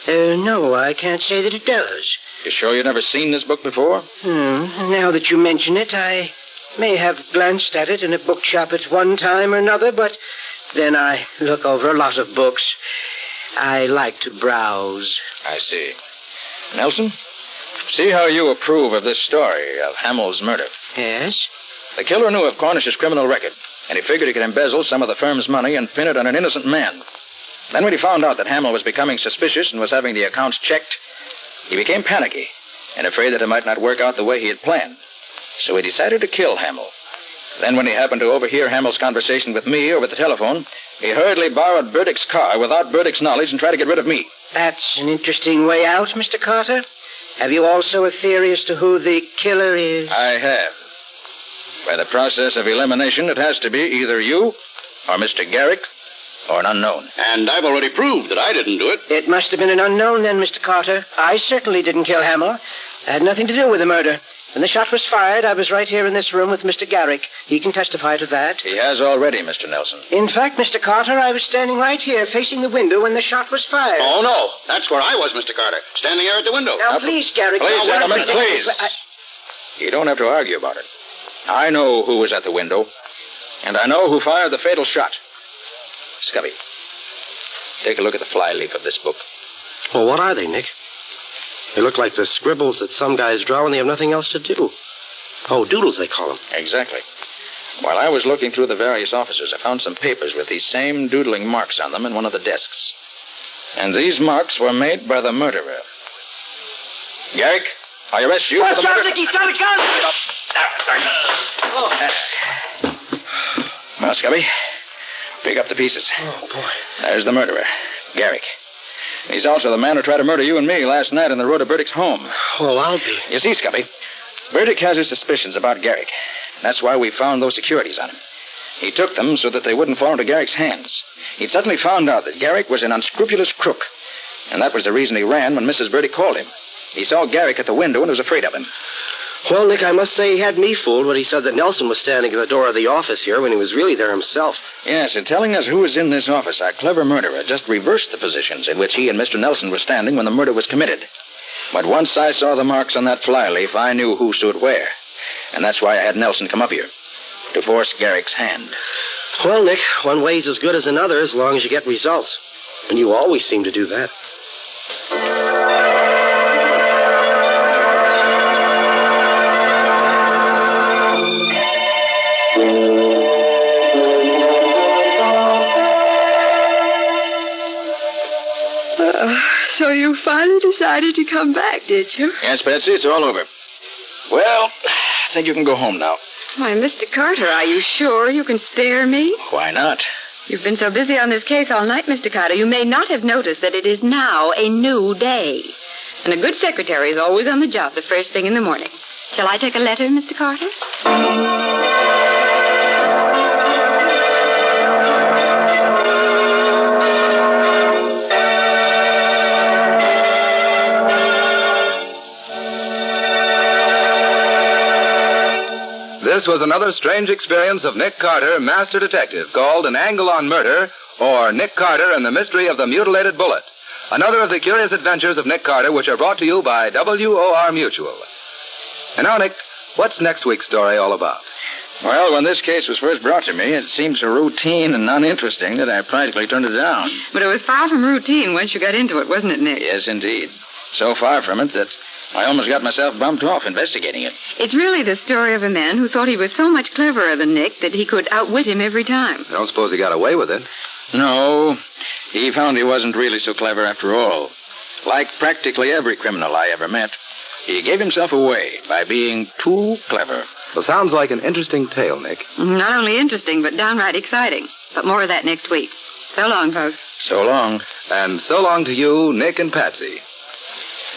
No, I can't say that it does. You sure you've never seen this book before? Now that you mention it, I may have glanced at it in a bookshop at one time or another, but then I look over a lot of books. I like to browse. I see. Nelson, see how you approve of this story of Hamill's murder. Yes? The killer knew of Cornish's criminal record, and he figured he could embezzle some of the firm's money and pin it on an innocent man. Then when he found out that Hamill was becoming suspicious and was having the accounts checked, he became panicky and afraid that it might not work out the way he had planned. So he decided to kill Hamill. Then when he happened to overhear Hamill's conversation with me over the telephone, he hurriedly borrowed Burdick's car without Burdick's knowledge and tried to get rid of me. That's an interesting way out, Mr. Carter. Have you also a theory as to who the killer is? I have. By the process of elimination, it has to be either you or Mr. Garrick or an unknown. And I've already proved that I didn't do it. It must have been an unknown then, Mr. Carter. I certainly didn't kill Hamill. I had nothing to do with the murder. When the shot was fired, I was right here in this room with Mr. Garrick. He can testify to that. He has already, Mr. Nelson. In fact, Mr. Carter, I was standing right here facing the window when the shot was fired. Oh, no. That's where I was, Mr. Carter. Standing here at the window. Now, please, Garrick. Please, gentlemen, please. I... You don't have to argue about it. I know who was at the window, and I know who fired the fatal shot. Scubby, take a look at the flyleaf of this book. Well, what are they, Nick? They look like the scribbles that some guys draw when they have nothing else to do. Oh, doodles, they call them. Exactly. While I was looking through the various offices, I found some papers with these same doodling marks on them in one of the desks. And these marks were made by the murderer. Garrick, I arrest you for the murder... He's got a gun! Well, Scubby, pick up the pieces. Oh, boy. There's the murderer, Garrick. He's also the man who tried to murder you and me last night on the road to Burdick's home. Oh, I'll be. You see, Scubby, Burdick has his suspicions about Garrick. That's why we found those securities on him. He took them so that they wouldn't fall into Garrick's hands. He'd suddenly found out that Garrick was an unscrupulous crook. And that was the reason he ran when Mrs. Burdick called him. He saw Garrick at the window and was afraid of him. Well, Nick, I must say he had me fooled when he said that Nelson was standing at the door of the office here when he was really there himself. Yes, in telling us who was in this office, our clever murderer just reversed the positions in which he and Mr. Nelson were standing when the murder was committed. But once I saw the marks on that flyleaf, I knew who stood where. And that's why I had Nelson come up here, to force Garrick's hand. Well, Nick, one way's as good as another as long as you get results. And you always seem to do that. So you finally decided to come back, did you? Yes, Patsy, it's all over. Well, I think you can go home now. Why, Mr. Carter, are you sure you can spare me? Why not? You've been so busy on this case all night, Mr. Carter, you may not have noticed that it is now a new day. And a good secretary is always on the job the first thing in the morning. Shall I take a letter, Mr. Carter? This was another strange experience of Nick Carter, Master Detective, called An Angle on Murder, or Nick Carter and the Mystery of the Mutilated Bullet. Another of the curious adventures of Nick Carter, which are brought to you by WOR Mutual. And now, Nick, what's next week's story all about? Well, when this case was first brought to me, it seemed so routine and uninteresting that I practically turned it down. But it was far from routine once you got into it, wasn't it, Nick? Yes, indeed. So far from it that I almost got myself bumped off investigating it. It's really the story of a man who thought he was so much cleverer than Nick that he could outwit him every time. I don't suppose he got away with it. No, he found he wasn't really so clever after all. Like practically every criminal I ever met, he gave himself away by being too clever. Well, sounds like an interesting tale, Nick. Not only interesting, but downright exciting. But more of that next week. So long, folks. So long. And so long to you, Nick and Patsy.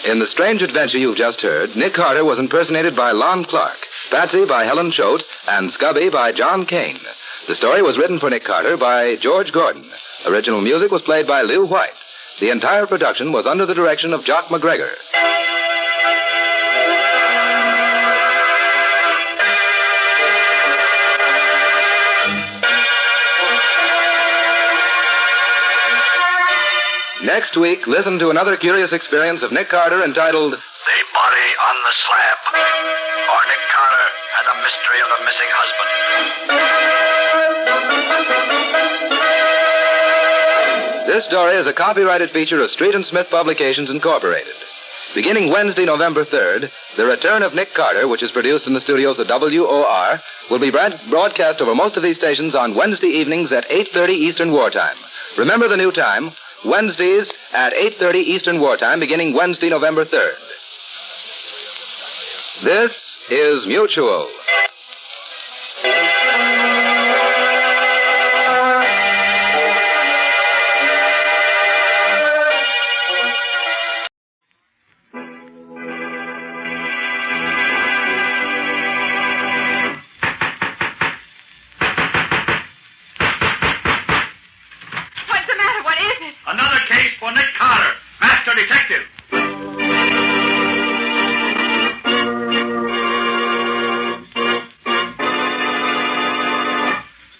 In the strange adventure you've just heard, Nick Carter was impersonated by Lon Clark, Patsy by Helen Choate, and Scubby by John Kane. The story was written for Nick Carter by George Gordon. Original music was played by Lew White. The entire production was under the direction of Jock McGregor. Next week, listen to another curious experience of Nick Carter entitled The Body on the Slab, or Nick Carter and the Mystery of the Missing Husband. This story is a copyrighted feature of Street and Smith Publications, Incorporated. Beginning Wednesday, November 3rd, The Return of Nick Carter, which is produced in the studios of WOR, will be broadcast over most of these stations on Wednesday evenings at 8:30 Eastern Wartime. Remember the new time, Wednesdays at 8:30 Eastern Wartime, beginning Wednesday, November 3rd. This is Mutual.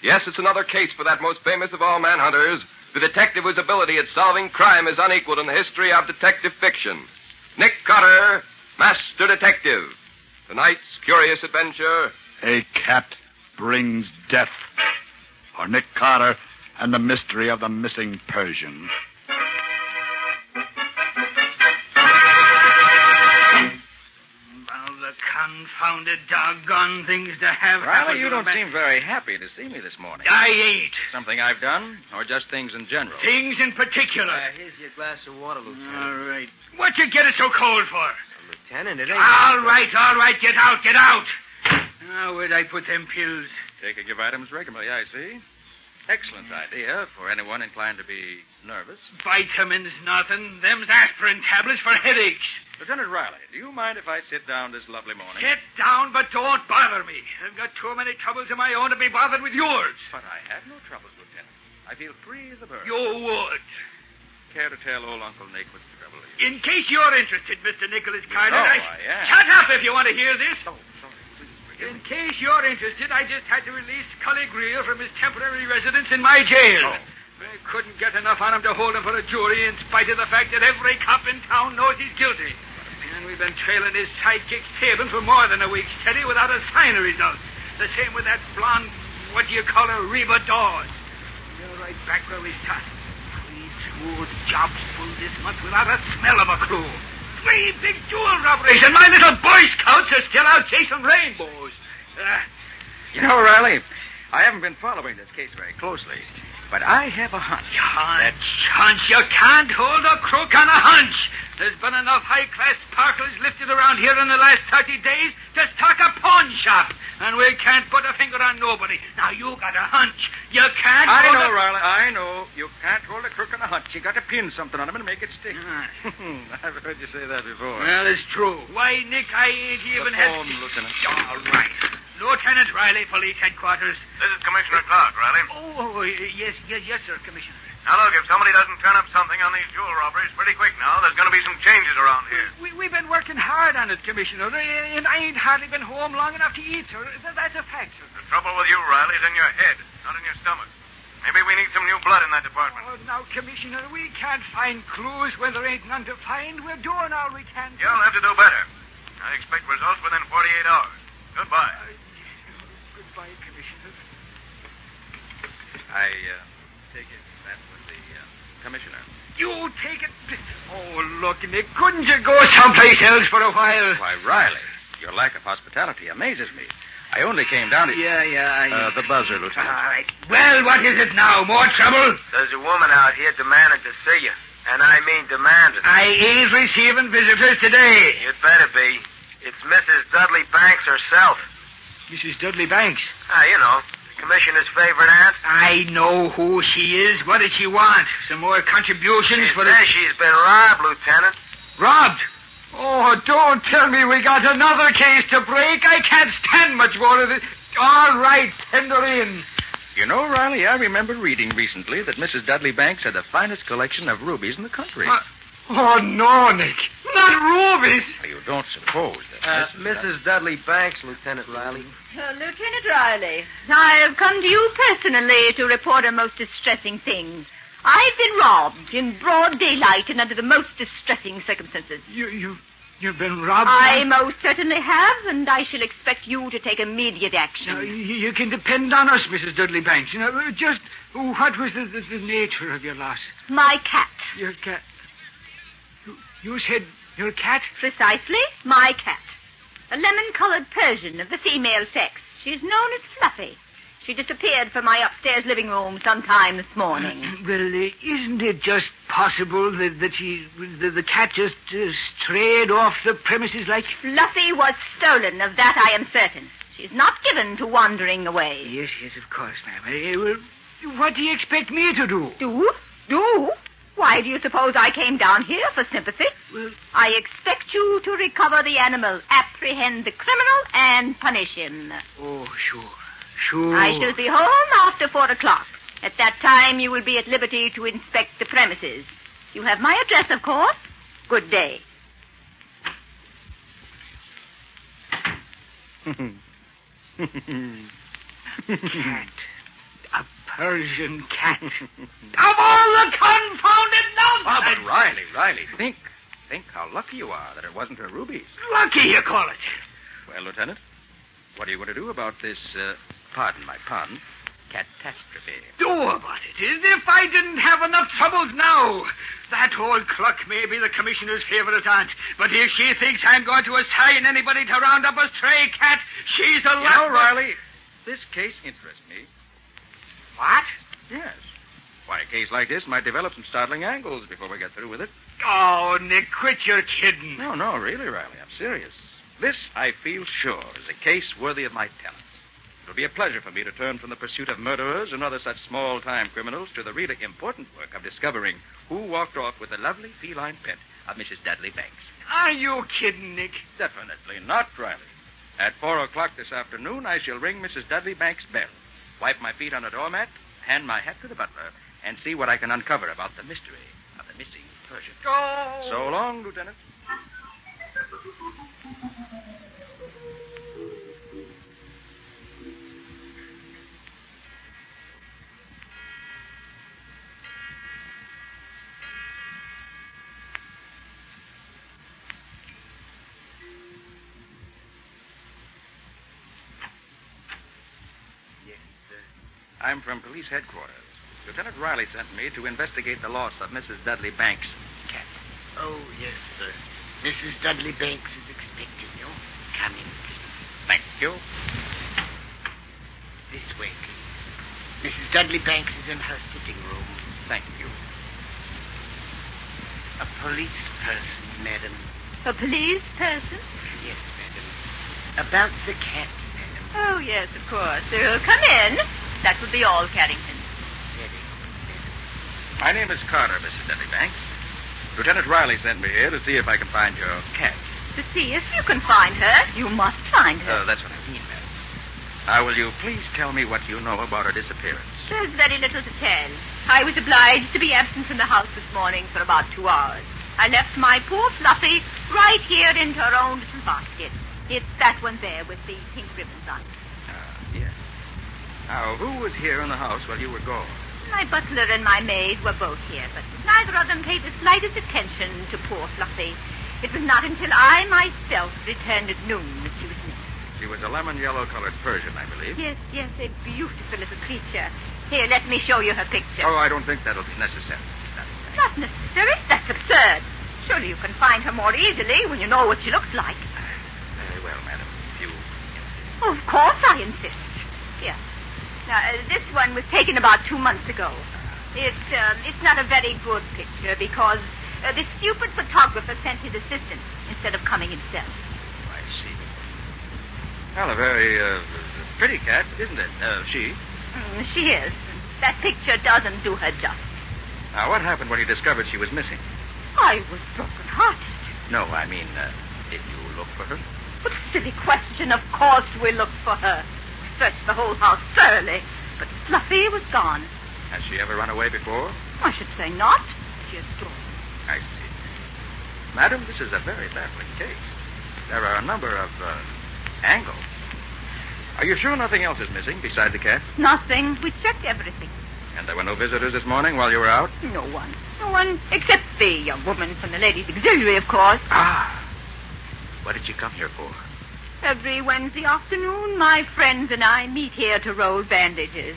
Yes, it's another case for that most famous of all manhunters, the detective whose ability at solving crime is unequaled in the history of detective fiction. Nick Carter, Master Detective. Tonight's curious adventure. A cat brings death. For Nick Carter and the mystery of the missing Persian. Confounded doggone things to have Riley, you don't seem very happy to see me this morning. I ain't. Something I've done, or just things in general? Things in particular. Here's your glass of water, Lieutenant. All right. What you get it so cold for? Lieutenant, it ain't... All right. Get out. Now, where'd I put them pills? Taking your vitamins regularly, I see. Excellent idea for anyone inclined to be nervous. Vitamins, nothing. Them's aspirin tablets for headaches. Lieutenant Riley, do you mind if I sit down this lovely morning? Sit down, but don't bother me. I've got too many troubles of my own to be bothered with yours. But I have no troubles, Lieutenant. I feel free as a bird. You would. Care to tell old Uncle Nick what the trouble is? In case you're interested, Mr. Nicholas Carter, I am. Shut up if you want to hear this. Oh, sorry. Please forgive In me. case you're interested, I just had to release Cully Greer from his temporary residence in my jail. Oh. I couldn't get enough on him to hold him for a jury in spite of the fact that every cop in town knows he's guilty. And we've been trailing his sidekick Sabin for more than a week steady without a sign of result. The same with that blonde, what do you call her, Reba Dawes. We're right back where we started. 3 smooth jobs full this month without a smell of a clue. 3 big jewel robberies, and my little Boy Scouts are still out chasing rainbows. You know, Riley, I haven't been following this case very closely, but I have a hunch. Hunch? You can't hold a crook on a hunch. There's been enough high-class sparklers lifted around here in the last 30 days to stock a pawn shop. and we can't put a finger on nobody. Now, you got a hunch. You can't... I know, Riley, I know. You can't hold a crook on a hunch. You got to pin something on him and make it stick. I've heard you say that before. Well, it's true. Why, Nick, I ain't even The had... phone, Lieutenant. All right. Lieutenant Riley, Police Headquarters. This is Commissioner Clark, Riley. Oh, yes, sir, Commissioner. Now, look, if somebody doesn't turn up something on these jewel robberies pretty quick now, there's going to be some changes around here. We've been working hard on it, Commissioner, and I ain't hardly been home long enough to eat, sir. That's a fact, sir. The trouble with you, Riley, is in your head, not in your stomach. Maybe we need some new blood in that department. Oh, now, Commissioner, we can't find clues when there ain't none to find. We're doing all we can. You'll have to do better. I expect results within 48 hours. Goodbye. Goodbye, Commissioner. I take it that was the commissioner. You take it... Oh, look, Nick, couldn't you go someplace else for a while? Why, Riley, your lack of hospitality amazes me. I only came down to... The buzzer, Lieutenant. All right. Well, what is it now? More trouble? There's a woman out here demanding to see you. And I mean demanding. I ain't receiving visitors today. You'd better be. It's Mrs. Dudley Banks herself. Mrs. Dudley Banks? You know, the commissioner's favorite aunt. I know who she is. What does she want? Some more contributions for the... She's been robbed, Lieutenant. Robbed? Oh, don't tell me we got another case to break. I can't stand much more of this. All right, send her in. You know, Riley, I remember reading recently that Mrs. Dudley Banks had the finest collection of rubies in the country. Oh, no, Nick. Not rubies. You don't suppose that... Mrs. Dudley Banks, Lieutenant Riley. Lieutenant Riley, I have come to you personally to report a most distressing thing. I've been robbed in broad daylight and under the most distressing circumstances. You've been robbed? I most certainly have, and I shall expect you to take immediate action. Now, you can depend on us, Mrs. Dudley Banks. You know, just what was the nature of your loss? My cat. Your cat? You said your cat? Precisely, my cat. A lemon-colored Persian of the female sex. She's known as Fluffy. She disappeared from my upstairs living room sometime this morning. Well, isn't it just possible that the cat just strayed off the premises like... Fluffy was stolen, of that I am certain. She's not given to wandering away. Yes, of course, ma'am. Well, what do you expect me to do? Do? Why do you suppose I came down here for sympathy? Well, I expect you to recover the animal, apprehend the criminal, and punish him. Oh, sure. I shall be home after 4 o'clock. At that time, you will be at liberty to inspect the premises. You have my address, of course. Good day. Cat. A Persian cat. Of all the confounded nonsense! But Riley, think how lucky you are that it wasn't her rubies. Lucky, you call it. Well, Lieutenant, what are you going to do about this, pardon my pun, catastrophe? Do about it? As if I didn't have enough troubles now. That old Cluck may be the commissioner's favorite aunt, but if she thinks I'm going to assign anybody to round up a stray cat, she's a You know, Riley, this case interests me. What? Yes. Why, a case like this might develop some startling angles before we get through with it. Oh, Nick, quit your kidding. No, really, Riley, I'm serious. This, I feel sure, is a case worthy of my talents. It'll be a pleasure for me to turn from the pursuit of murderers and other such small-time criminals to the really important work of discovering who walked off with the lovely feline pet of Mrs. Dudley Banks. Are you kidding, Nick? Definitely not, Riley. At 4 o'clock this afternoon, I shall ring Mrs. Dudley Banks' bell, wipe my feet on a doormat, hand my hat to the butler, and see what I can uncover about the mystery of the missing Persian. Oh! So long, Lieutenant. I'm from police headquarters. Lieutenant Riley sent me to investigate the loss of Mrs. Dudley Banks' cat. Oh, yes, sir. Mrs. Dudley Banks is expecting you. Come in, please. Thank you. This way, please. Mrs. Dudley Banks is in her sitting room. Thank you. A police person, madam. A police person? Yes, madam. About the cat, madam. Oh, yes, of course. Come in. That will be all, Carrington. My name is Carter, Mrs. Dudley-Banks. Lieutenant Riley sent me here to see if I can find your cat. To see if you can find her, you must find her. That's what I mean, madam. Now, will you please tell me what you know about her disappearance? There's very little to tell. I was obliged to be absent from the house this morning for about 2 hours. I left my poor Fluffy right here in her own little basket. It's that one there with the pink ribbons on it. Yes. Now, who was here in the house while you were gone? My butler and my maid were both here, but neither of them paid the slightest attention to poor Fluffy. It was not until I myself returned at noon that she was missing. She was a lemon-yellow-colored Persian, I believe. Yes, a beautiful little creature. Here, let me show you her picture. Oh, I don't think that'll be necessary. Not necessary? That's absurd. Surely you can find her more easily when you know what she looks like. Very well, madam. If you... Of course I insist. Here. Now, this one was taken about 2 months ago. It's not a very good picture because the stupid photographer sent his assistant instead of coming himself. I see. Well, a very pretty cat, isn't it? She? She is. That picture doesn't do her justice. Now, what happened when you discovered she was missing? I was broken-hearted. No, I mean, did you look for her? What a silly question. Of course we looked for her. We searched the whole house thoroughly, but Fluffy was gone. Has she ever run away before? I should say not. She has stolen. I see. Madam, this is a very baffling case. There are a number of angles. Are you sure nothing else is missing beside the cat? Nothing. We checked everything. And there were no visitors this morning while you were out? No one. No one except the young woman from the ladies' auxiliary, of course. Ah. What did you come here for? Every Wednesday afternoon, my friends and I meet here to roll bandages.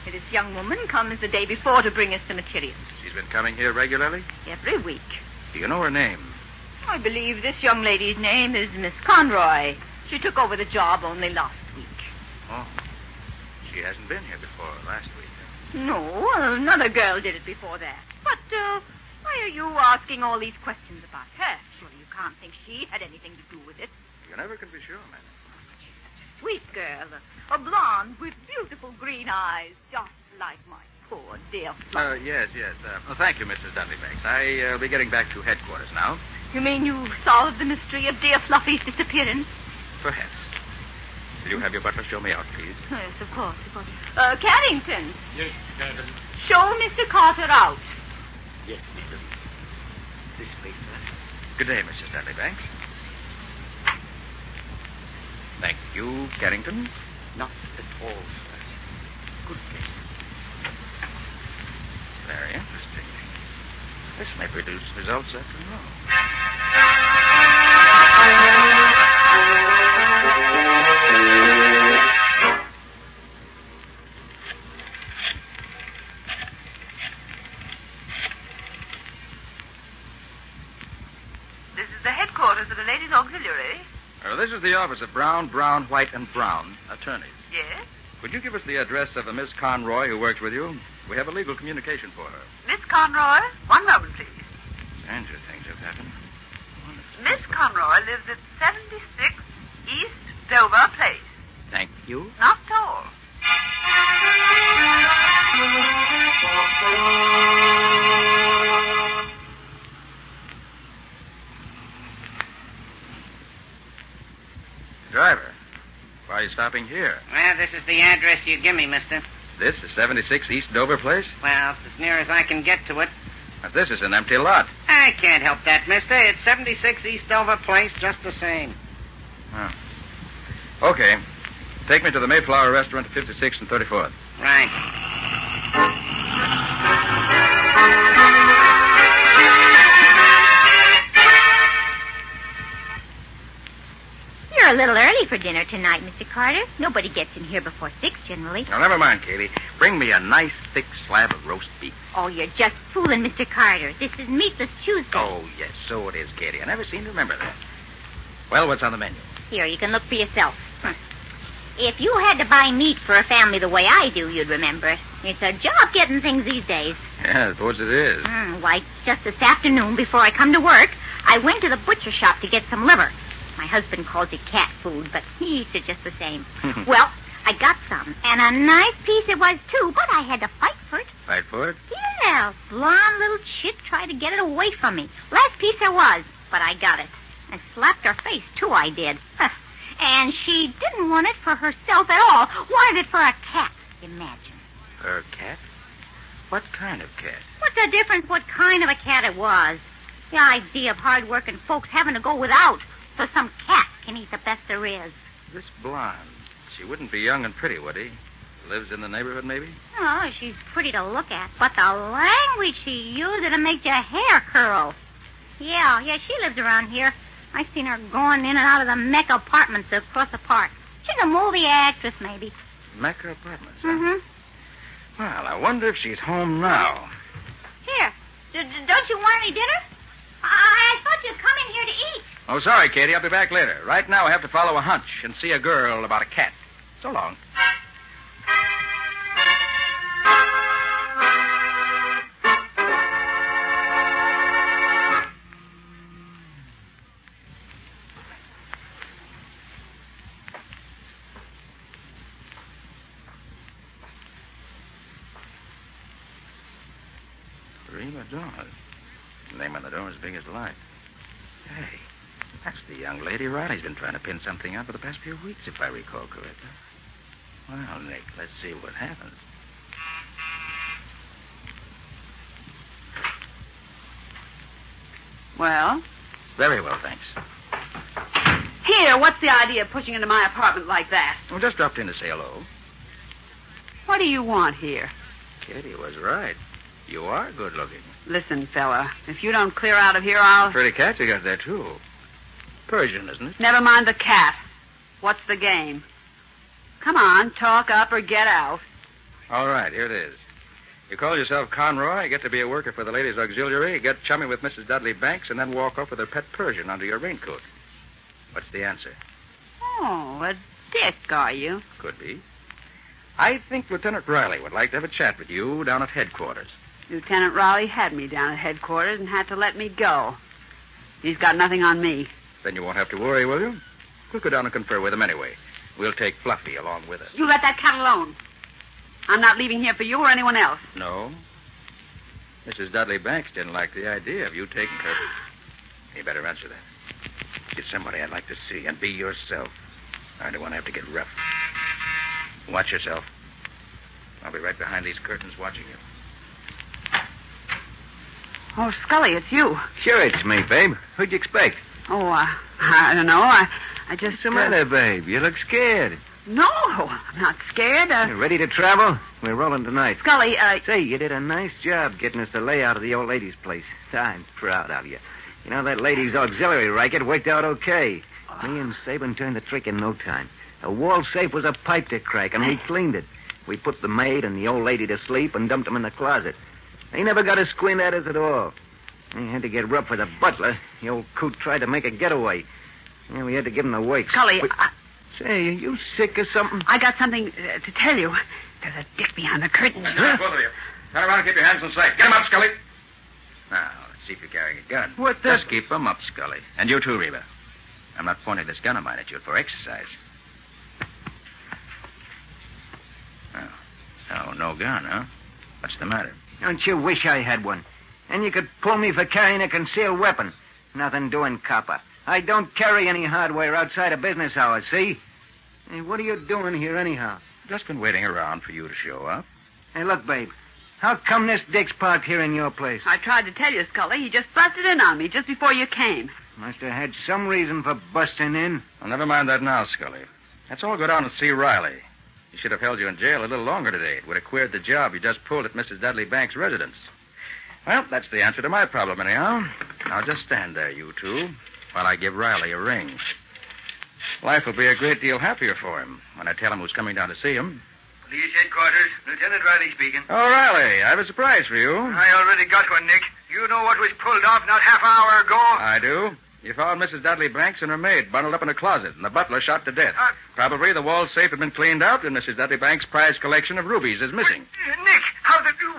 This young woman comes the day before to bring us the materials. She's been coming here regularly? Every week. Do you know her name? I believe this young lady's name is Miss Conroy. She took over the job only last week. Oh. She hasn't been here before last week. No, another girl did it before that. But why are you asking all these questions about her? Surely you can't think she had anything to do with it. You never can be sure, madam. Sweet girl. A blonde with beautiful green eyes, just like my poor dear Fluffy. Yes. Thank you, Mrs. Dudley-Banks. I'll be getting back to headquarters now. You mean you solved the mystery of dear Fluffy's disappearance? Perhaps. Will you have your butler show me out, please? Yes, of course. Carrington. Yes, madam. Show Mr. Carter out. Yes, madam. This place, sir. Good day, Mrs. Dudley-Banks. Thank you, Carrington. Not at all, sir. Good place. Very interesting. This may produce results after all. This is the headquarters of the Ladies' Auxiliary. This is the office of Brown, White, and Brown, attorneys. Yes? Could you give us the address of a Miss Conroy who works with you? We have a legal communication for her. Miss Conroy? One moment, please. Stranger things have happened. Miss Conroy lives at 76 East Dover Place. Thank you. Not tall. Driver, why are you stopping here? Well, this is the address you give me, mister. This is 76 East Dover Place? Well, it's as near as I can get to it. But this is an empty lot. I can't help that, mister. It's 76 East Dover Place just the same. Oh. Okay. Take me to the Mayflower Restaurant at 56th and 34th. Right. You're a little early for dinner tonight, Mr. Carter. Nobody gets in here before 6 generally. Now, never mind, Katie. Bring me a nice, thick slab of roast beef. Oh, you're just fooling, Mr. Carter. This is Meatless Tuesday. Oh, yes, so it is, Katie. I never seem to remember that. Well, what's on the menu? Here, you can look for yourself. If you had to buy meat for a family the way I do, you'd remember. It's a job getting things these days. Yeah, I suppose it is. Why, just this afternoon, before I come to work, I went to the butcher shop to get some liver. My husband calls it cat food, but he eats it just the same. Well, I got some, and a nice piece it was, too, but I had to fight for it. Fight for it? Yeah, blonde little chick tried to get it away from me. Last piece there was, but I got it. I slapped her face, too, I did. And she didn't want it for herself at all. Wanted it for a cat, imagine. For a cat? What kind of cat? What's the difference what kind of a cat it was? The idea of hard-working folks having to go without so some cat can eat the best there is. This blonde, she wouldn't be young and pretty, would he? Lives in the neighborhood, maybe? Oh, she's pretty to look at, but the language she used, it'll make your hair curl. Yeah, she lives around here. I've seen her going in and out of the Mecca apartments across the park. She's a movie actress, maybe. Mecca apartments, huh? Mm-hmm. Well, I wonder if she's home now. Here, don't you want any dinner? I thought you'd come in here to eat. Oh, sorry, Katie. I'll be back later. Right now, I have to follow a hunch and see a girl about a cat. So long. Reba Dawes. Name on the door as big as life. Hey, that's the young lady Riley's been trying to pin something on for the past few weeks, if I recall correctly. Well, Nick, let's see what happens. Well? Very well, thanks. Here, what's the idea of pushing into my apartment like that? Well, just dropped in to say hello. What do you want here? Katie was right. You are good looking. Listen, fella, if you don't clear out of here, I'll... Pretty cat you got there, too. Persian, isn't it? Never mind the cat. What's the game? Come on, talk up or get out. All right, here it is. You call yourself Conroy, get to be a worker for the ladies' auxiliary, get chummy with Mrs. Dudley Banks, and then walk off with her pet Persian under your raincoat. What's the answer? Oh, a dick, are you? Could be. I think Lieutenant Riley would like to have a chat with you down at headquarters. Lieutenant Riley had me down at headquarters and had to let me go. He's got nothing on me. Then you won't have to worry, will you? We'll go down and confer with him anyway. We'll take Fluffy along with us. You let that cat alone. I'm not leaving here for you or anyone else. No? Mrs. Dudley Banks didn't like the idea of you taking her. You better answer that. She's somebody I'd like to see, and be yourself. I don't want to have to get rough. Watch yourself. I'll be right behind these curtains watching you. Oh, Scully, it's you. Sure, it's me, babe. Who'd you expect? Oh, I don't know. I just... What's the matter, babe? You look scared. No, I'm not scared. You ready to travel? We're rolling tonight. Scully, Say, you did a nice job getting us the layout of the old lady's place. I'm proud of you. You know, that ladies' auxiliary racket worked out okay. Me and Sabin turned the trick in no time. The wall safe was a pipe to crack, and we cleaned it. We put the maid and the old lady to sleep and dumped them in the closet. They never got a squint at us at all. We had to get rough for the butler. The old coot tried to make a getaway. Yeah, we had to give him the works. Scully, Say, are you sick or something? I got something to tell you. There's a dick behind the curtain. Both of you. Turn around and keep your hands in sight. Get him up, Scully. Now, let's see if you're carrying a gun. What the... Just keep them up, Scully. And you too, Reba. I'm not pointing this gun of mine at you for exercise. Oh, no gun, huh? What's the matter? Don't you wish I had one? And you could pull me for carrying a concealed weapon. Nothing doing, copper. I don't carry any hardware outside of business hours, see? Hey, what are you doing here anyhow? Just been waiting around for you to show up. Hey, look, babe. How come this dick's parked here in your place? I tried to tell you, Scully. He just busted in on me just before you came. Must have had some reason for busting in. Well, never mind that now, Scully. Let's all go down and see Riley. He should have held you in jail a little longer today. It would have queered the job you just pulled at Mrs. Dudley Banks' residence. Well, that's the answer to my problem, anyhow. Now, just stand there, you two, while I give Riley a ring. Life will be a great deal happier for him when I tell him who's coming down to see him. Police headquarters. Lieutenant Riley speaking. Oh, Riley, I have a surprise for you. I already got one, Nick. You know what was pulled off not half an hour ago? I do. You found Mrs. Dudley Banks and her maid bundled up in a closet, and the butler shot to death. Probably the wall safe had been cleaned out, and Mrs. Dudley Banks' prized collection of rubies is missing. Nick,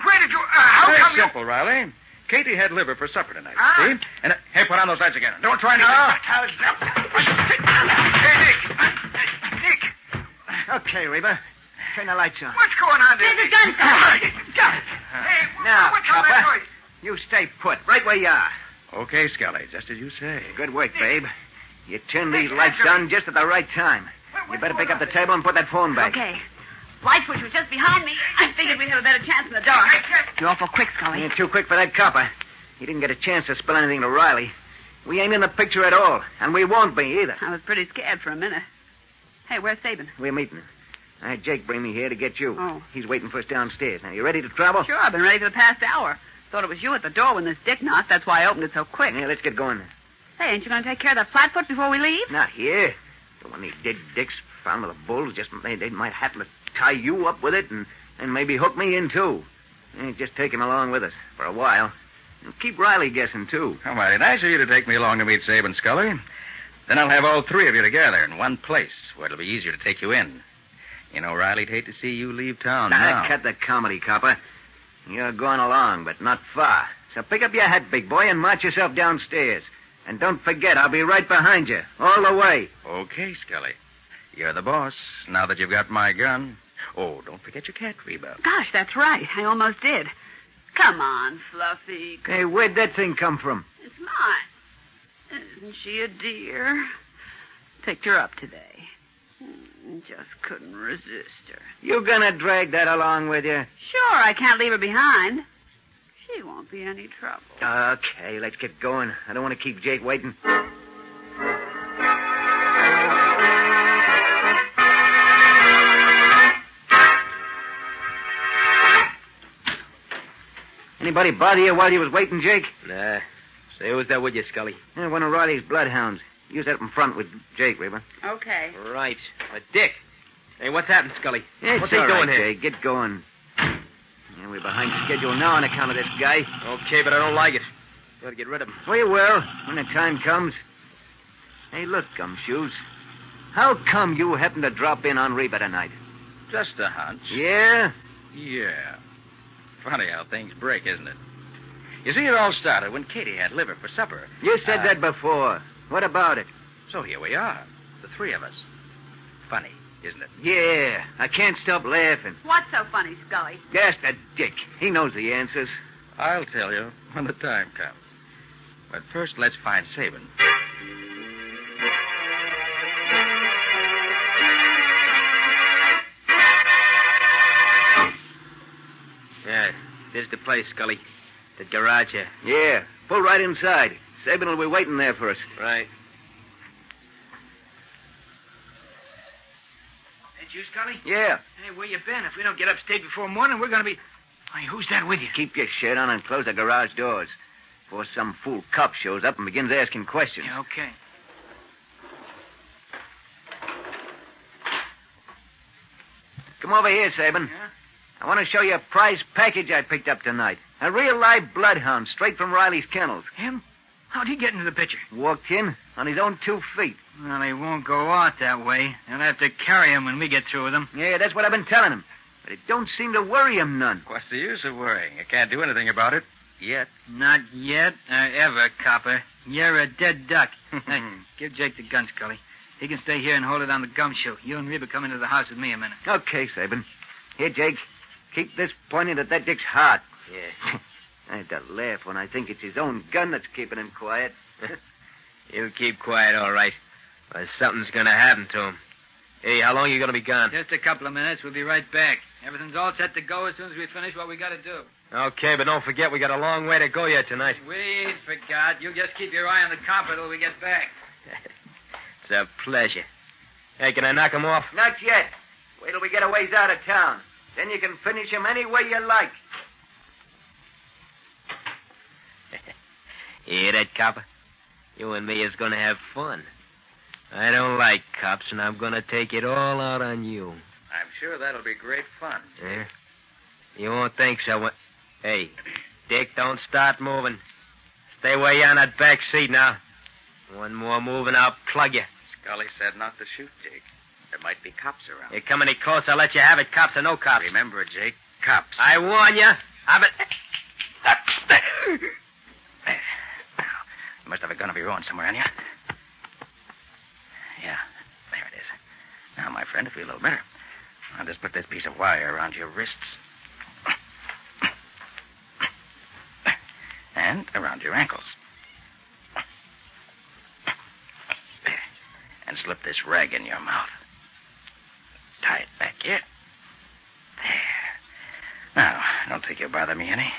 where did you... How Very come simple, Riley. Katie had liver for supper tonight, see? And, hey, put on those lights again. Don't try anything. Hey, Nick. Okay, Reba. Turn the lights on. What's going on there? There's a gun. Hey, Now, what's all that Copper, noise? you stay put, right where you are. Okay, Scully, just as you say. Good work, babe. You turned these lights on just at the right time. You better pick up the table and put that phone back. Okay. Light switch was just behind me. I figured we'd have a better chance in the dark. You're awful quick, Scully. You're too quick for that copper. He didn't get a chance to spill anything to Riley. We ain't in the picture at all, and we won't be either. I was pretty scared for a minute. Hey, where's Sabin? We're meeting. I had Jake bring me here to get you. Oh. He's waiting for us downstairs. Now, you ready to travel? Sure, I've been ready for the past hour. Thought it was you at the door when this dick knocked. That's why I opened it so quick. Yeah, let's get going. Hey, ain't you going to take care of that flatfoot before we leave? Not here. Don't want any dead dicks found with the bulls. Just they might happen to tie you up with it and maybe hook me in, too. Just take him along with us for a while. And keep Riley guessing, too. How mighty nice of you to take me along to meet Sabin, Scully. Then I'll have all three of you together in one place where it'll be easier to take you in. You know, Riley'd hate to see you leave town now. Cut the comedy, Copper. You're going along, but not far. So pick up your hat, big boy, and march yourself downstairs. And don't forget, I'll be right behind you, all the way. Okay, Scully. You're the boss, now that you've got my gun. Oh, don't forget your cat, Reba. Gosh, that's right. I almost did. Come on, Fluffy. Hey, where'd that thing come from? It's mine. Isn't she a dear? Picked her up today. Just couldn't resist her. You gonna drag that along with you? Sure, I can't leave her behind. She won't be any trouble. Okay, let's get going. I don't want to keep Jake waiting. Anybody bother you while you was waiting, Jake? Nah. Say, who's that with you, Scully? Yeah, one of Riley's bloodhounds. Use that up in front with Jake, Reba. Okay. Right. Dick. Hey, what's happened, Scully? Yeah, what's he he doing right, here? Jake. Get going. Yeah, we're behind schedule now on account of this guy. Okay, but I don't like it. Got to get rid of him. We will, when the time comes. Hey, look, Gumshoes. How come you happened to drop in on Reba tonight? Just a hunch. Yeah? Yeah. Funny how things break, isn't it? You see, it all started when Katie had liver for supper. You said that before. What about it? So here we are, the three of us. Funny, isn't it? Yeah, I can't stop laughing. What's so funny, Scully? Ask that Dick. He knows the answers. I'll tell you when the time comes. But first, let's find Sabin. Yeah, this is the place, Scully. The garage here. Yeah, pull right inside. Sabin will be waiting there for us. Right. That you, Scully? Yeah. Hey, where you been? If we don't get upstate before morning, we're going to be... Hey, who's that with you? Keep your shirt on and close the garage doors before some fool cop shows up and begins asking questions. Yeah, okay. Come over here, Sabin. Yeah? I want to show you a prize package I picked up tonight. A real live bloodhound straight from Riley's kennels. Him? How'd he get into the picture? Walked in on his own 2 feet. Well, he won't go out that way. They'll have to carry him when we get through with him. Yeah, that's what I've been telling him. But it don't seem to worry him none. What's the use of worrying? I can't do anything about it. Yet. Not yet or ever, Copper. You're a dead duck. Hey, give Jake the gun, Scully. He can stay here and hold it on the gumshoe. You and Reba come into the house with me a minute. Okay, Sabin. Here, Jake. Keep this pointed at that Dick's heart. Yeah. I had to laugh when I think it's his own gun that's keeping him quiet. He'll keep quiet, all right. Or something's going to happen to him. Hey, how long are you going to be gone? Just a couple of minutes. We'll be right back. Everything's all set to go as soon as we finish what we got to do. Okay, but don't forget we got a long way to go yet tonight. We ain't forgot. You just keep your eye on the copper till we get back. It's a pleasure. Hey, can I knock him off? Not yet. Wait till we get a ways out of town. Then you can finish him any way you like. You hear that, Copper? You and me is going to have fun. I don't like cops, and I'm going to take it all out on you. I'm sure that'll be great fun. Yeah? You won't think so. Hey, Dick, don't start moving. Stay where you're on that back seat now. One more move and I'll plug you. Scully said not to shoot, Jake. There might be cops around. You come any closer, I'll let you have it, cops or no cops. Remember, Jake, cops. I warn you. There. Now, you must have a gun of your own somewhere on you. Yeah, there it is. Now, my friend, to feel a little better, I'll just put this piece of wire around your wrists. And around your ankles. There. And slip this rag in your mouth. Tie it back here. There. Now, don't think you'll bother me any.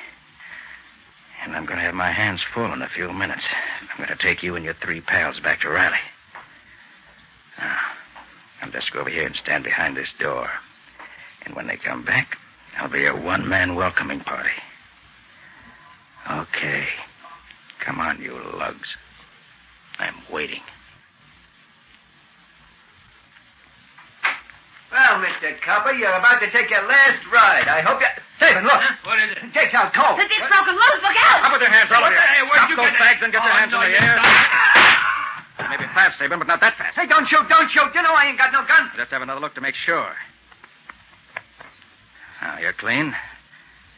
And I'm going to have my hands full in a few minutes. I'm going to take you and your 3 pals back to Riley. Now, I'll just go over here and stand behind this door. And when they come back, I'll be a one-man welcoming party. Okay. Come on, you lugs. I'm waiting. Well, Mr. Copper, you're about to take your last ride. I hope you... Sabin, look. What is it? Jake's out cold. It's broken loose. Look out. Up with your hands, all of you. Hey, where'd Drop you those get bags and get your hands in the air. Maybe fast, Sabin, but not that fast. Hey, don't shoot, don't shoot. You know I ain't got no gun. Just have another look to make sure. Now, you're clean.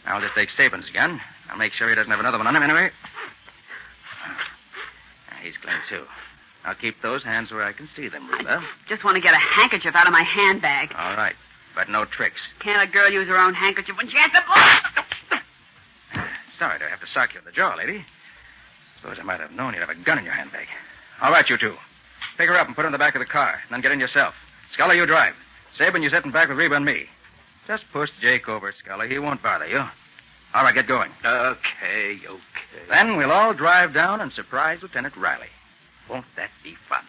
I'll just take Sabin's gun. I'll make sure he doesn't have another one on him anyway. He's clean, too. I'll keep those hands where I can see them, Reba. Just want to get a handkerchief out of my handbag. All right, but no tricks. Can't a girl use her own handkerchief when she has to blow? Sorry to have to sock you in the jaw, lady. Suppose I might have known you'd have a gun in your handbag. All right, you two. Pick her up and put her in the back of the car, and then get in yourself. Scully, you drive. Sabin, you sit in back with Reba and me. Just push Jake over, Scully. He won't bother you. All right, get going. Okay. Then we'll all drive down and surprise Lieutenant Riley. Won't that be fun?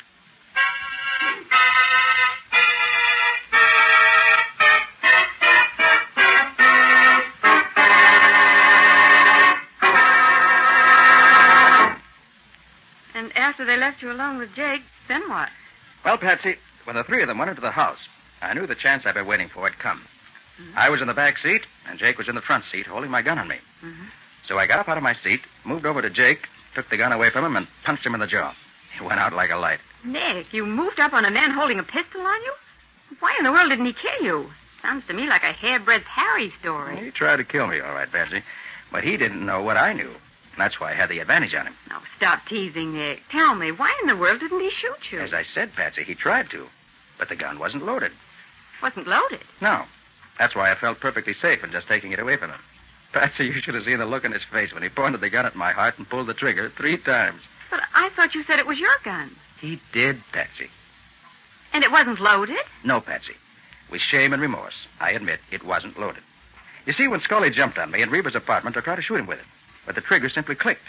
And after they left you alone with Jake, then what? Well, Patsy, when the 3 of them went into the house, I knew the chance I'd been waiting for had come. Mm-hmm. I was in the back seat, and Jake was in the front seat, holding my gun on me. Mm-hmm. So I got up out of my seat, moved over to Jake, took the gun away from him, and punched him in the jaw. He went out like a light. Nick, you moved up on a man holding a pistol on you? Why in the world didn't he kill you? Sounds to me like a hairbreadth Harry story. He tried to kill me, all right, Patsy. But he didn't know what I knew. That's why I had the advantage on him. Now, stop teasing, Nick. Tell me, why in the world didn't he shoot you? As I said, Patsy, he tried to. But the gun wasn't loaded. Wasn't loaded? No. That's why I felt perfectly safe in just taking it away from him. Patsy, you should have seen the look in his face when he pointed the gun at my heart and pulled the trigger 3 times. But I thought you said it was your gun. He did, Patsy. And it wasn't loaded? No, Patsy. With shame and remorse, I admit it wasn't loaded. You see, when Scully jumped on me in Reba's apartment, I tried to shoot him with it. But the trigger simply clicked.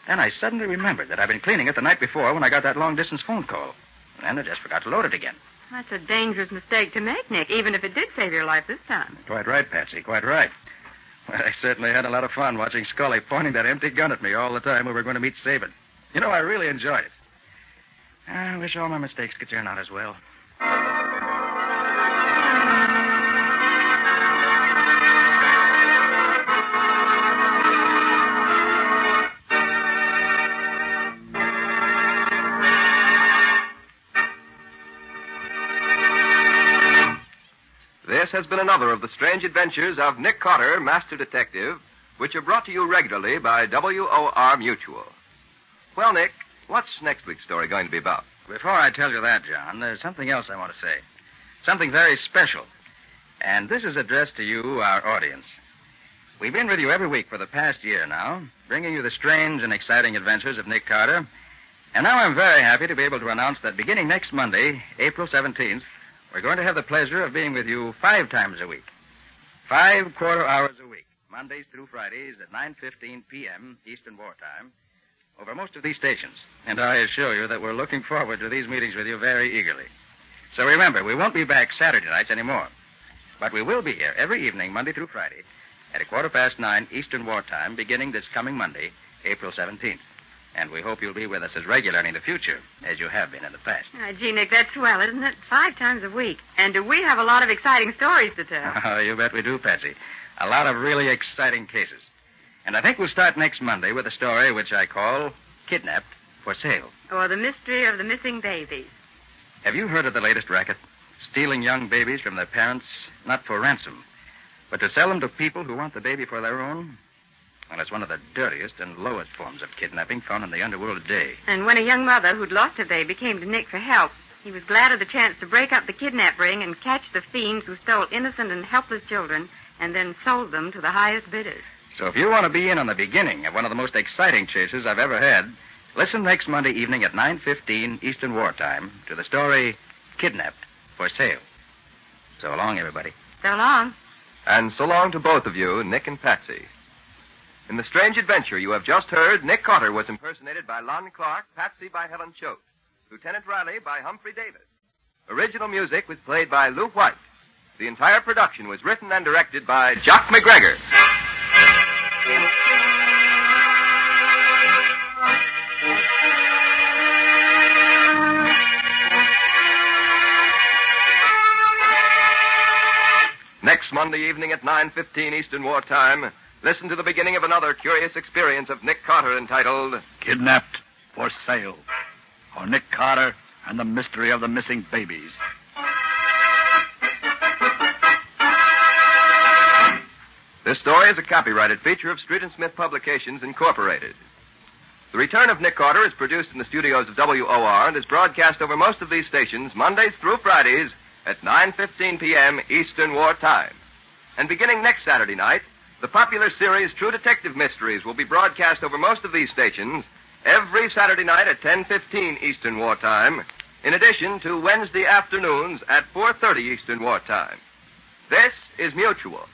Then I suddenly remembered that I'd been cleaning it the night before when I got that long-distance phone call. And I just forgot to load it again. That's a dangerous mistake to make, Nick, even if it did save your life this time. Quite right, Patsy, quite right. Well, I certainly had a lot of fun watching Scully pointing that empty gun at me all the time we were going to meet Sabin. You know, I really enjoyed it. I wish all my mistakes could turn out as well. This has been another of the strange adventures of Nick Carter, Master Detective, which are brought to you regularly by WOR Mutual. Well, Nick, what's next week's story going to be about? Before I tell you that, John, there's something else I want to say. Something very special. And this is addressed to you, our audience. We've been with you every week for the past year now, bringing you the strange and exciting adventures of Nick Carter. And now I'm very happy to be able to announce that beginning next Monday, April 17th, we're going to have the pleasure of being with you 5 times a week. 5 quarter hours a week, Mondays through Fridays at 9:15 p.m. Eastern Wartime, over most of these stations. And I assure you that we're looking forward to these meetings with you very eagerly. So remember, we won't be back Saturday nights anymore. But we will be here every evening, Monday through Friday, at 9:15 Eastern Wartime, beginning this coming Monday, April 17th. And we hope you'll be with us as regularly in the future as you have been in the past. Gee, Nick, that's swell, isn't it? 5 times a week. And do we have a lot of exciting stories to tell? Oh, you bet we do, Patsy. A lot of really exciting cases. And I think we'll start next Monday with a story which I call Kidnapped for Sale. Or the mystery of the missing babies. Have you heard of the latest racket? Stealing young babies from their parents, not for ransom, but to sell them to people who want the baby for their own? And it's one of the dirtiest and lowest forms of kidnapping found in the underworld today. And when a young mother who'd lost her baby came to Nick for help, he was glad of the chance to break up the kidnap ring and catch the fiends who stole innocent and helpless children and then sold them to the highest bidders. So if you want to be in on the beginning of one of the most exciting chases I've ever had, listen next Monday evening at 9:15 Eastern Wartime to the story Kidnapped for Sale. So long, everybody. So long. And so long to both of you, Nick and Patsy. In the strange adventure you have just heard, Nick Carter was impersonated by Lon Clark, Patsy by Helen Choate, Lieutenant Riley by Humphrey Davis. Original music was played by Lou White. The entire production was written and directed by Jock McGregor. Next Monday evening at 9:15 Eastern Wartime, listen to the beginning of another curious experience of Nick Carter entitled Kidnapped for Sale, or Nick Carter and the Mystery of the Missing Babies. This story is a copyrighted feature of Street & Smith Publications, Incorporated. The Return of Nick Carter is produced in the studios of WOR and is broadcast over most of these stations Mondays through Fridays at 9:15 p.m. Eastern Wartime. And beginning next Saturday night, the popular series True Detective Mysteries will be broadcast over most of these stations every Saturday night at 10:15 Eastern Wartime, in addition to Wednesday afternoons at 4:30 Eastern Wartime. This is Mutual.